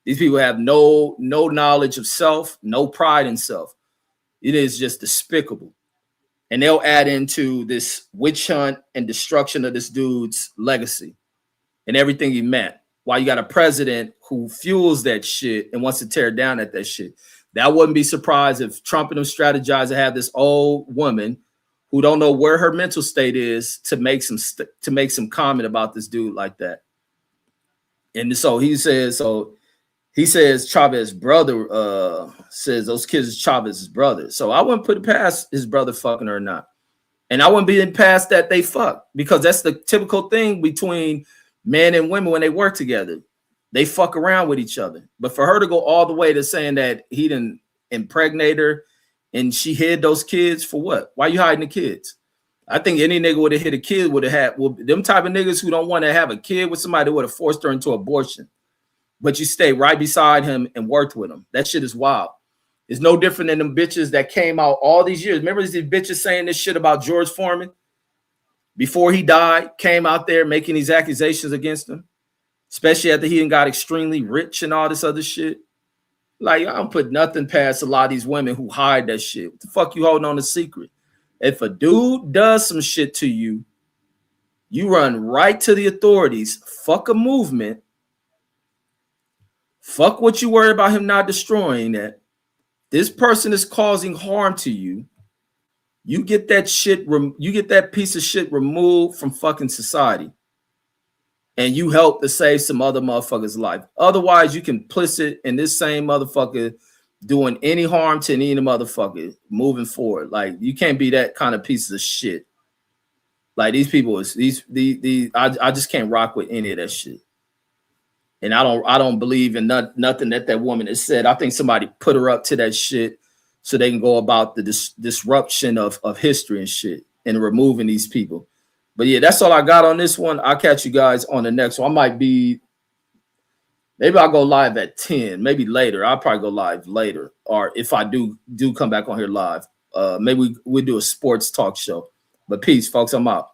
These people have no knowledge of self, no pride in self. It is just despicable. And they'll add into this witch hunt and destruction of this dude's legacy and everything he meant. While you got a president who fuels that shit and wants to tear down at that shit. That wouldn't be surprised if Trump and them strategize to have this old woman who don't know where her mental state is to make some comment about this dude like that. And so he says Chavez's brother says those kids is Chavez's brother. So I wouldn't put it past his brother fucking her or not. And I wouldn't be in past that they fuck, because that's the typical thing between men and women when they work together. They fuck around with each other. But for her to go all the way to saying that he didn't impregnate her and she hid those kids for what? Why are you hiding the kids? I think any nigga would have hit a kid, would have had, well, them type of niggas who don't want to have a kid with somebody would have forced her into abortion. But you stay right beside him and worked with him. That shit is wild. It's no different than them bitches that came out all these years. Remember these bitches saying this shit about George Foreman before he died, came out there making these accusations against him, especially after he got extremely rich and all this other shit. Like, I don't put nothing past a lot of these women who hide that shit. What the fuck you holding on a secret? If a dude does some shit to you, you run right to the authorities, fuck a movement, fuck what you worry about him not destroying that. This person is causing harm to you. You get that shit, you get that piece of shit removed from fucking society. And you help to save some other motherfucker's life. Otherwise, you complicit in this same motherfucker doing any harm to any motherfucker moving forward. Like, you can't be that kind of piece of shit. Like, these people is I just can't rock with any of that shit. And I don't believe in nothing that woman has said. I think somebody put her up to that shit so they can go about the disruption of history and shit and removing these people. But yeah, that's all I got on this one. I'll catch you guys on the next one. Maybe I'll go live at 10, maybe later. I'll probably go live later. Or if I do come back on here live, maybe we'll do a sports talk show. But peace, folks. I'm out.